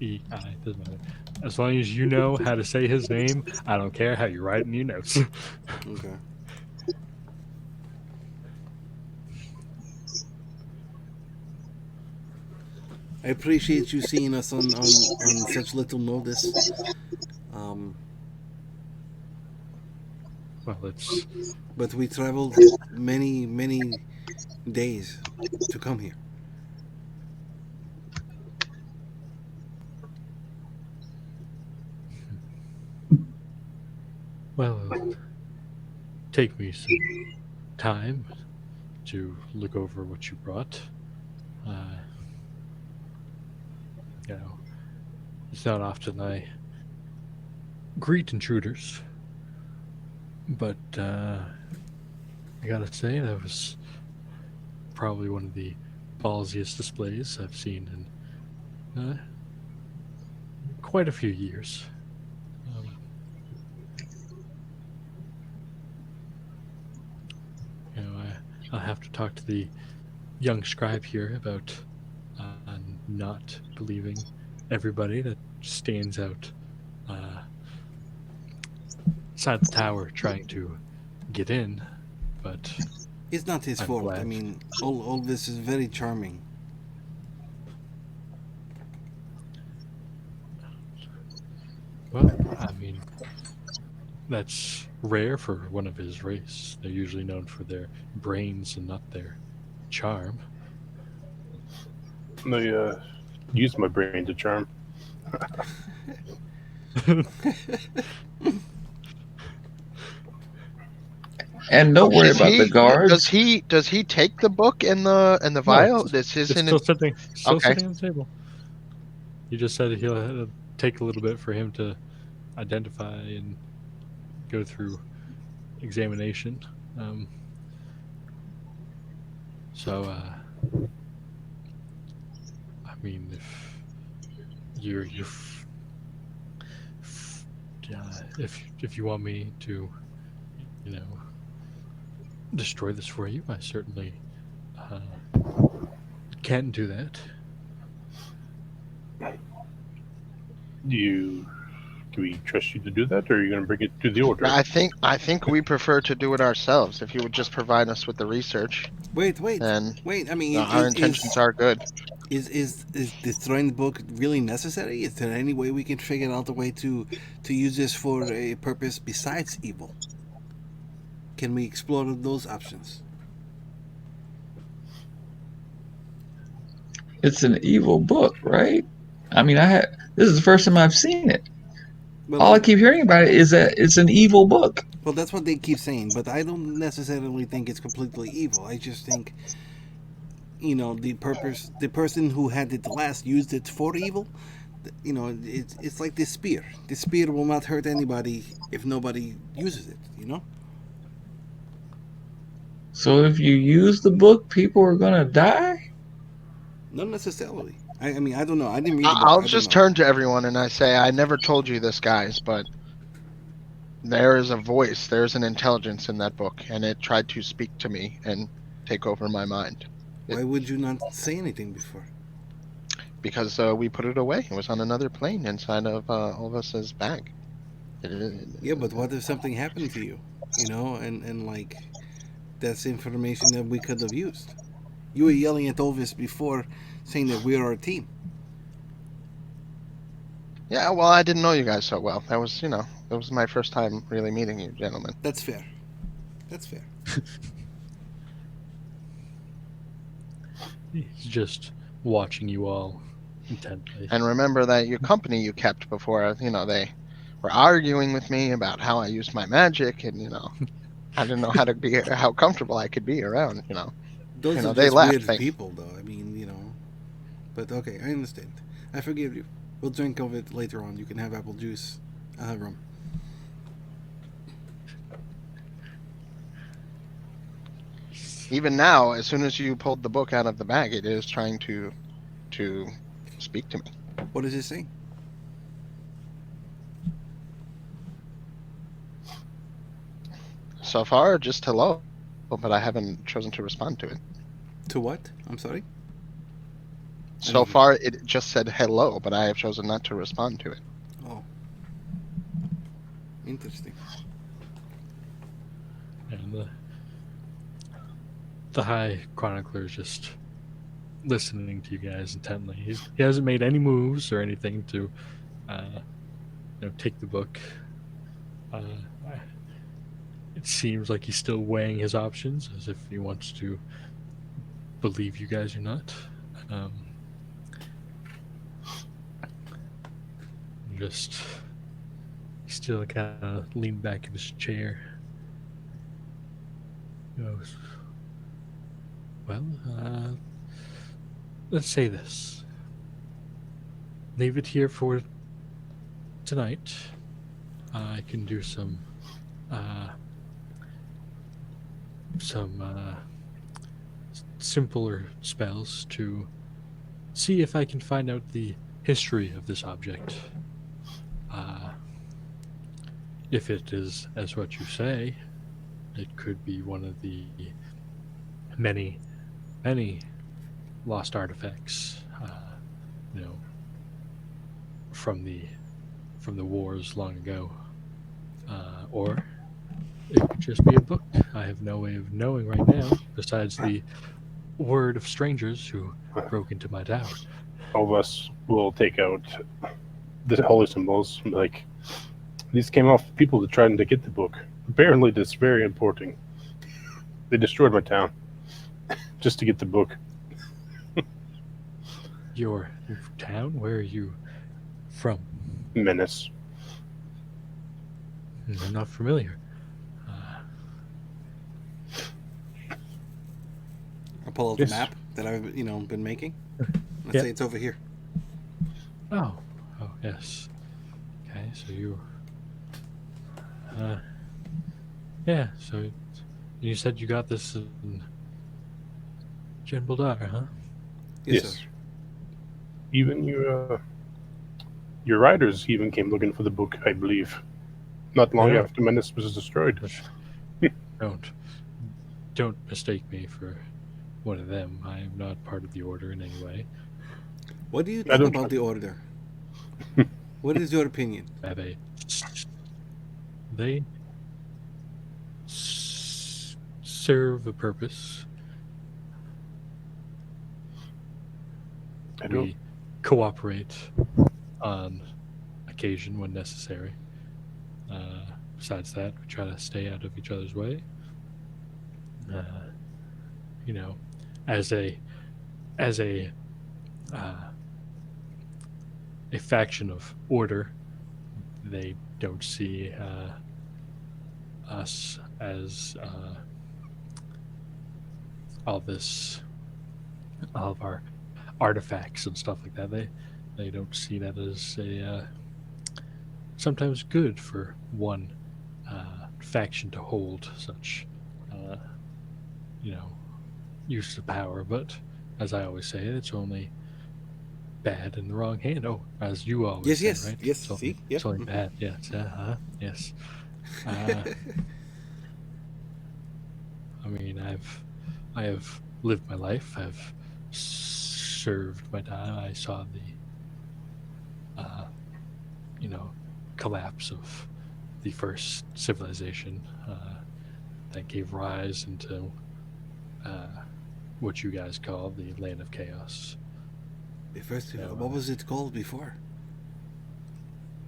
E-I, doesn't matter. As long as you know how to say his name, I don't care how you write it in your notes. Okay. I appreciate you seeing us on such little notice. Well, it's But we traveled many days to come here. well, it'll take me some time to look over what you brought. you know, it's not often I greet intruders, but I gotta say that was probably one of the ballsiest displays I've seen in quite a few years. Um, I'll have to talk to the young scribe here about not believing everybody that stands out uh, inside the tower trying to get in. But It's not his I'm fault. I glad. mean, all this is very charming. Well, I mean, that's rare for one of his race. They're usually known for their brains and not their charm. I use my brain to charm. And don't worry Is about the he? Does guards. he? Does he take the book and the No, vial? This his it's in it. still Okay. sitting on the table. You just said he'll take a little bit for him to identify and go through examination. Um, so, I mean, if you're if you want me to, you know, destroy this for you, I certainly uh, can do that. Do we trust you to do that, or are you going to bring it to the order? I think we prefer to do it ourselves. If you would just provide us with the research, Wait, wait, then wait. I mean, our intentions are good. is destroying the book really necessary? Is there any way we can figure out a way to use this for a purpose besides evil? Can we explore those options? It's an evil book, right? I mean, this is the first time I've seen it. Well, All I keep hearing about it is that it's an evil book. well, that's what they keep saying, but I don't necessarily think it's completely evil. I just think, the person who had it last used it for evil. It's like this spear. This spear will not hurt anybody if nobody uses it. So if you use the book, people are gonna die. Not necessarily. I mean, I don't know. I didn't read the book. I'll I don't just know. turn to everyone and I say, I never told you this, guys, but there is a voice, there's an intelligence in that book, and it tried to speak to me and take over my mind. Why would you not say anything before? Because we put it away. It was on another plane inside of Olvis's bag. Yeah, but what if something happened to you? And like that's information that we could have used. You were yelling at Olvis before, saying that we're our team. Yeah, well, I didn't know you guys so well. That was, it was my first time really meeting you, gentlemen. That's fair. That's fair. He's just watching you all intently. And remember that your company you kept before, they were arguing with me about how I used my magic, and I didn't know how comfortable I could be around. Those are They just left. weird people, though. I mean, But okay, I understand. I forgive you. We'll drink of it later on. You can have apple juice. I'll have rum. Even now, as soon as you pulled the book out of the bag, it is trying to speak to me. What does it say? So far, just hello, but I haven't chosen to respond to it. To what? I'm sorry? So far, it just said hello, but I have chosen not to respond to it. Oh. Interesting. And the High Chronicler is just listening to you guys intently. He hasn't made any moves or anything to, take the book. It seems like he's still weighing his options, as if he wants to believe you guys or not. Just still kind of leaned back in his chair. He goes, well, let's say this. leave it here for tonight. I can do some uh, simpler spells to see if I can find out the history of this object. Uh, if it is as what you say, it could be one of the many, many lost artifacts. You know, from the wars long ago, or it could just be a book. I have no way of knowing right now, besides the word of strangers who broke into my tower. All of us will take out the holy symbols. Like, these came off people that tried to get the book. Apparently, this is very important. They destroyed my town just to get the book. Your town? Where are you from? Menace. I'm not familiar. I'll pull out Yes. the map that I've been making. Let's Yeah. say it's over here. Oh, yes. Okay, so you. Yeah. So you said you got this in Jen Baldar, huh? Yes, sir. Even your riders even came looking for the book, I believe. Not long Yeah. after Menace was destroyed. Don't mistake me for one of them. I am not part of the order in any way. What do you I think don't- about the order? What is your opinion? Have they serve a purpose. I don't. We cooperate on occasion when necessary. Besides that, we try to stay out of each other's way. You know, as a faction of order, they don't see us as all of our artifacts and stuff like that. They don't see that as a sometimes good for one faction to hold such use of power. But as I always say, it's only bad in the wrong hand. Oh, as you always say, right? Yes. It's only, See, it's only bad. Yes, yes. I mean, I have lived my life. I've served my time. I saw the collapse of the first civilization that gave rise into what you guys call the land of chaos. The first, Yeah, what was it called before?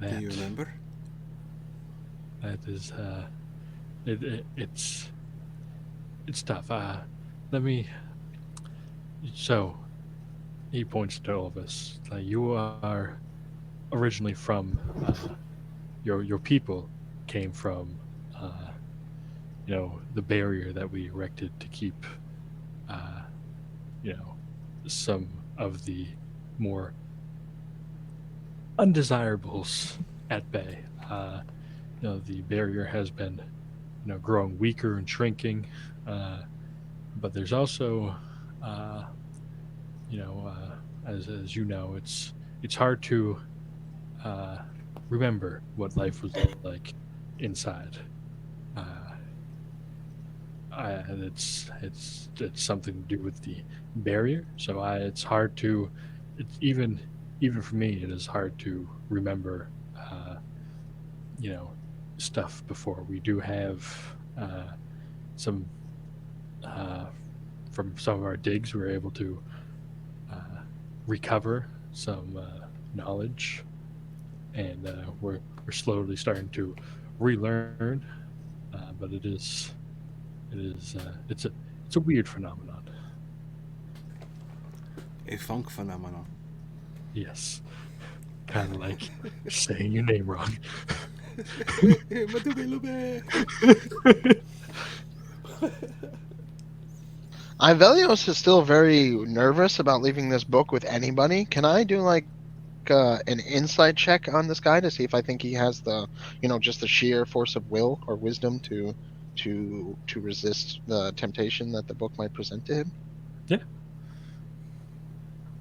Do you remember? That is it's tough. Let me. So, he points to all of us. You are originally from your people came from the barrier that we erected to keep some of the more undesirables at bay. The barrier has been growing weaker and shrinking, but there's also as you know, it's hard to remember what life was like inside. And it's something to do with the barrier. So it's hard to, even for me, it is hard to remember stuff before. We do have some from some of our digs. We were able to recover some knowledge, and we're slowly starting to relearn. But it's a weird phenomenon. A funk phenomenon. Yes, kind of like saying your name wrong. Ivelios is still very nervous about leaving this book with anybody. Can I do like an insight check on this guy to see if I think he has the, just the sheer force of will or wisdom to resist the temptation that the book might present to him?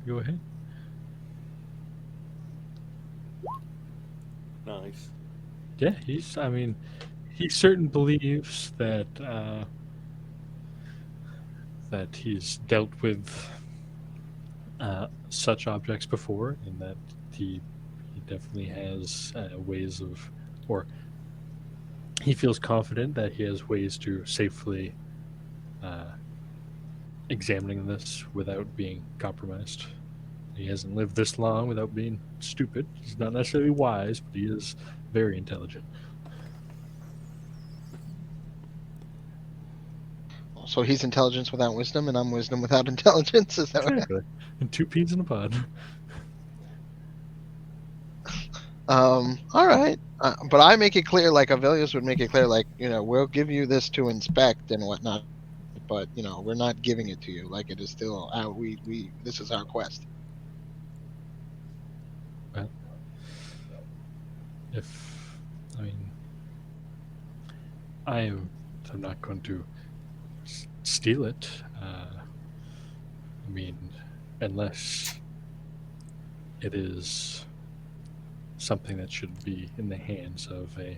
Go ahead. Nice. Yeah, he certain believes that that he's dealt with such objects before, and that he definitely has ways of, or he feels confident that he has ways to safely examining this without being compromised. He hasn't lived this long without being stupid. He's not necessarily wise, but he is very intelligent. So he's intelligence without wisdom, and I'm wisdom without intelligence. Is that what? Exactly. And two peas in a pod. All right. But I make it clear, like Avelius would make it clear, like, we'll give you this to inspect and whatnot, but we're not giving it to you. Like, it is still out. This is our quest. Well, I'm not going to steal it. Unless it is something that should be in the hands of a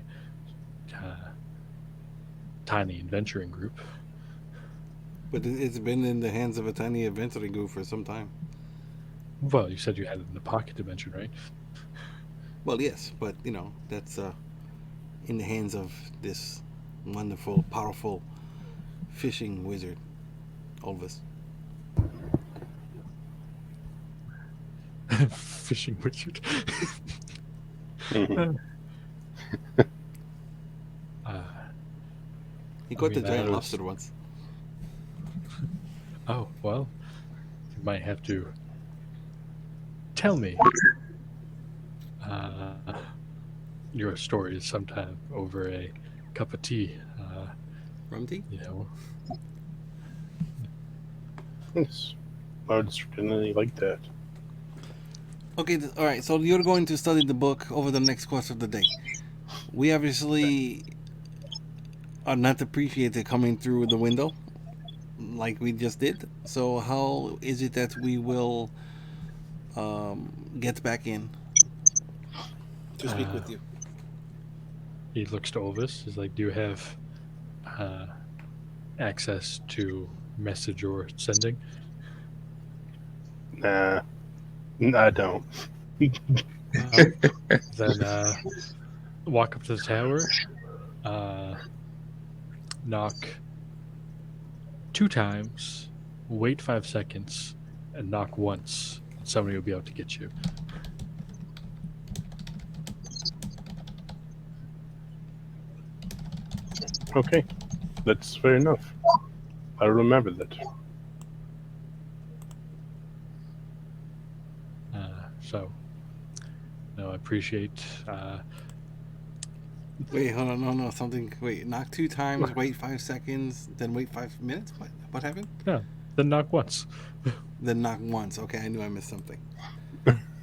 tiny adventuring group. But it's been in the hands of a tiny adventuring group for some time. Well, you said you had it in the pocket dimension, right? Well, yes, but that's in the hands of this wonderful, powerful fishing wizard, Olvis. Fishing wizard. He caught the that giant was- lobster once. Oh, well, you might have to tell me your stories sometime over a cup of tea. Rum tea? Yes. I would certainly like that. Okay, all right. So you're going to study the book over the next course of the day. We obviously are not appreciated coming through the window, like we just did. So how is it that we will get back in to speak with you? He looks to Olvis. He's like, do you have access to message or sending? Nah, I don't. Then walk up to the tower, knock 2 times, wait 5 seconds, and knock once. And somebody will be able to get you. Okay, that's fair enough. I'll remember that. So, no, I appreciate. Wait, hold on, no, something. Wait, knock 2 times, wait 5 seconds, then wait 5 minutes. What happened? Yeah, then knock once. Then knock once. Okay, I knew I missed something.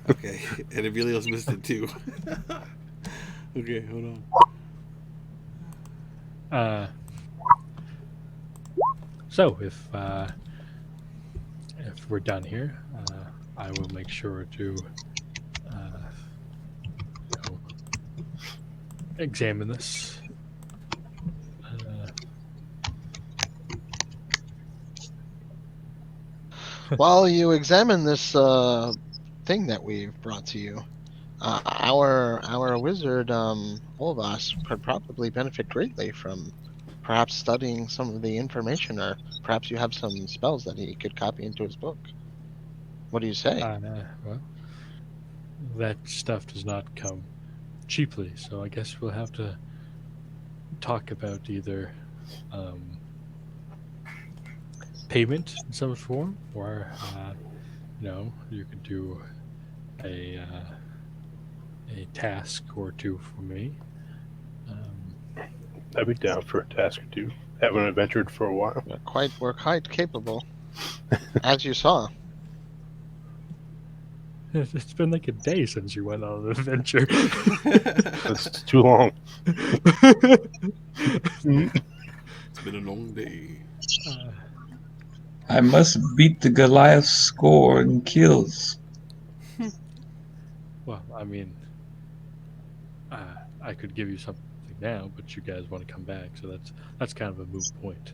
Okay, and Emilio's missed it too. Okay, hold on. So if we're done here, I will make sure to examine this. While you examine this thing that we've brought to you, our wizard Olvas could probably benefit greatly from perhaps studying some of the information, or perhaps you have some spells that he could copy into his book. What do you say? Well, that stuff does not come cheaply, so I guess we'll have to talk about either payment in some form, or you could do a task or two for me. I'd be down for a task or two. Haven't adventured for a while. We're quite capable, as you saw. It's been like a day since you went on an adventure. That's too long. It's been a long day. I must beat the Goliath score in kills. Well, I mean, I could give you something now, but you guys want to come back, so that's kind of a moot point.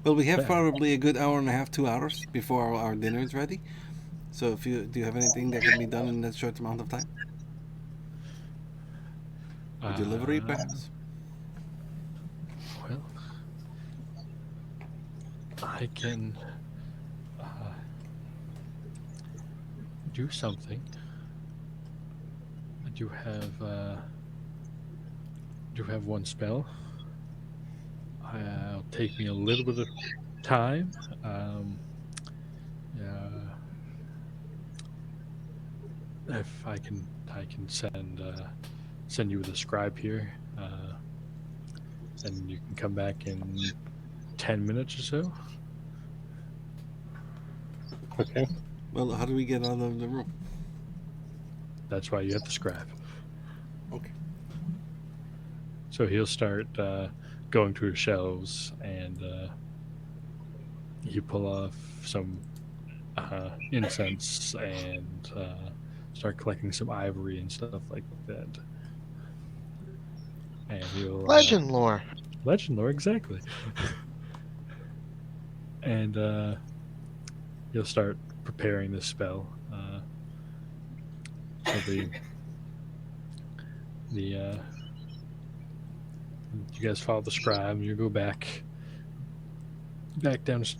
Well, we have Yeah. probably a good hour and a half, 2 hours before our dinner is ready. So, if you do you have anything that can be done in that short amount of time? A delivery, perhaps? Well, I can do something. I do have one spell. It'll take me a little bit of time. Uh, if I can send you with a scribe here, and you can come back in 10 minutes or so. Okay. Well, how do we get out of the room? That's why you have the scribe. Okay. So he'll start going through the shelves, and you pull off some incense and start collecting some ivory and stuff like that. And he'll Legend lore. legend lore, exactly. And you'll start preparing this spell. So the you guys follow the scribe, and you go back downstairs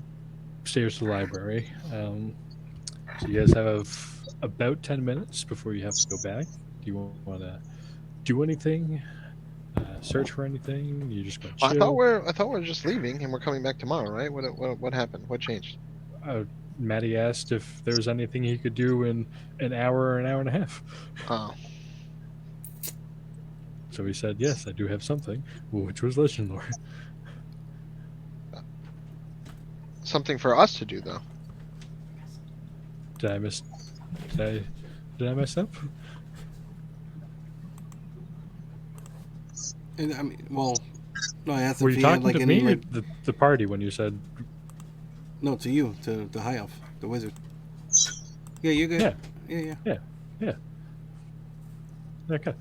to the library. So you guys have about 10 minutes before you have to go back. Do you want to do anything? Search for anything? You just going to I chill? thought we're just leaving and we're coming back tomorrow, right? What happened? What changed? Maddie asked if there was anything he could do in an hour or an hour and a half. Oh, So he said, yes, I do have something, which was legend lore. something for us to do though. Did I miss? Did I mess up? And, I mean, well, no, I asked Were if you he had talking like to any me or like the party when you said? no to you, to the high elf, the wizard. Yeah, you're good. Yeah. Yeah. Okay.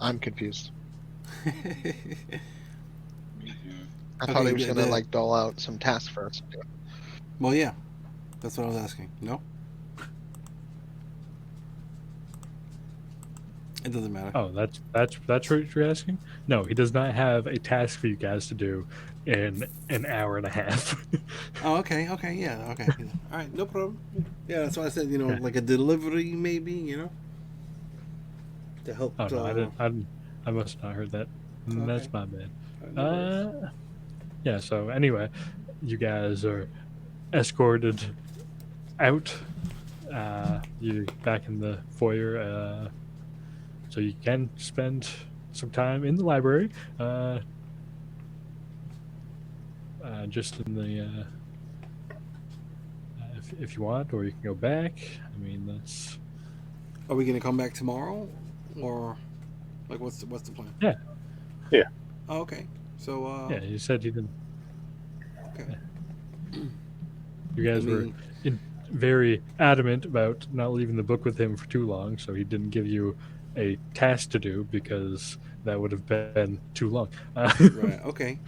I'm confused. yeah. I thought Okay, he was the- gonna the- like dole out some tasks for us to do. Well, yeah, that's what I was asking. No, it doesn't matter. Oh, that's what you're asking? No, he does not have a task for you guys to do in an hour and a half. Oh, okay, yeah, okay. Yeah. All right, no problem. Yeah, that's why I said, Okay. like a delivery, maybe, to help. Oh no, I must have not heard that. That's Okay. my bad. No worries. Yeah. So anyway, you guys are escorted out. You back in the foyer, so you can spend some time in the library. Just in the if you want, or you can go back. I mean, that's Are we gonna come back tomorrow, or like what's the plan? Yeah. Yeah. Oh, okay. So yeah. You said you didn't. okay. You guys were very adamant about not leaving the book with him for too long, so he didn't give you a task to do because that would have been too long. Right. Okay.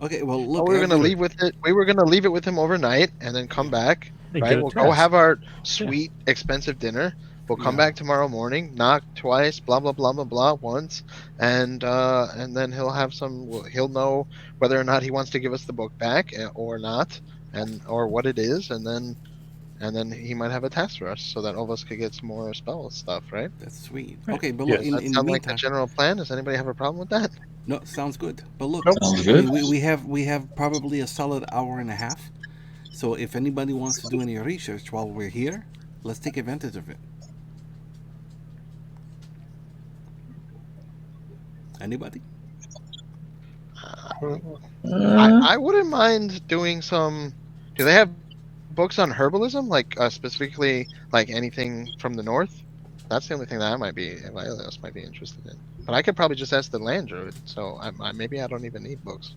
Okay. Well, look. we were gonna after- leave with it. We were gonna leave it with him overnight and then come back. And Right. get a We'll go task. have our sweet, expensive dinner. We'll come Yeah. back tomorrow morning, knock twice, blah blah blah blah blah once, and then he'll have some. He'll know whether or not he wants to give us the book back or not, or what it is, and then he might have a task for us so that all of us could get some more spell stuff, right? That's sweet. Right. Okay, but Yes. look. That In the sound like the meantime, general plan? Does anybody have a problem with that? no, sounds good. But look, Nope. Sounds I good. mean, we have probably a solid hour and a half. So if anybody wants to do any research while we're here, let's take advantage of it. Anybody? I wouldn't mind doing some Do they have books on herbalism, like specifically like anything from the north? That's the only thing that I might be, Valios might be interested in. But I could probably just ask the land druid. So maybe I don't even need books.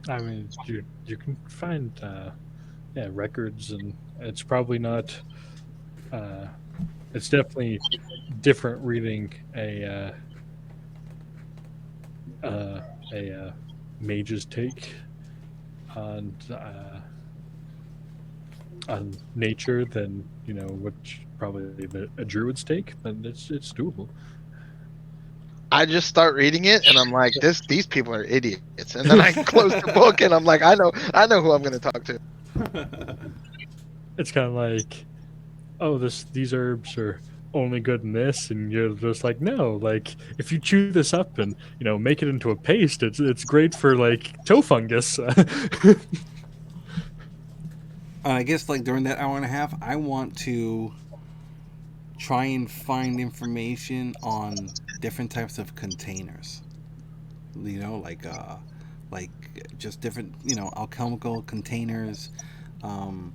I mean, you can find records, and it's probably not. It's definitely different reading a mage's take on nature than which probably a druid's take, but it's doable. I just start reading it, and I'm like, these people are idiots. And then I close the book, and I'm like, I know who I'm going to talk to. It's kind of like, oh, these herbs are only good in this, and you're just like, no, like if you chew this up and make it into a paste, it's great for like toe fungus. I guess like during that hour and a half, I want to try and find information on different types of containers. Like just different alchemical containers, um,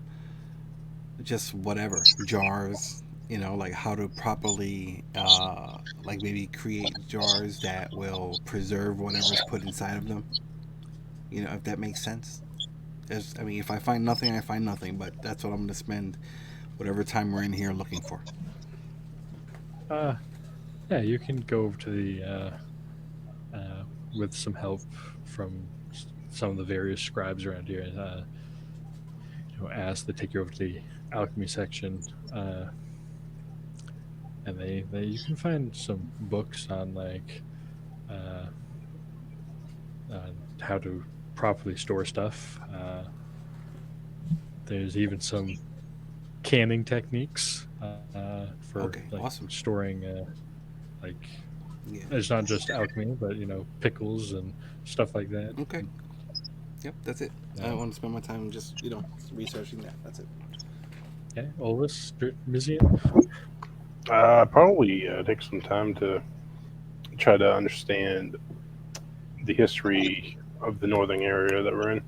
just whatever jars. Like how to properly like maybe create jars that will preserve whatever's put inside of them. If that makes sense. I mean, if I find nothing, I find nothing. But that's what I'm going to spend whatever time we're in here looking for. Yeah, you can go over to the with some help from some of the various scribes around here. Ask to take you over to the alchemy section, and they you can find some books on like how to properly store stuff. There's even some canning techniques for awesome. storing like Yeah. it's not just alchemy, but pickles and stuff like that. Okay. Yep, that's it. I don't want to spend my time just researching that. That's it. Okay, Olvis, Mizian? Probably take some time to try to understand the history of the northern area that we're in.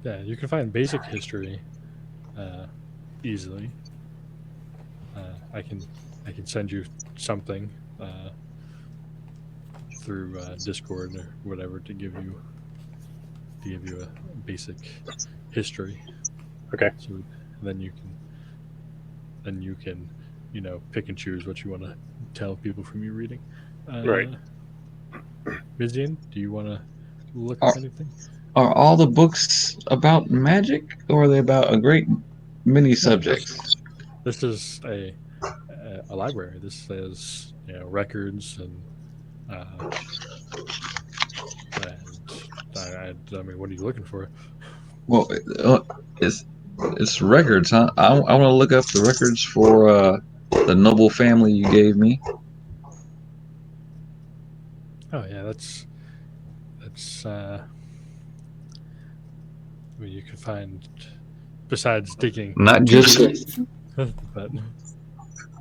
Yeah, you can find basic history easily. I can send you something through Discord or whatever to give you a basic history. Okay. So then you can pick and choose what you want to tell people from your reading. Right. Mizian, do you want to look up anything? Are all the books about magic, or are they about a great many subjects? This is a library. This says records and I mean, what are you looking for? Well, it's records, huh? I want to look up the records for the noble family you gave me. Oh yeah, that's I mean, you can find besides digging. Not just. But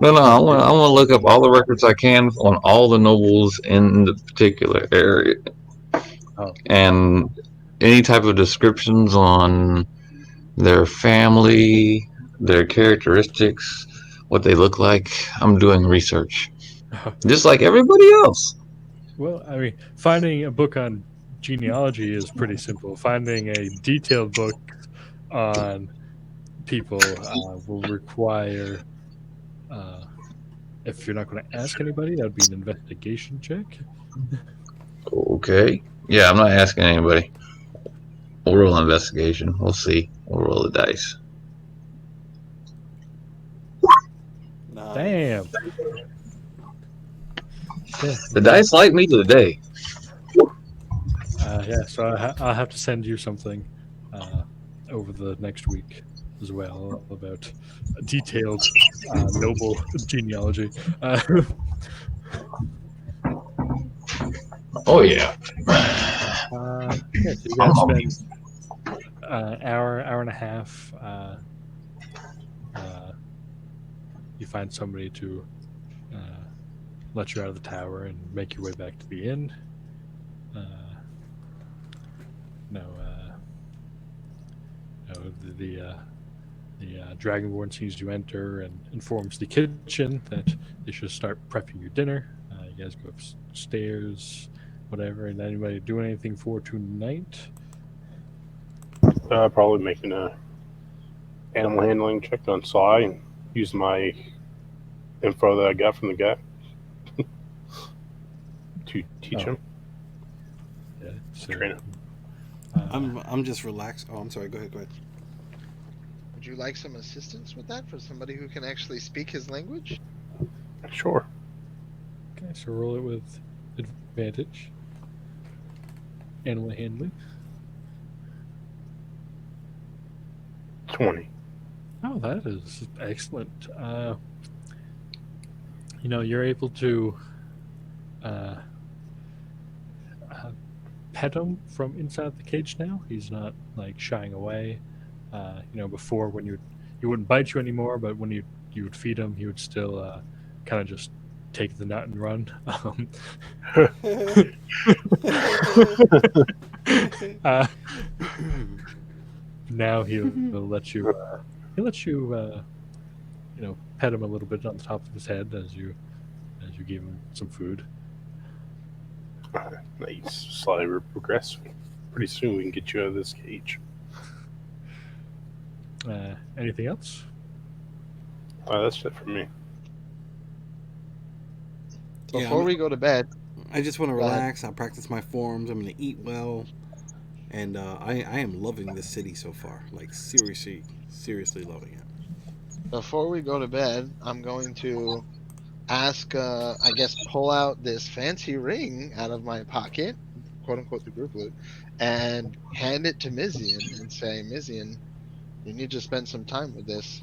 No. I want to look up all the records I can on all the nobles in the particular area, and any type of descriptions on their family, their characteristics, what they look like. I'm doing research, just like everybody else. Well, I mean, finding a book on genealogy is pretty simple. Finding a detailed book on people will require, if you're not going to ask anybody, that would be an investigation check. Okay. Yeah, I'm not asking anybody. We'll roll an investigation. We'll see. We'll roll the dice. Nice. Damn. Yeah. The dice like me today. Yeah, so I'll have to send you something over the next week as well about a detailed noble genealogy. Oh yeah. So you guys spend hour and a half. You find somebody to let you out of the tower and make your way back to the inn. no, no, the Dragonborn sees you enter and informs the kitchen that they should start prepping your dinner. You guys go upstairs, whatever. And anybody do anything for tonight? Probably making a animal handling check on Sly and use my info that I got from the guy to teach him. Yeah, so, Train him. I'm just relaxed. Oh, I'm sorry. Go ahead. Would you like some assistance with that for somebody who can actually speak his language? Sure. Okay, so roll it with advantage. Animal handling. 20. Oh, that is excellent. You're able to pet him from inside the cage now. He's not like shying away. Before when he wouldn't bite you anymore, but when you would feed him, he would still kind of just take the nut and run. Now he'll let you. He'll let you. Pet him a little bit on the top of his head as you give him some food. Nice. Slightly progressing. Pretty soon we can get you out of this cage. Anything else? That's it for me. Before we go to bed, I just want to Go ahead. relax. I'll practice my forms. I'm going to eat well. And I am loving this city so far. Like, seriously loving it. before we go to bed, I'm going to ask, I guess, pull out this fancy ring out of my pocket, quote unquote, the group loot, and hand it to Mizian and say, Mizian, you need to spend some time with this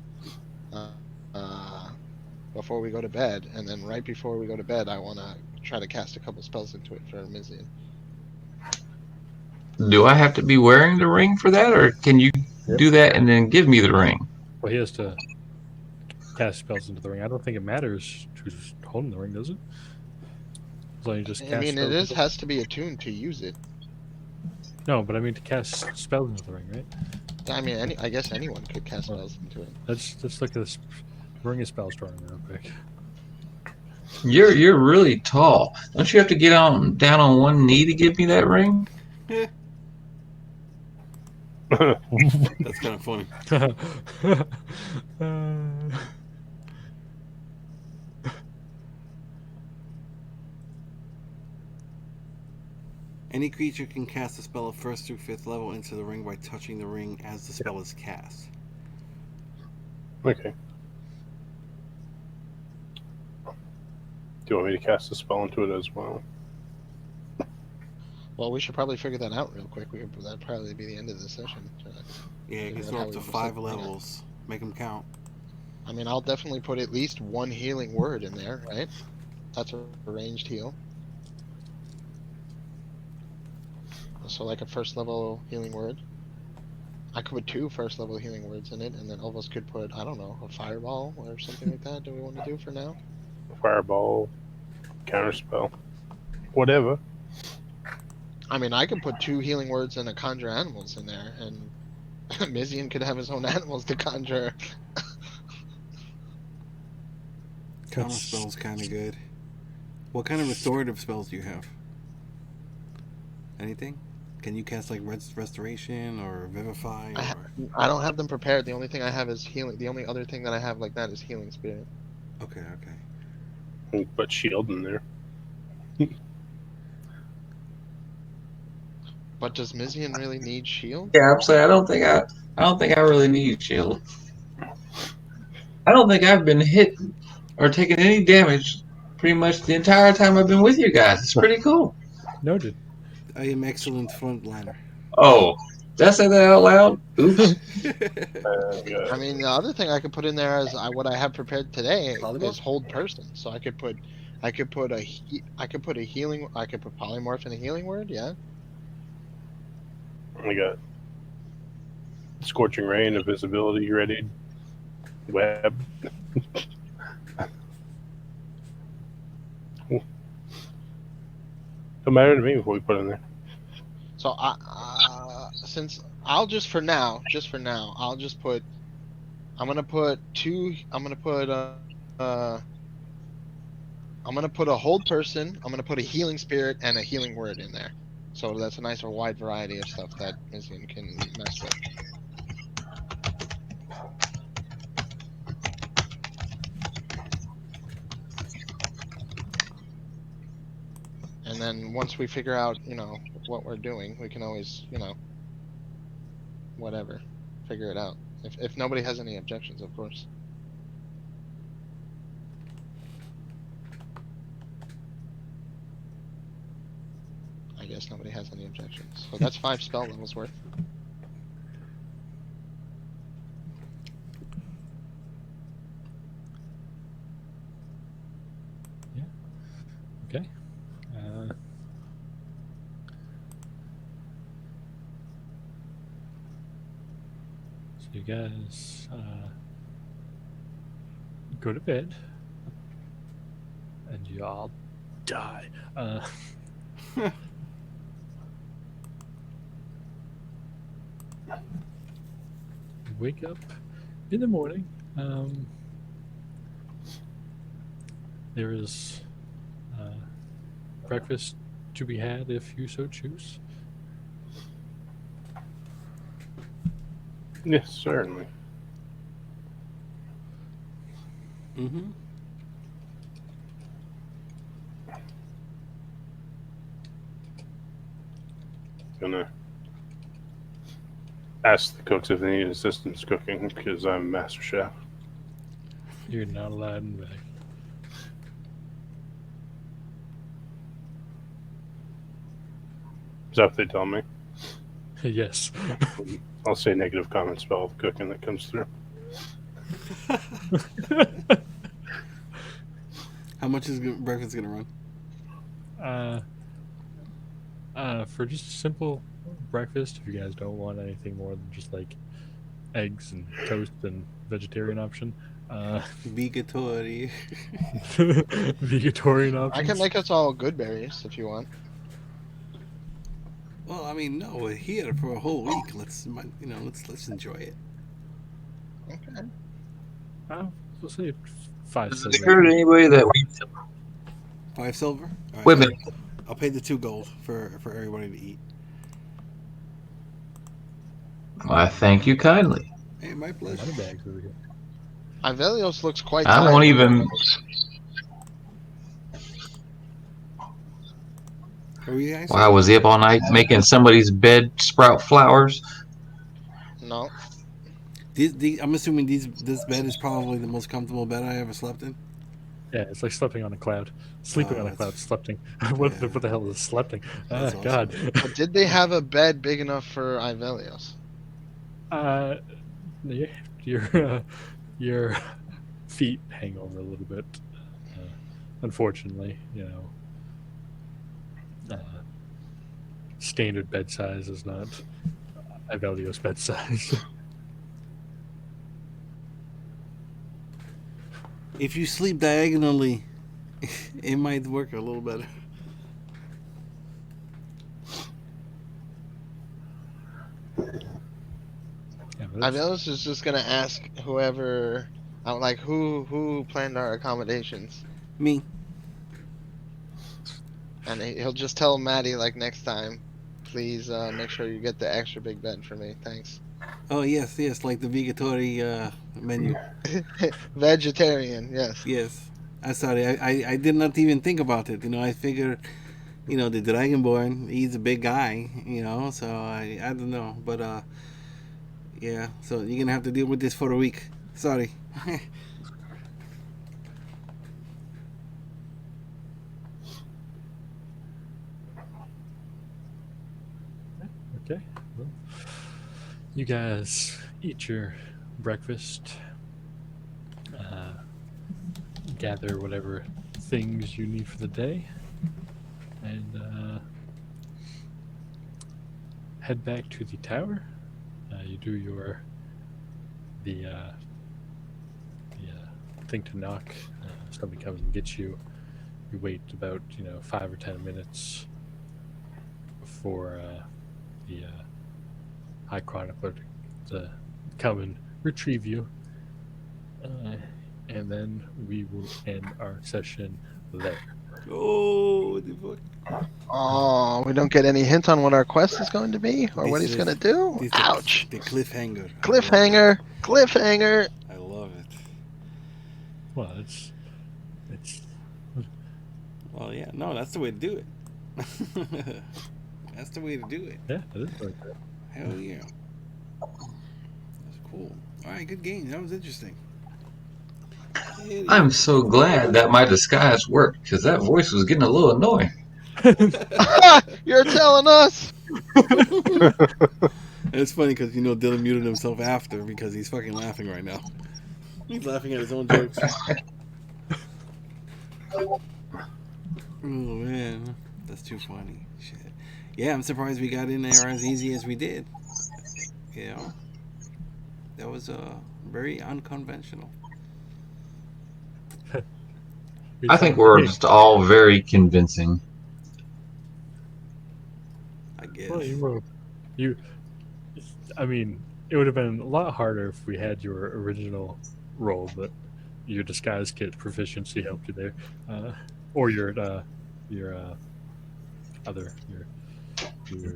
before we go to bed. And then right before we go to bed, I want to try to cast a couple spells into it for Mizian. Do I have to be wearing the ring for that, or can you do that and then give me the ring? Well, he has to cast spells into the ring. I don't think it matters who's holding the ring, does it? As long as you just cast I mean, spells it into has to be attuned to use it. No, but I mean to cast spells into the ring, right? I mean, I guess anyone could cast spells into it. Let's look at this ring of spells drawing real quick. You're really tall. Don't you have to get down on one knee to give me that ring? That's kind of funny. Any creature can cast a spell of 1st through 5th level into the ring by touching the ring as the spell is cast. Okay. Do you want me to cast a spell into it as well? Well, we should probably figure that out real quick. That'd probably be the end of the session. Yeah, it Figure gets out how up to we 5 decide. levels. Make them count. I mean, I'll definitely put at least one healing word in there, right? That's a ranged heal. So like a 1st level healing word. I could put 2 1st level healing words in it, and then Elvis could put, I don't know, a fireball or something like that. Do we want to do for now? Fireball, counterspell, whatever. I mean, I could put 2 healing words and a conjure animals in there, and Mizian could have his own animals to conjure. Counter spell's kind of good. What kind of restorative spells do you have? Anything? Can you cast like Restoration or Vivify? Or... I don't have them prepared. The only thing I have is healing. The only other thing that I have like that is healing spirit. Okay. Put shield in there. But does Mizian really need shield? Yeah, I'm saying I don't think I really need shield. I don't think I've been hit or taken any damage pretty much the entire time I've been with you guys. It's pretty cool. Noted. I am excellent frontliner. Oh, did I say that out loud? Oops. I mean, the other thing I could put in there is what I have prepared today Polymorph? is hold person. So I could put a healing. I could put polymorph in a healing word. Yeah. I got Scorching Ray and Invisibility ready. Web. Don't matter to me before we put in there. So since I'll just for now, I'll just put. I'm gonna put two. I'm gonna put a hold person. I'm gonna put a healing spirit and a healing word in there. So that's a nicer wide variety of stuff that Mizian can mess with. And then once we figure out, what we're doing, we can always, whatever, figure it out. If nobody has any objections, of course. I guess nobody has any objections. So that's 5 spell levels worth. Okay. So you guys go to bed, and you all die. You wake up in the morning. There is breakfast to be had if you so choose. Yes, certainly. Mm-hmm. Gonna ask the cooks if they need assistance cooking because I'm master chef. You're not allowed in bed. Is that what they tell me? Yes. I'll say negative comments about all the cooking that comes through. How much is breakfast gonna run? For just a simple breakfast, if you guys don't want anything more than just like eggs and toast and vegetarian option, Vigatory. vegetarian options. I can make us all good berries if you want. Well, I mean, no, we're here for a whole week. Let's enjoy it. Okay. We'll say 5 Does silver. it occur to anybody that we 5 silver. All right, wait a minute? I'll pay the 2 gold for everybody to eat. Well, I thank you kindly. Hey, my pleasure. Money bags over here. Ivelios looks quite I tired. won't even. What were you guys Wow, was he up all night making somebody's bed sprout flowers? No. I'm assuming this bed is probably the most comfortable bed I ever slept in. Yeah, it's like sleeping on a cloud. Sleeping on a cloud. Sleeping. What the hell is sleeping? That's God. But did they have a bed big enough for Ivelios? Your feet hang over a little bit. Unfortunately, standard bed size is not Ivelios bed size. If you sleep diagonally, it might work a little better. Ivelios is just gonna ask whoever, who planned our accommodations, Me. and he'll just tell Maddie next time, please make sure you get the extra big bed for me. Thanks. Oh yes, like the Vigatory menu. Vegetarian, yes. Yes. I'm sorry. I did not even think about it. I figured, the Dragonborn, he's a big guy. So I don't know, but yeah. So you're gonna have to deal with this for a week. Sorry. Okay. Well, you guys eat your breakfast. Gather whatever things you need for the day, and head back to the tower. You do the thing to knock. Somebody comes and gets you. You wait about 5 or 10 minutes. for the High Chronicler to come and retrieve you. And then we will end our session there. Oh, what the fuck? Oh, we don't get any hint on what our quest is going to be or what he's going to do? This Ouch. the cliffhanger. Cliffhanger. Cliffhanger. I love it. Well, it's Well, yeah, no, that's the way to do it. That's the way to do it. yeah, it is like that. Hell yeah. That's cool. All right, good game. That was interesting. Hell I'm so glad that my disguise worked because that voice was getting a little annoying. You're telling us. And it's funny because Dylan muted himself after because he's fucking laughing right now. He's laughing at his own jokes. Oh man, that's too funny. Shit. Yeah, I'm surprised we got in there as easy as we did. That was very unconventional. I think we're just all very convincing. I guess. Well, I mean, it would have been a lot harder if we had your original role, but your disguise kit proficiency helped you there, or your other your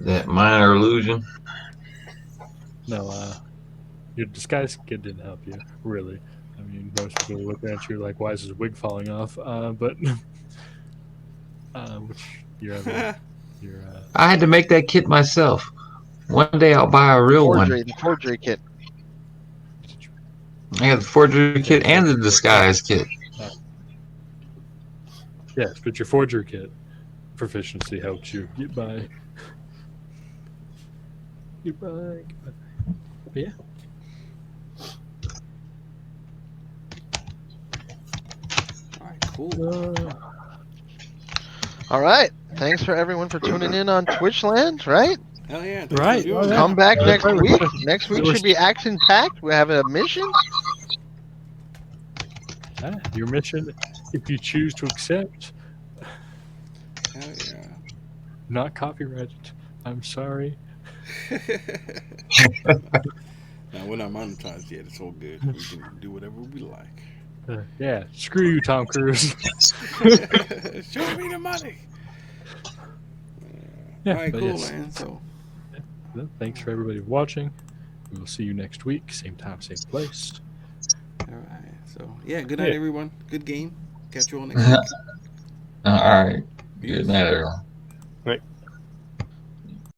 That minor illusion. no, your disguise kit didn't help you really. I mean, most people are looking at you like, "Why is his wig falling off?" But which your other your I had to make that kit myself. One day I'll buy a real Forgery, one. the forgery kit. I got the forgery kit and the disguise kit. yes, but your forger kit proficiency helped you get by. Get by. But yeah. All right, cool. All right. Thanks for everyone for tuning in on Twitchland, right? Hell yeah. Right. Thanks for doing Come back Yeah. next Right. week. Next week should be action packed. We have a mission. Your mission, if you choose to accept, Hell yeah. not copyrighted. I'm sorry. Now, we're not monetized yet. It's all good. We can do whatever we like. Yeah, screw you, Tom Cruise. Show me the money. Yeah, All right, but cool, yes. man. So, Well, thanks for everybody watching. We will see you next week, same time, same place. all right. So, yeah, good night, Yeah. everyone. Good game. Catch you all next week. All right. Peace. Good night, everyone. Right.